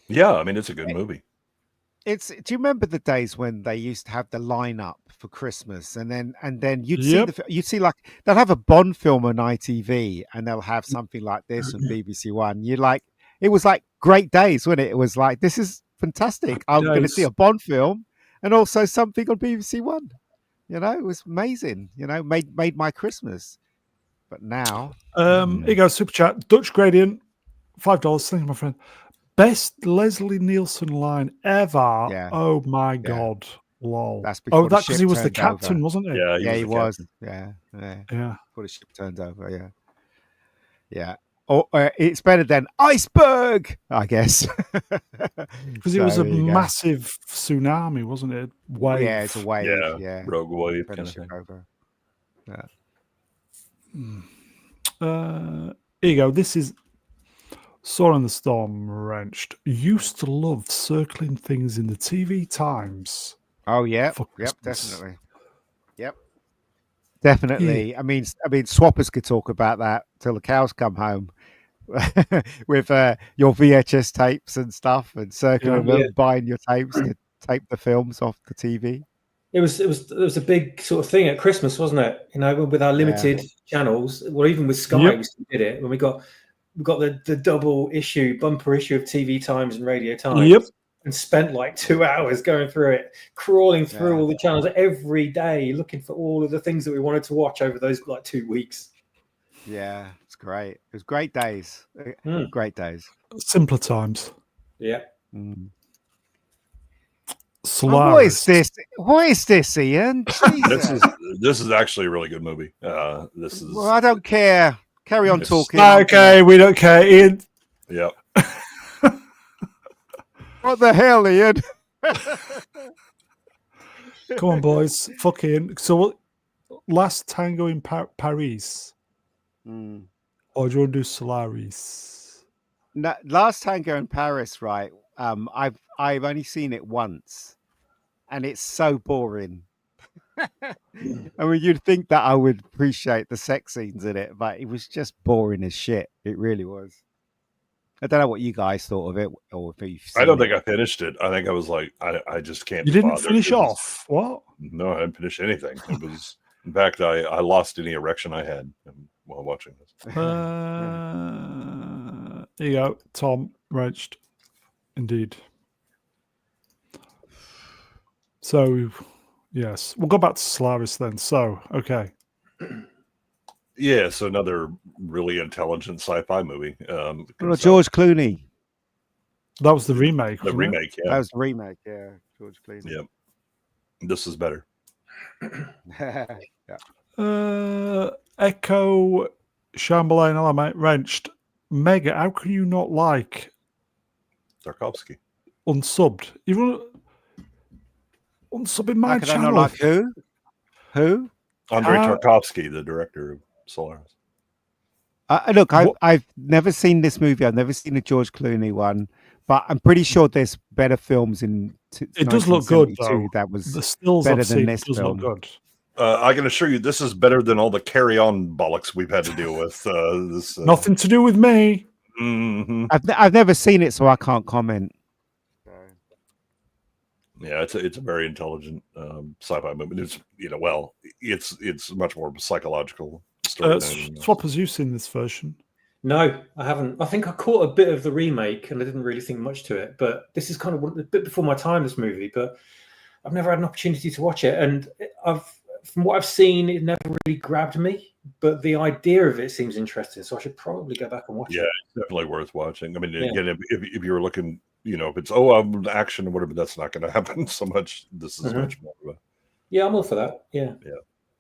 Yeah, I mean, it's a good movie. Do you remember the days when they used to have the lineup for Christmas, and then you'd Yep. see like they'll have a Bond film on ITV, and they'll have something like this on BBC One. It was like great days, wasn't it? It was like, this is fantastic. I'm going to see days. a Bond film and also something on BBC One. It was amazing. Made my Christmas. But now, Here you go, super chat. Dutch Gradient, $5. Thank you, my friend. Best Leslie Nielsen line ever. Yeah. Oh my god. Lol. That's before the that's because ship he was the turned over. captain, wasn't he? Yeah, he the was. captain. Yeah. Yeah. Before the ship turned over. Yeah. Or it's better than iceberg, I guess. Because it was a there you go. massive tsunami, wasn't it? Wave. Yeah, it's a wave. Yeah, Yeah. Rogue Wave Turn kind the of ship thing. over. Here you go. This is Saw in the Storm Wrenched. Used to love circling things in the TV Times. Oh yeah, For yep, Christmas. definitely. Yep, definitely. I mean, swappers could talk about that till the cows come home, with your VHS tapes and stuff, and circling them, buying your tapes to tape the films off the TV. It was a big sort of thing at Christmas, wasn't it? With our limited channels, or even with Sky, we still did it when we got the double bumper issue of TV Times and Radio Times. Yep. And spent like 2 hours going through it, crawling through all the channels every day, looking for all of the things that we wanted to watch over those like 2 weeks. Yeah, it's great. It was great days. Great days. Simpler times. Yeah. Solaris. What is this, Ian? Jesus. This is actually a really good movie. This is. Well, I don't care. Carry on talking. Okay, we don't care. Ian. Yep. What the hell, Ian? Come on, boys. Fucking. So, Last Tango in Paris. Mm. Or do you want to do Solaris? No, Last Tango in Paris, right? I've only seen it once, and it's so boring. I mean, you'd think that I would appreciate the sex scenes in it, but it was just boring as shit. It really was. I don't know what you guys thought of it, or if you've seen I don't think it. I finished it. I think I was like, I just can't. You be didn't bothered. finish It was- off. What? No, I didn't finish anything. It was, in fact, I lost any erection I had while watching this. There you go. Tom Roached. Indeed. So, yes. We'll go back to Solaris then. So, okay. Yeah, so another really intelligent sci-fi movie. Well, George Clooney. That was the remake. The wasn't it? remake, yeah. That was the remake, yeah. George Clooney. Yep. This is better. Yeah. Echo Chamberlain, hello, mate. Wrenched. Mega, how can you not like Tarkovsky. Unsubbed? Even unsubbing my Like, I don't channel. know, like who? Who? Andrei Tarkovsky, the director of Solaris. Look, What- I've never seen this movie. I've never seen the George Clooney one, but I'm pretty sure there's better films in. It does look good, 1972 though. That was The stills better I've than seen this does film. look good. I can assure you, this is better than all the carry-on bollocks we've had to deal with. Nothing to do with me. Mhm. I've never seen it, so I can't comment. Yeah, it's a very intelligent sci-fi movie. It's it's much more psychological story. Swap, has you seen this version? No, I haven't. I think I caught a bit of the remake and I didn't really think much to it. But this is kind of a bit before my time, this movie. But I've never had an opportunity to watch it. And from what I've seen, it never really grabbed me. But the idea of it seems interesting. So I should probably go back and watch Yeah, it. it's definitely worth watching. I mean, Yeah. again, if you were looking, if it's action or whatever, that's not going to happen so much. This is Mhm. much more of a Yeah, I'm all for that. Yeah.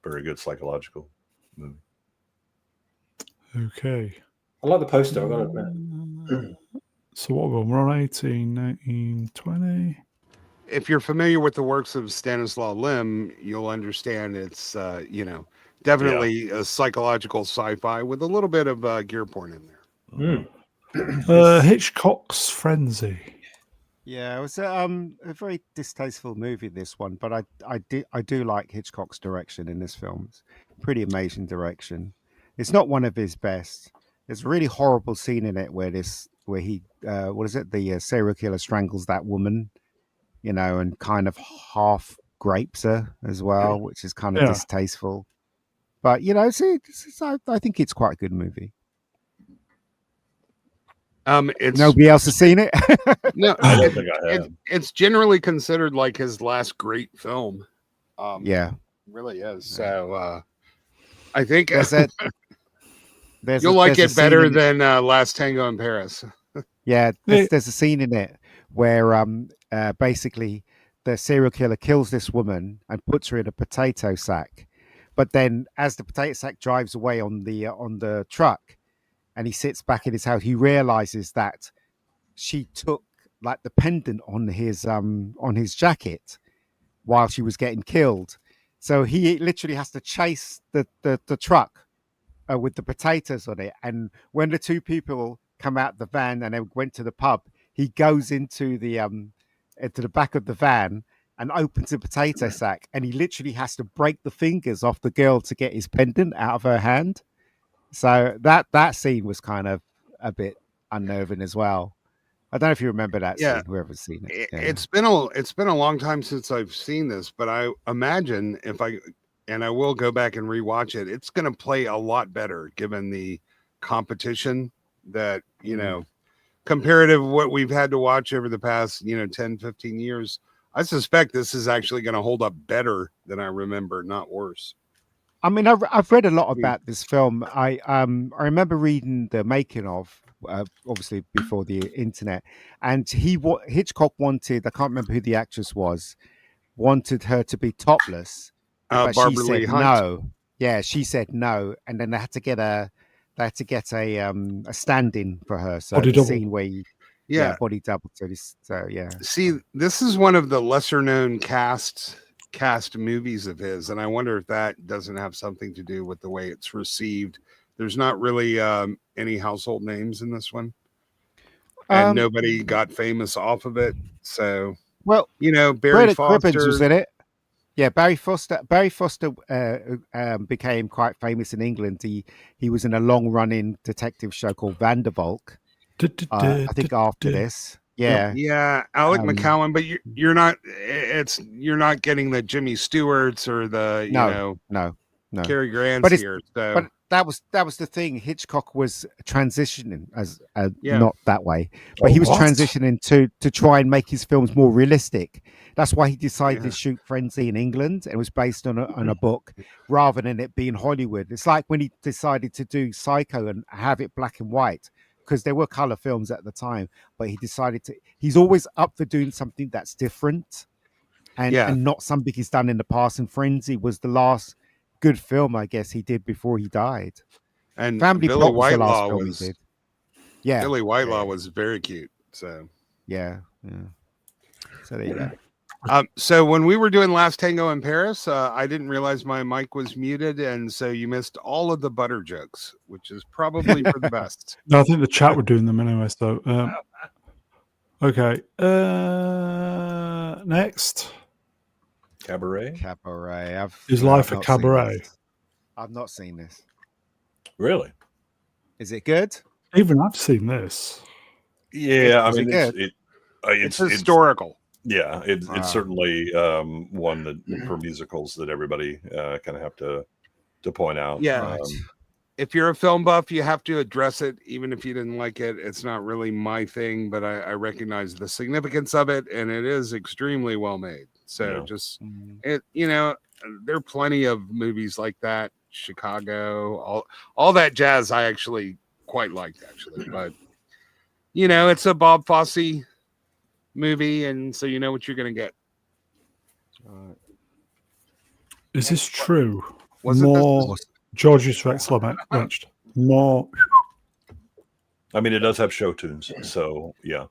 very good psychological movie. Okay. I like the poster, I've got to admit. So what we're on 18, 19, 20. If you're familiar with the works of Stanislaw Lem, you'll understand it's definitely a psychological sci-fi with a little bit of gear porn in there. Hitchcock's Frenzy. Yeah, it was a very distasteful movie, this one, but I do like Hitchcock's direction in this film. It's pretty amazing direction. It's not one of his best. There's a really horrible scene in it where he the serial killer strangles that woman, and kind of half grapes her as well, which is kind of distasteful. But I think it's quite a good movie. It's Nobody else has seen it. no, I don't think I have. it's generally considered like his last great film. Yeah, really is. So I think there's you'll like there's it a scene better in- than Last Tango in Paris. Yeah, there's a scene in it where basically the serial killer kills this woman and puts her in a potato sack. But then, as the potato sack drives away on the truck, and he sits back in his house, he realizes that she took like the pendant on his jacket while she was getting killed. So he literally has to chase the truck with the potatoes on it. And when the two people come out the van and they went to the pub, he goes into the back of the van and opens a potato sack, and he literally has to break the fingers off the girl to get his pendant out of her hand. So that scene was kind of a bit unnerving as well. I don't know if you remember that scene. Whoever's seen it, yeah. It's been a long time since I've seen this, but I imagine I will go back and rewatch it, it's going to play a lot better given the competition that comparative what we've had to watch over the past 10, 15 years. I suspect this is actually going to hold up better than I remember, not worse. I mean, I've read a lot about this film. I remember reading the making of, obviously before the internet, and Hitchcock wanted, I can't remember who the actress was, wanted her to be topless, but she said no. Yeah, she said no, and then they had to get a stand-in for her. So the scene where Yeah. body double to this. So yeah. See, this is one of the lesser known cast movies of his, and I wonder if that doesn't have something to do with the way it's received. There's not really any household names in this one, and nobody got famous off of it. So, well, Barry Bernard Foster Cribbins was in it. Yeah, Barry Foster. Barry Foster became quite famous in England. He was in a long-running detective show called Vandervalk. I think after this. Yeah. Yeah, Alec McCowan, but you're not getting the Jimmy Stewarts or the no Cary Grants here. So. But that was the thing. Hitchcock was transitioning as Yeah. not that way, but he was transitioning to try and make his films more realistic. That's why he decided to shoot Frenzy in England. It was based on a book rather than it being Hollywood. It's like when he decided to do Psycho and have it black and white, because there were color films at the time, but he decided he's always up for doing something that's different and not something he's done in the past. And Frenzy was the last good film, I guess, he did before he died. And Family Billy Plot was the Whitelaw last film he did. Yeah. Billy Whitelaw was very cute. So yeah. So there you go. So when we were doing Last Tango in Paris, I didn't realize my mic was muted, and so you missed all of the butter jokes, which is probably for the best. No, I think the chat were doing them anyway. So, okay. Next, Cabaret. Is Life a Cabaret? I've not seen this. Really? Is it good? Even I've seen this. Yeah, Is I mean, it it's historical. Yeah, it's certainly one that for musicals that everybody kind of have to point out. Yeah, if you're a film buff, you have to address it, even if you didn't like it. It's not really my thing, but I recognize the significance of it, and it is extremely well made. So there are plenty of movies like that. Chicago, all that jazz. I actually quite liked, but it's a Bob Fosse movie, and so you know what you're going to get. Is this true? More George's Rex lynched. More. I mean, it does have show tunes, so yeah.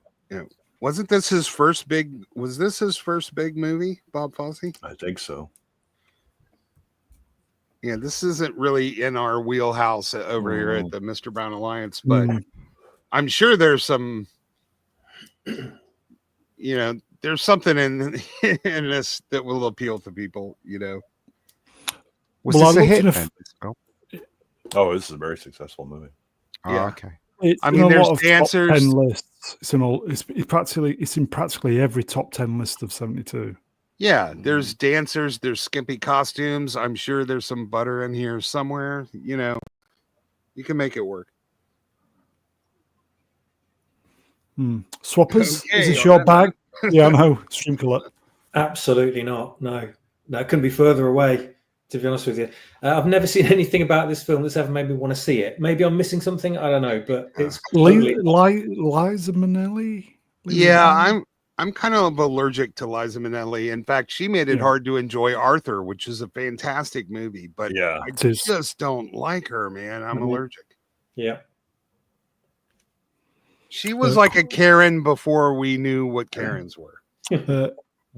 Wasn't this his first big? Was this his first big movie, Bob Fosse? I think so. Yeah, this isn't really in our wheelhouse over here at the Mr. Brown Alliance, but I'm sure there's some. There's something in this that will appeal to people. Was this a hit? Oh, this is a very successful movie. Yeah. Okay. There's dancers. Top 10 lists. It's in practically every top 10 list of 72. Yeah, there's dancers. There's skimpy costumes. I'm sure there's some butter in here somewhere. You can make it work. Swappers, Okay, is this your bag? Yeah, I know. Stream collect. Absolutely not. No, it couldn't be further away, to be honest with you. I've never seen anything about this film that's ever made me want to see it. Maybe I'm missing something. I don't know, but it's Liza Minnelli. I'm kind of allergic to Liza Minnelli. In fact, she made it hard to enjoy Arthur, which is a fantastic movie. But I just don't like her, man. I'm allergic. Yeah. She was like a Karen before we knew what Karens were.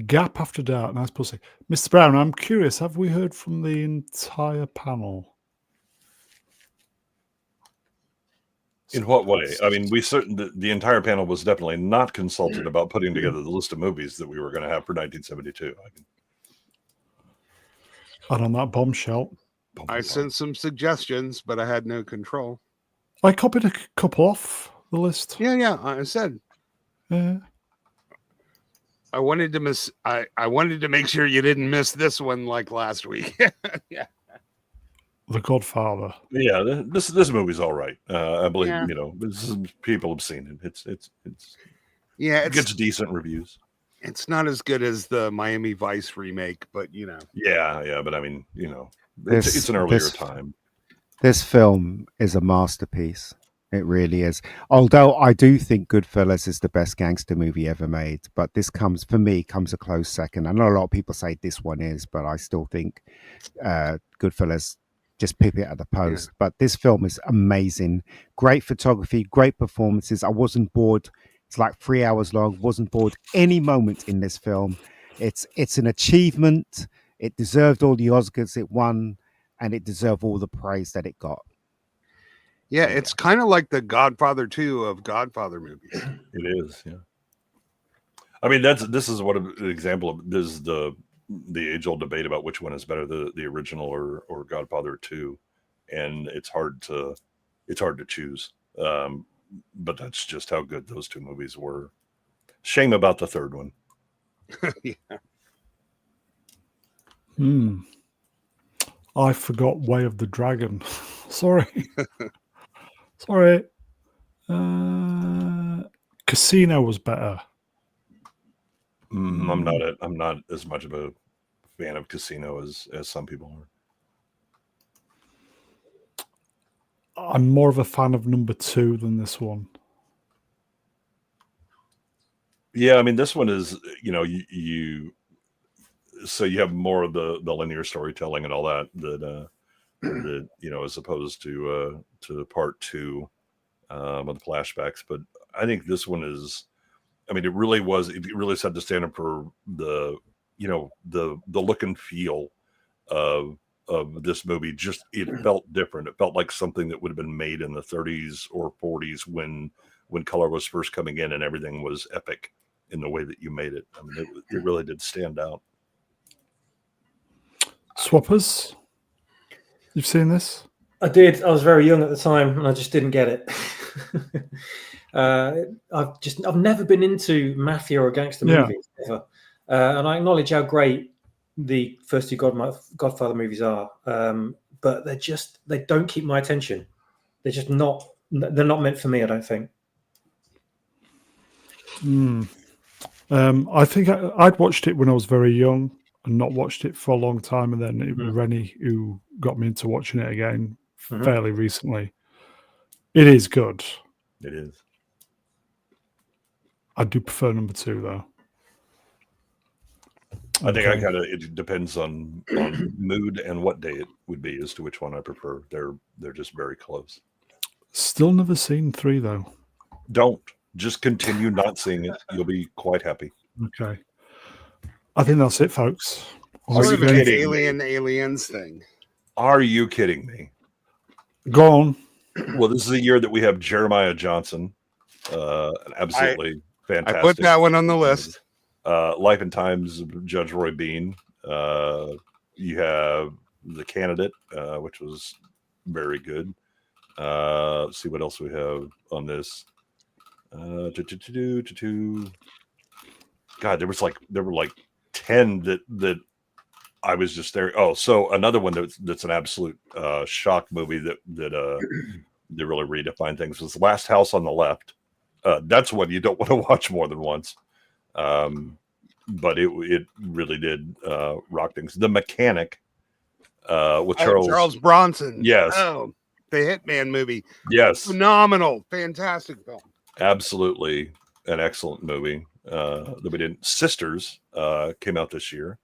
Gap After Dark, nice pussy. Mr. Brown, I'm curious, have we heard from the entire panel? In what way? I mean, the entire panel was definitely not consulted about putting together the list of movies that we were going to have for 1972. And on that bombshell, I sent some suggestions, but I had no control. I copied a couple off the list. Yeah. I said. Yeah. I wanted to make sure you didn't miss this one like last week. Yeah. The Godfather. Yeah, this movie's all right. I believe people have seen it. It gets decent reviews. It's not as good as the Miami Vice remake, but Yeah, but I mean, it's an earlier time. This film is a masterpiece. It really is. Although I do think Goodfellas is the best gangster movie ever made, but this comes a close second. I know a lot of people say this one is, but I still think Goodfellas just pip it at the post. But this film is amazing. Great photography, great performances. I wasn't bored It's like 3 hours long. Wasn't bored any moment in this film. It's an achievement. It deserved all the Oscars it won, and it deserved all the praise that it got. Yeah, it's kind of like the Godfather 2 of Godfather movies. It is, yeah. I mean, this is what an example of this is the age-old debate about which one is better, the original or Godfather 2, and it's hard to choose. But that's just how good those two movies were. Shame about the third one. Yeah. I forgot Way of the Dragon. Sorry. Sorry. Casino was better. I'm not as much of a fan of Casino as some people are. I'm more of a fan of number 2 than this one. Yeah, I mean, this one is, you so you have more of the linear storytelling and all that as opposed to part 2 of the flashbacks. But I think this one is, I mean, it really set the standard for the look and feel of this movie. Just, it felt different. It felt like something that would have been made in the 30s or 40s when color was first coming in and everything was epic in the way that you made it. I mean, it really did stand out. Swappers, you've seen this? I did. I was very young at the time, and I just didn't get it. I've never been into mafia or gangster movies ever, and I acknowledge how great the first two Godfather movies are, but they don't keep my attention. They're not meant for me, I don't think. I think I'd watched it when I was very young and not watched it for a long time, and then it was Rennie who got me into watching it again fairly recently. It is good. It is. I do prefer number 2 though. I think it depends on mood and what day it would be as to which one I prefer. They're just very close. Still never seen 3 though. Don't. Just continue not seeing it. You'll be quite happy. Okay. I think that's it, folks. Sort of an aliens thing. Are you kidding me? Go on. Well, this is a year that we have Jeremiah Johnson. Absolutely fantastic. I put that one on the list. Life and Times of Judge Roy Bean. You have The Candidate, which was very good. Let's see what else we have on this. God, there were like 10 that I was just there. Oh, so another one that's an absolute shock movie that really redefined things was Last House on the Left. That's one you don't want to watch more than once. But it really did rock things. The Mechanic with Charles Bronson. Yes. Oh, the Hitman movie. Yes. Phenomenal. Fantastic film. Absolutely an excellent movie that we did. Sisters came out this year.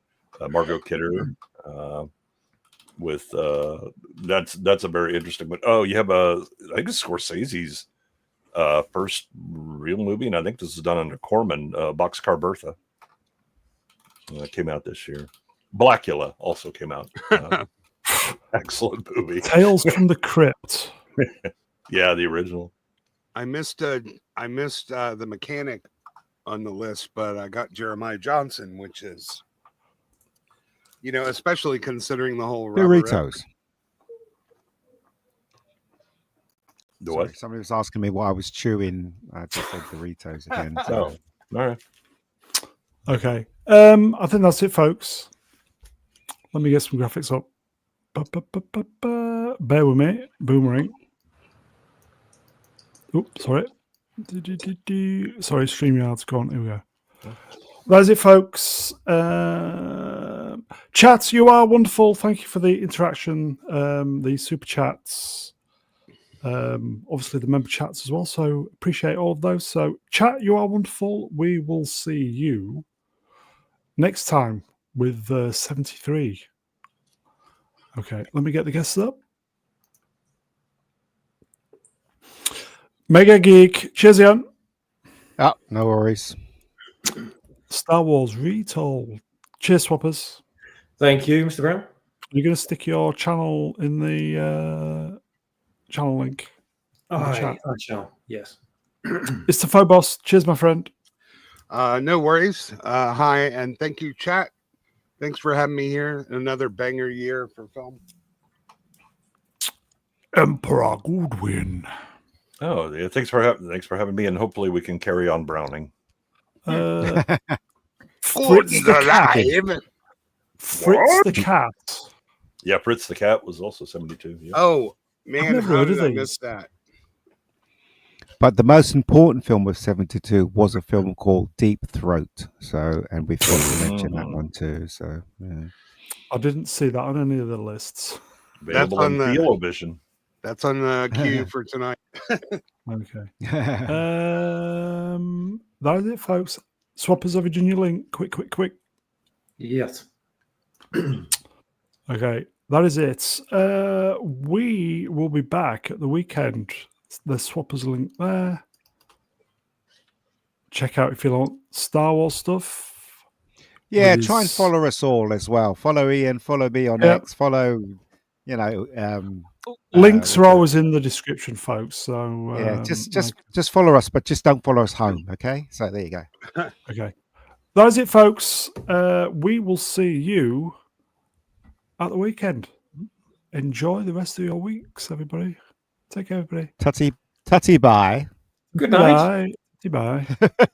Margot Kidder with that's a very interesting one. Oh, you have I think it's Scorsese's first real movie, and I think this is done under Corman, Boxcar Bertha. Came out this year. Blackula also came out. Excellent movie. Tales from the Crypt. Yeah, the original. I missed The Mechanic on the list, but I got Jeremiah Johnson, which is, especially considering the whole Doritos. What? Somebody was asking me what I was chewing. I just said Doritos again. So. Oh, all right. Okay. I think that's it, folks. Let me get some graphics up. Bear with me. Boomerang. Oh, sorry. Sorry, StreamYard's gone. Here we go. That's it, folks. Chat, you are wonderful. Thank you for the interaction, the super chats. Obviously, the member chats as well. So, appreciate all of those. So, chat, you are wonderful. We will see you next time with 73. Okay, let me get the guests up. Mega Geek. Cheers, Ian. Oh, no worries. Star Wars Retold. Cheers, swappers. Thank you, Mr. Brown. You're going to stick your channel in the channel link. I shall. Yes. Istaphobos. Cheers, my friend. No worries. Hi, and thank you, chat. Thanks for having me here. Another banger year for film. Emperor Goodwin. Oh, yeah, thanks for having me, and hopefully we can carry on Browning. Fritz Gordon's the cat. alive. Fritz the cat. Yeah, Fritz the Cat was also 72. Yeah. Oh man, never how heard did of I these. miss that? But the most important film of 72 was a film called Deep Throat. So, and we forgot to mention that one too. So, yeah. I didn't see that on any of the lists. Available on on the- Thelovision. That's on the queue for tonight. Okay. That is it, folks. Swappers, have you done your link? Quick. Yes. Okay, that is it. We will be back at the weekend. The Swappers link there. Check out if you want Star Wars stuff. Yeah, With try and his- follow us all as well. Follow Ian, follow me on Yep. X, follow, Links are what's it? always in the description, folks. So Yeah, just follow us, but just don't follow us home, okay? So there you go. okay. That is it, folks. We will see you at the weekend. Enjoy the rest of your weeks, everybody. Take care, everybody. Tutty bye. Good night. Bye. Bye.